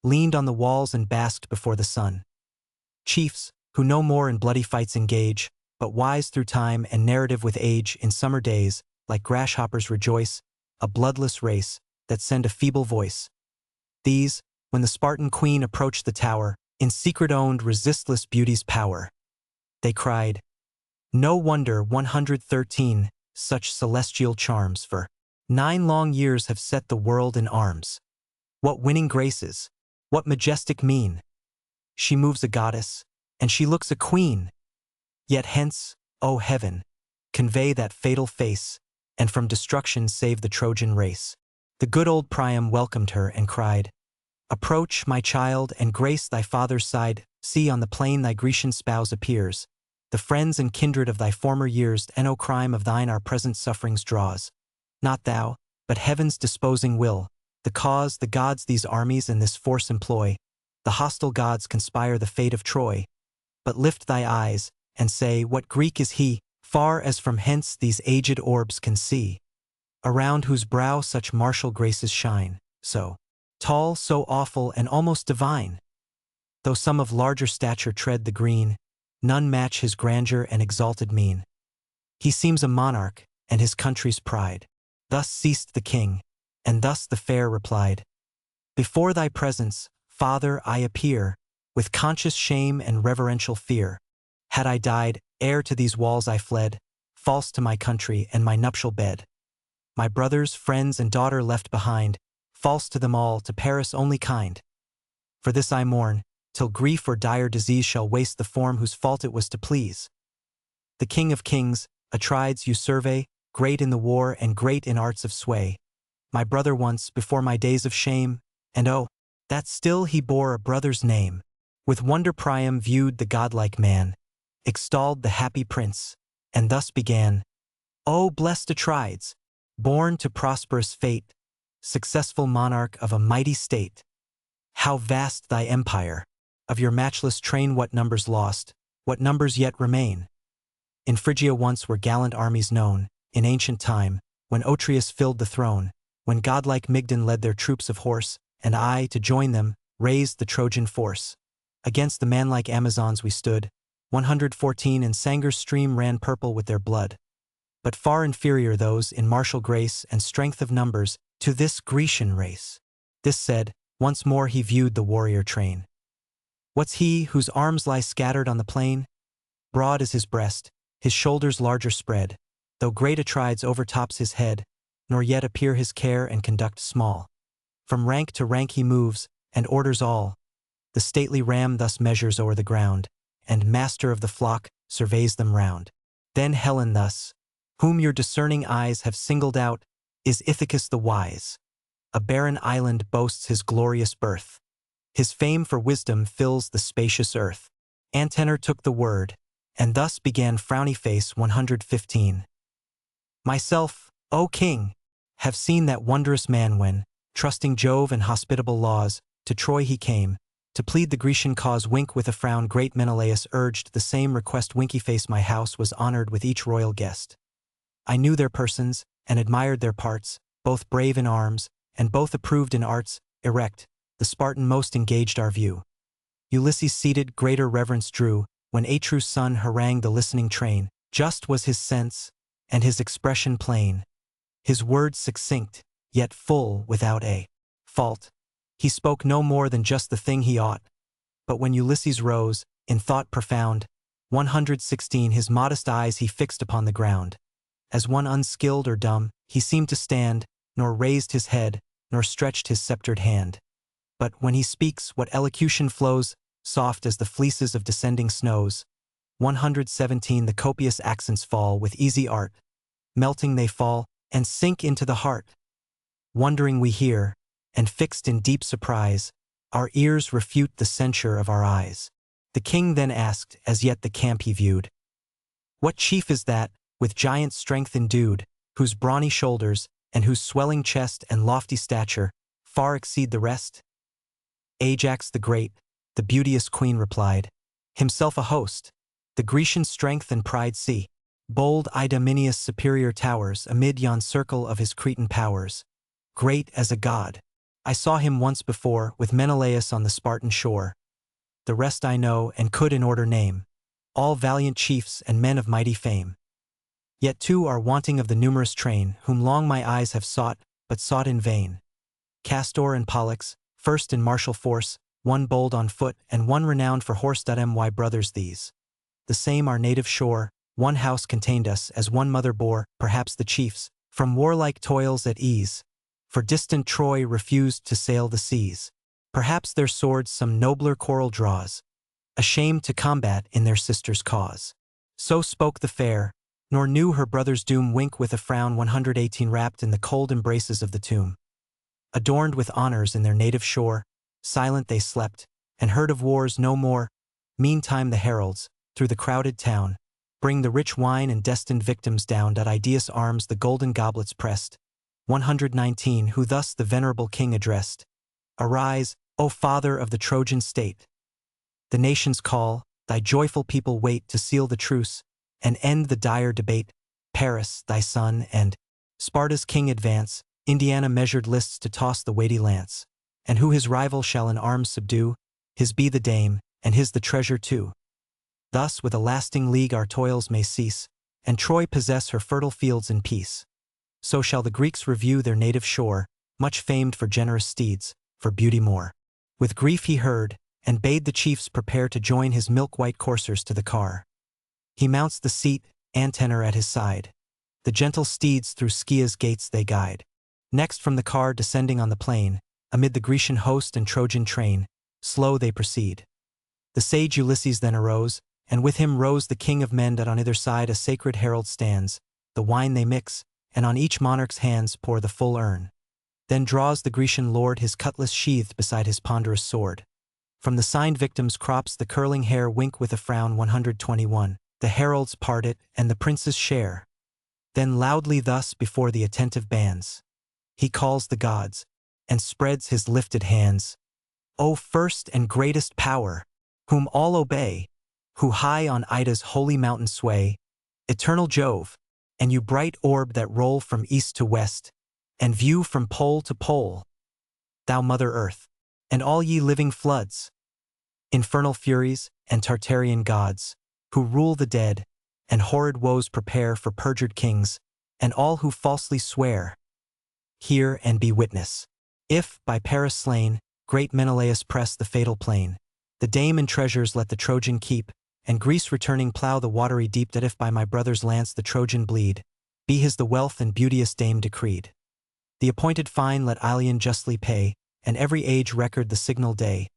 leaned on the walls and basked before the sun. Chiefs, who no more in bloody fights engage, but wise through time and narrative with age, in summer days, like grasshoppers rejoice, a bloodless race, that send a feeble voice. These, when the Spartan queen approached the tower, in secret owned resistless beauty's power. They cried, no wonder 113 such celestial charms, for 9 long years have set the world in arms. What winning graces, what majestic mien! She moves a goddess, and she looks a queen. Yet hence, O heaven, convey that fatal face, and from destruction save the Trojan race. The good old Priam welcomed her and cried, approach, my child, and grace thy father's side. See, on the plain thy Grecian spouse appears. The friends and kindred of thy former years, and no crime of thine our present sufferings draws. Not thou, but heaven's disposing will, the cause, the gods these armies and this force employ. The hostile gods conspire the fate of Troy. But lift thy eyes, and say, what Greek is he, far as from hence these aged orbs can see, around whose brow such martial graces shine, so tall, so awful, and almost divine? Though some of larger stature tread the green, none match his grandeur and exalted mien. He seems a monarch, and his country's pride. Thus ceased the king, and thus the fair replied, before thy presence, Father, I appear, with conscious shame and reverential fear. Had I died, ere to these walls I fled, false to my country and my nuptial bed. My brothers, friends, and daughter left behind, false to them all, to Paris only kind. For this I mourn, till grief or dire disease shall waste the form whose fault it was to please. The king of kings, Atrides you survey, great in the war and great in arts of sway. My brother once, before my days of shame, and oh, that still he bore a brother's name. With wonder Priam viewed the godlike man, extolled the happy prince, and thus began, O blessed Atrides, born to prosperous fate, successful monarch of a mighty state. How vast thy empire! Of your matchless train what numbers lost, what numbers yet remain? In Phrygia once were gallant armies known, in ancient time, when Otreus filled the throne, when godlike Mygdon led their troops of horse, and I, to join them, raised the Trojan force. Against the manlike Amazons we stood, 114, and Sangar's stream ran purple with their blood. But far inferior those, in martial grace and strength of numbers, to this Grecian race. This said, once more he viewed the warrior train. What's he, whose arms lie scattered on the plain? Broad is his breast, his shoulders larger spread, though great Atrides overtops his head, nor yet appear his care and conduct small. From rank to rank he moves, and orders all. The stately ram thus measures o'er the ground, and, master of the flock, surveys them round. Then Helen thus, whom your discerning eyes have singled out, is Ithacus the wise. A barren island boasts his glorious birth. His fame for wisdom fills the spacious earth. Antenor took the word, and thus began Frowny Face 115. Myself, O king, have seen that wondrous man when, trusting Jove and hospitable laws, to Troy he came, to plead the Grecian cause. Wink with a frown great Menelaus urged the same request. Winky Face, my house was honored with each royal guest. I knew their persons, and admired their parts, both brave in arms, and both approved in arts. Erect, the Spartan most engaged our view. Ulysses seated greater reverence drew, when Atreus' son harangued the listening train. Just was his sense, and his expression plain. His words succinct, yet full without a fault. He spoke no more than just the thing he ought. But when Ulysses rose, in thought profound, 116 his modest eyes he fixed upon the ground. As one unskilled or dumb, he seemed to stand, nor raised his head, nor stretched his sceptred hand. But when he speaks, what elocution flows, soft as the fleeces of descending snows. 117 the copious accents fall with easy art. Melting they fall, and sink into the heart. Wondering we hear, and fixed in deep surprise, our ears refute the censure of our eyes. The king then asked, as yet the camp he viewed, what chief is that, with giant strength endued, whose brawny shoulders, and whose swelling chest and lofty stature, far exceed the rest? Ajax the great, the beauteous queen replied, himself a host, the Grecian strength and pride see. Bold Idomeneus' superior towers amid yon circle of his Cretan powers. Great as a god. I saw him once before with Menelaus on the Spartan shore. The rest I know and could in order name, all valiant chiefs and men of mighty fame. Yet two are wanting of the numerous train, whom long my eyes have sought, but sought in vain. Castor and Pollux, first in martial force, one bold on foot and one renowned for horse. My brothers these. The same our native shore, one house contained us as one mother bore. Perhaps the chiefs, from warlike toils at ease, for distant Troy refused to sail the seas. Perhaps their swords some nobler quarrel draws, ashamed to combat in their sister's cause. So spoke the fair, nor knew her brother's doom. Wink with a frown 118 wrapped in the cold embraces of the tomb. Adorned with honors in their native shore, silent they slept, and heard of wars no more. Meantime the heralds, through the crowded town, bring the rich wine and destined victims down. Idaeus' arms the golden goblets pressed. 119 who thus the venerable king addressed, arise, O father of the Trojan state. The nations call, thy joyful people wait to seal the truce, and end the dire debate. Paris, thy son, and Sparta's king advance. Indiana measured lists to toss the weighty lance. And who his rival shall in arms subdue, his be the dame, and his the treasure too. Thus with a lasting league our toils may cease, and Troy possess her fertile fields in peace. So shall the Greeks review their native shore, much famed for generous steeds, for beauty more. With grief he heard, and bade the chiefs prepare to join his milk-white coursers to the car. He mounts the seat, Antenor at his side. The gentle steeds through Scia's gates they guide. Next from the car descending on the plain, amid the Grecian host and Trojan train, slow they proceed. The sage Ulysses then arose, and with him rose the king of men. That on either side a sacred herald stands. The wine they mix, and on each monarch's hands pour the full urn. Then draws the Grecian lord his cutlass sheathed beside his ponderous sword. From the signed victims crops the curling hair. Wink with a frown 121. The heralds part it, and the princes share. Then loudly thus before the attentive bands, he calls the gods, and spreads his lifted hands. O first and greatest power, whom all obey, who high on Ida's holy mountain sway, eternal Jove, and you bright orb that roll from east to west, and view from pole to pole, thou Mother Earth, and all ye living floods, infernal furies and Tartarian gods, who rule the dead, and horrid woes prepare for perjured kings, and all who falsely swear. Hear and be witness. If, by Paris slain, great Menelaus press the fatal plain, the dame and treasures let the Trojan keep, and Greece returning plough the watery deep, that if by my brother's lance the Trojan bleed, be his the wealth and beauteous dame decreed. The appointed fine let Iliad justly pay, and every age record the signal day.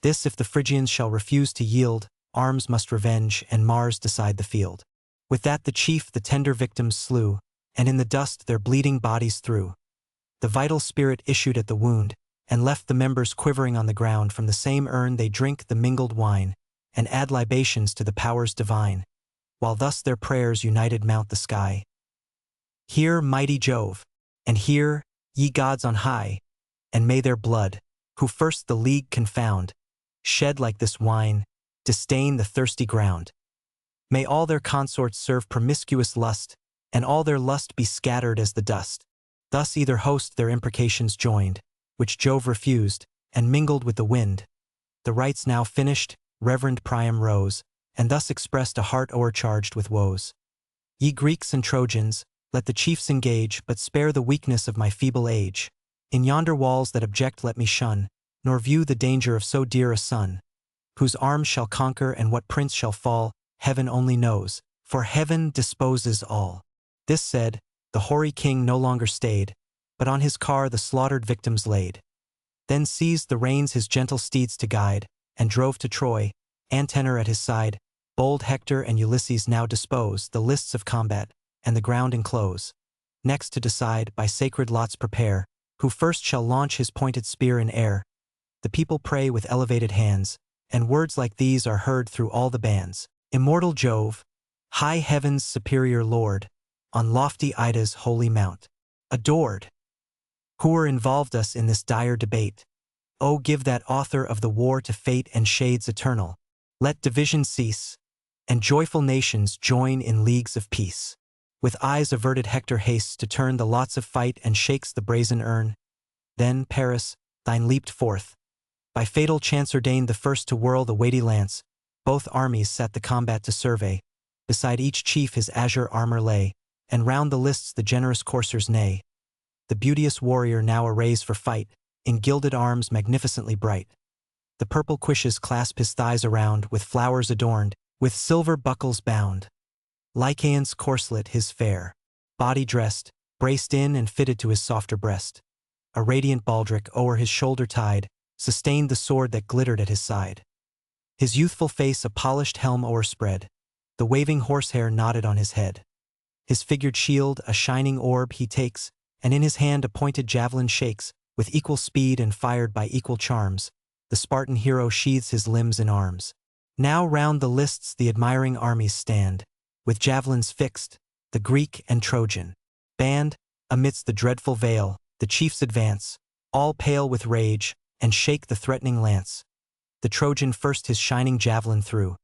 This if the Phrygians shall refuse to yield, arms must revenge, and Mars decide the field. With that the chief the tender victims slew, and in the dust their bleeding bodies threw. The vital spirit issued at the wound, and left the members quivering on the ground. From the same urn they drink the mingled wine, and add libations to the powers divine, while thus their prayers united mount the sky. Hear, mighty Jove, and hear, ye gods on high, and may their blood, who first the league confound, shed like this wine, disdain the thirsty ground. May all their consorts serve promiscuous lust, and all their lust be scattered as the dust. Thus either host their imprecations joined, which Jove refused, and mingled with the wind. The rites now finished, Reverend Priam rose, and thus expressed a heart o'ercharged with woes. Ye Greeks and Trojans, let the chiefs engage, but spare the weakness of my feeble age. In yonder walls that object let me shun, nor view the danger of so dear a son. Whose arms shall conquer and what prince shall fall, heaven only knows, for heaven disposes all. This said, the hoary king no longer stayed, but on his car the slaughtered victims laid. Then seized the reins his gentle steeds to guide, and drove to Troy, Antenor at his side. Bold Hector and Ulysses now dispose the lists of combat, and the ground enclose. Next to decide, by sacred lots prepare, who first shall launch his pointed spear in air. The people pray with elevated hands, and words like these are heard through all the bands. Immortal Jove, high heaven's superior Lord, on lofty Ida's holy mount, adored, whoe'er involved us in this dire debate, oh, give that author of the war to fate and shades eternal. Let division cease, and joyful nations join in leagues of peace. With eyes averted Hector hastes to turn the lots of fight and shakes the brazen urn. Then, Paris, thine leaped forth, by fatal chance ordained the first to whirl the weighty lance. Both armies sat the combat to survey. Beside each chief his azure armor lay, and round the lists the generous coursers neigh. The beauteous warrior now arrays for fight, in gilded arms magnificently bright. The purple cuishes clasp his thighs around, with flowers adorned, with silver buckles bound. Lycaon's corslet his fair body dressed, braced in and fitted to his softer breast. A radiant baldric o'er his shoulder tied, sustained the sword that glittered at his side. His youthful face a polished helm o'erspread, the waving horsehair nodded on his head. His figured shield a shining orb he takes, and in his hand a pointed javelin shakes. With equal speed and fired by equal charms, the Spartan hero sheathes his limbs in arms. Now round the lists the admiring armies stand, with javelins fixed, the Greek and Trojan band. Amidst the dreadful veil, the chiefs advance, all pale with rage, and shake the threatening lance. The Trojan first his shining javelin threw.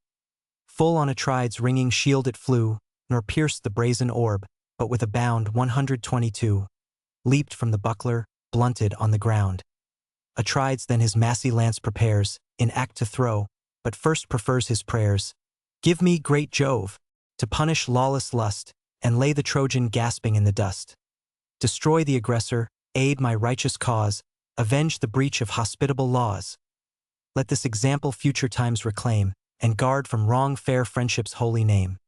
Full on Atrides' ringing shield it flew, nor pierced the brazen orb, but with a bound 122, leaped from the buckler, blunted on the ground. Atrides then his massy lance prepares, in act to throw, but first prefers his prayers. Give me, great Jove, to punish lawless lust, and lay the Trojan gasping in the dust. Destroy the aggressor, aid my righteous cause, avenge the breach of hospitable laws. Let this example future times reclaim, and guard from wrong fair friendship's holy name.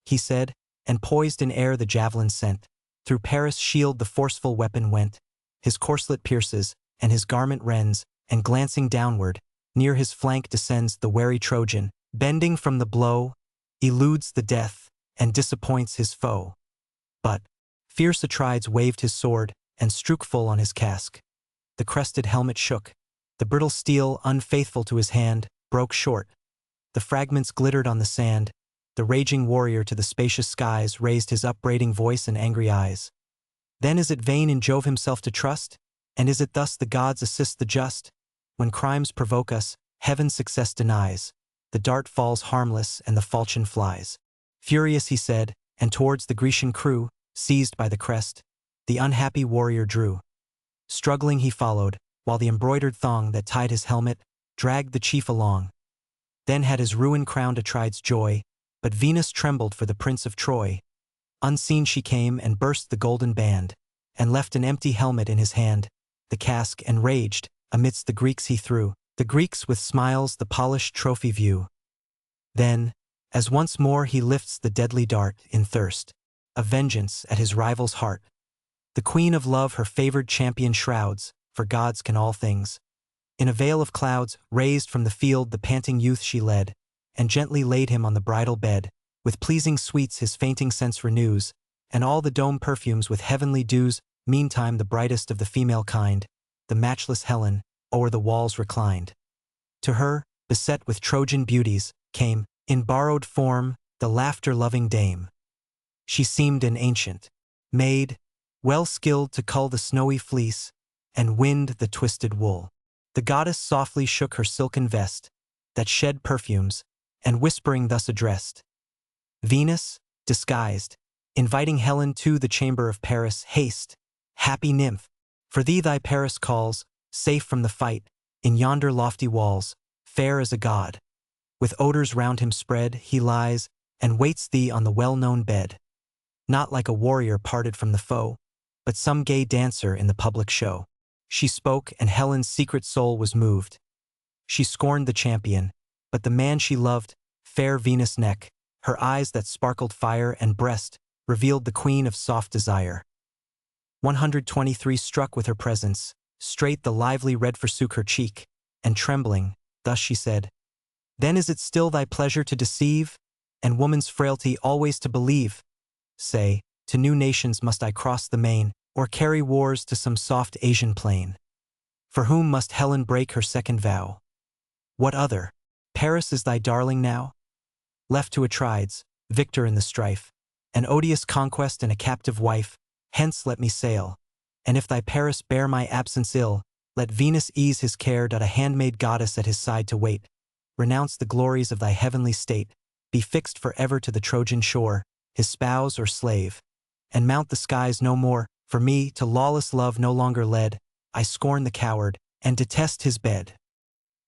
He said, and poised in air the javelin sent. Through Paris' shield the forceful weapon went. His corslet pierces, and his garment rends, and glancing downward, near his flank descends the wary Trojan, bending from the blow, eludes the death, and disappoints his foe. But fierce Atrides waved his sword, and strook full on his casque. The crested helmet shook. The brittle steel, unfaithful to his hand, broke short. The fragments glittered on the sand. The raging warrior to the spacious skies raised his upbraiding voice and angry eyes. Then is it vain in Jove himself to trust? And is it thus the gods assist the just? When crimes provoke us, heaven success denies. The dart falls harmless and the falchion flies. Furious he said, and towards the Grecian crew, seized by the crest, the unhappy warrior drew. Struggling he followed, while the embroidered thong that tied his helmet dragged the chief along. Then had his ruin crowned Atrides' joy, but Venus trembled for the prince of Troy. Unseen she came and burst the golden band, and left an empty helmet in his hand. The casque enraged, amidst the Greeks he threw. The Greeks with smiles the polished trophy view. Then, as once more he lifts the deadly dart in thirst, of vengeance at his rival's heart, the queen of love her favored champion shrouds, for gods can all things. In a veil of clouds, raised from the field the panting youth she led, and gently laid him on the bridal bed, with pleasing sweets his fainting sense renews, and all the dome perfumes with heavenly dews. Meantime the brightest of the female kind, the matchless Helen, o'er the walls reclined. To her, beset with Trojan beauties, came, in borrowed form, the laughter-loving dame. She seemed an ancient maid, well skilled to cull the snowy fleece, and wind the twisted wool. The goddess softly shook her silken vest, that shed perfumes, and whispering thus addressed, Venus, disguised, inviting Helen to the chamber of Paris, haste, happy nymph, for thee thy Paris calls, safe from the fight, in yonder lofty walls, fair as a god. With odors round him spread, he lies, and waits thee on the well-known bed. Not like a warrior parted from the foe, but some gay dancer in the public show. She spoke, and Helen's secret soul was moved. She scorned the champion, but the man she loved, fair Venus' neck, her eyes that sparkled fire, and breast, revealed the queen of soft desire. 123 struck with her presence, straight the lively red forsook her cheek, and trembling, thus she said, Then is it still thy pleasure to deceive, and woman's frailty always to believe? Say, to new nations must I cross the main, or carry wars to some soft Asian plain? For whom must Helen break her second vow? What other? Paris is thy darling now? Left to Atrides, victor in the strife, an odious conquest and a captive wife, hence let me sail, and if thy Paris bear my absence ill, let Venus ease his care. A handmaid goddess at his side to wait, renounce the glories of thy heavenly state, be fixed forever to the Trojan shore, his spouse or slave, and mount the skies no more. For me, to lawless love no longer led, I scorn the coward, and detest his bed.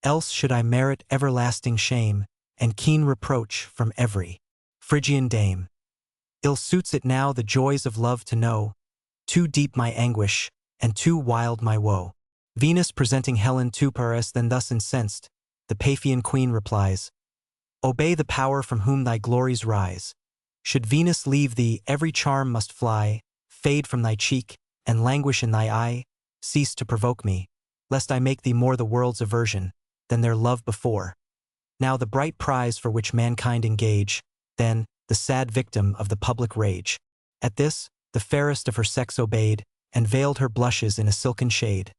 Else should I merit everlasting shame, and keen reproach from every Phrygian dame. Ill suits it now the joys of love to know, too deep my anguish, and too wild my woe. Venus presenting Helen to Paris, then thus incensed, the Paphian queen replies, Obey the power from whom thy glories rise. Should Venus leave thee, every charm must fly, fade from thy cheek, and languish in thy eye. Cease to provoke me, lest I make thee more the world's aversion than their love before. Now the bright prize for which mankind engage, then the sad victim of the public rage. At this, the fairest of her sex obeyed, and veiled her blushes in a silken shade.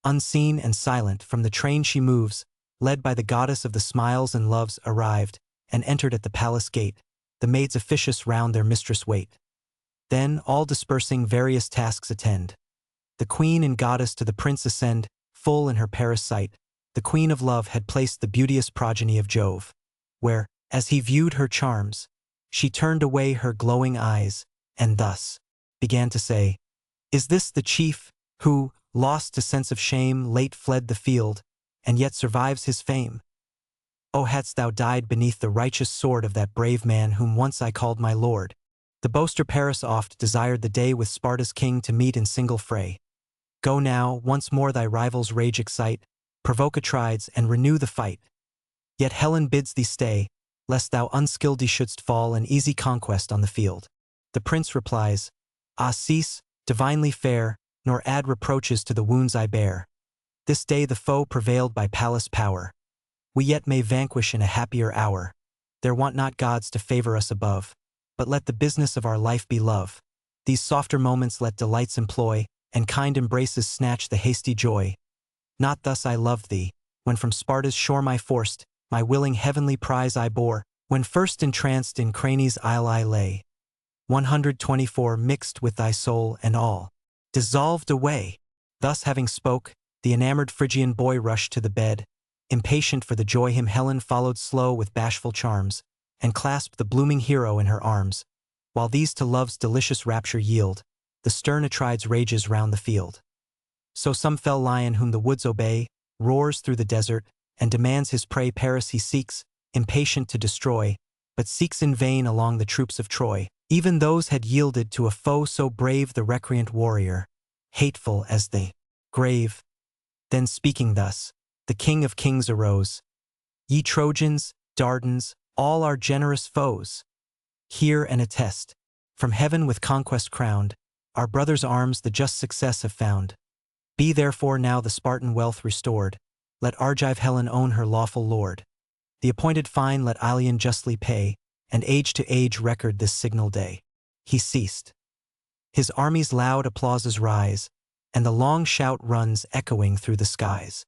Unseen and silent from the train she moves, led by the goddess of the smiles and loves, arrived, and entered at the palace gate. The maids officious round their mistress wait. Then, all dispersing, various tasks attend. The queen and goddess to the prince ascend, full in her Paris sight. The queen of love had placed the beauteous progeny of Jove, where, as he viewed her charms, she turned away her glowing eyes, and thus began to say, Is this the chief, who, lost to sense of shame, late fled the field, and yet survives his fame? O hadst thou died beneath the righteous sword of that brave man whom once I called my lord! The boaster Paris oft desired the day with Sparta's king to meet in single fray. Go now, once more thy rival's rage excite, provoke Atrides, and renew the fight. Yet Helen bids thee stay, lest thou unskilled shouldst fall an easy conquest on the field. The prince replies, Ah, cease, divinely fair, nor add reproaches to the wounds I bear. This day the foe prevailed by Pallas' power. We yet may vanquish in a happier hour. There want not gods to favor us above, but let the business of our life be love. These softer moments let delights employ, and kind embraces snatch the hasty joy. Not thus I loved thee, when from Sparta's shore my forced, my willing heavenly prize I bore, when first entranced in Cranae's isle I lay. 124 mixed with thy soul and all, dissolved away. Thus having spoke, the enamored Phrygian boy rushed to the bed, impatient for the joy him Helen followed slow with bashful charms, and clasped the blooming hero in her arms. While these to love's delicious rapture yield, the stern Atrides rages round the field. So some fell lion whom the woods obey, roars through the desert, and demands his prey. Paris he seeks, impatient to destroy, but seeks in vain along the troops of Troy. Even those had yielded to a foe so brave, the recreant warrior, hateful as the grave. Then speaking thus, the king of kings arose. Ye Trojans, Dardans, all our generous foes. Hear and attest, from heaven with conquest crowned, our brothers' arms the just success have found. Be therefore now the Spartan wealth restored, let Argive Helen own her lawful lord. The appointed fine let Ilion justly pay, and age to age record this signal day. He ceased. His army's loud applauses rise, and the long shout runs echoing through the skies.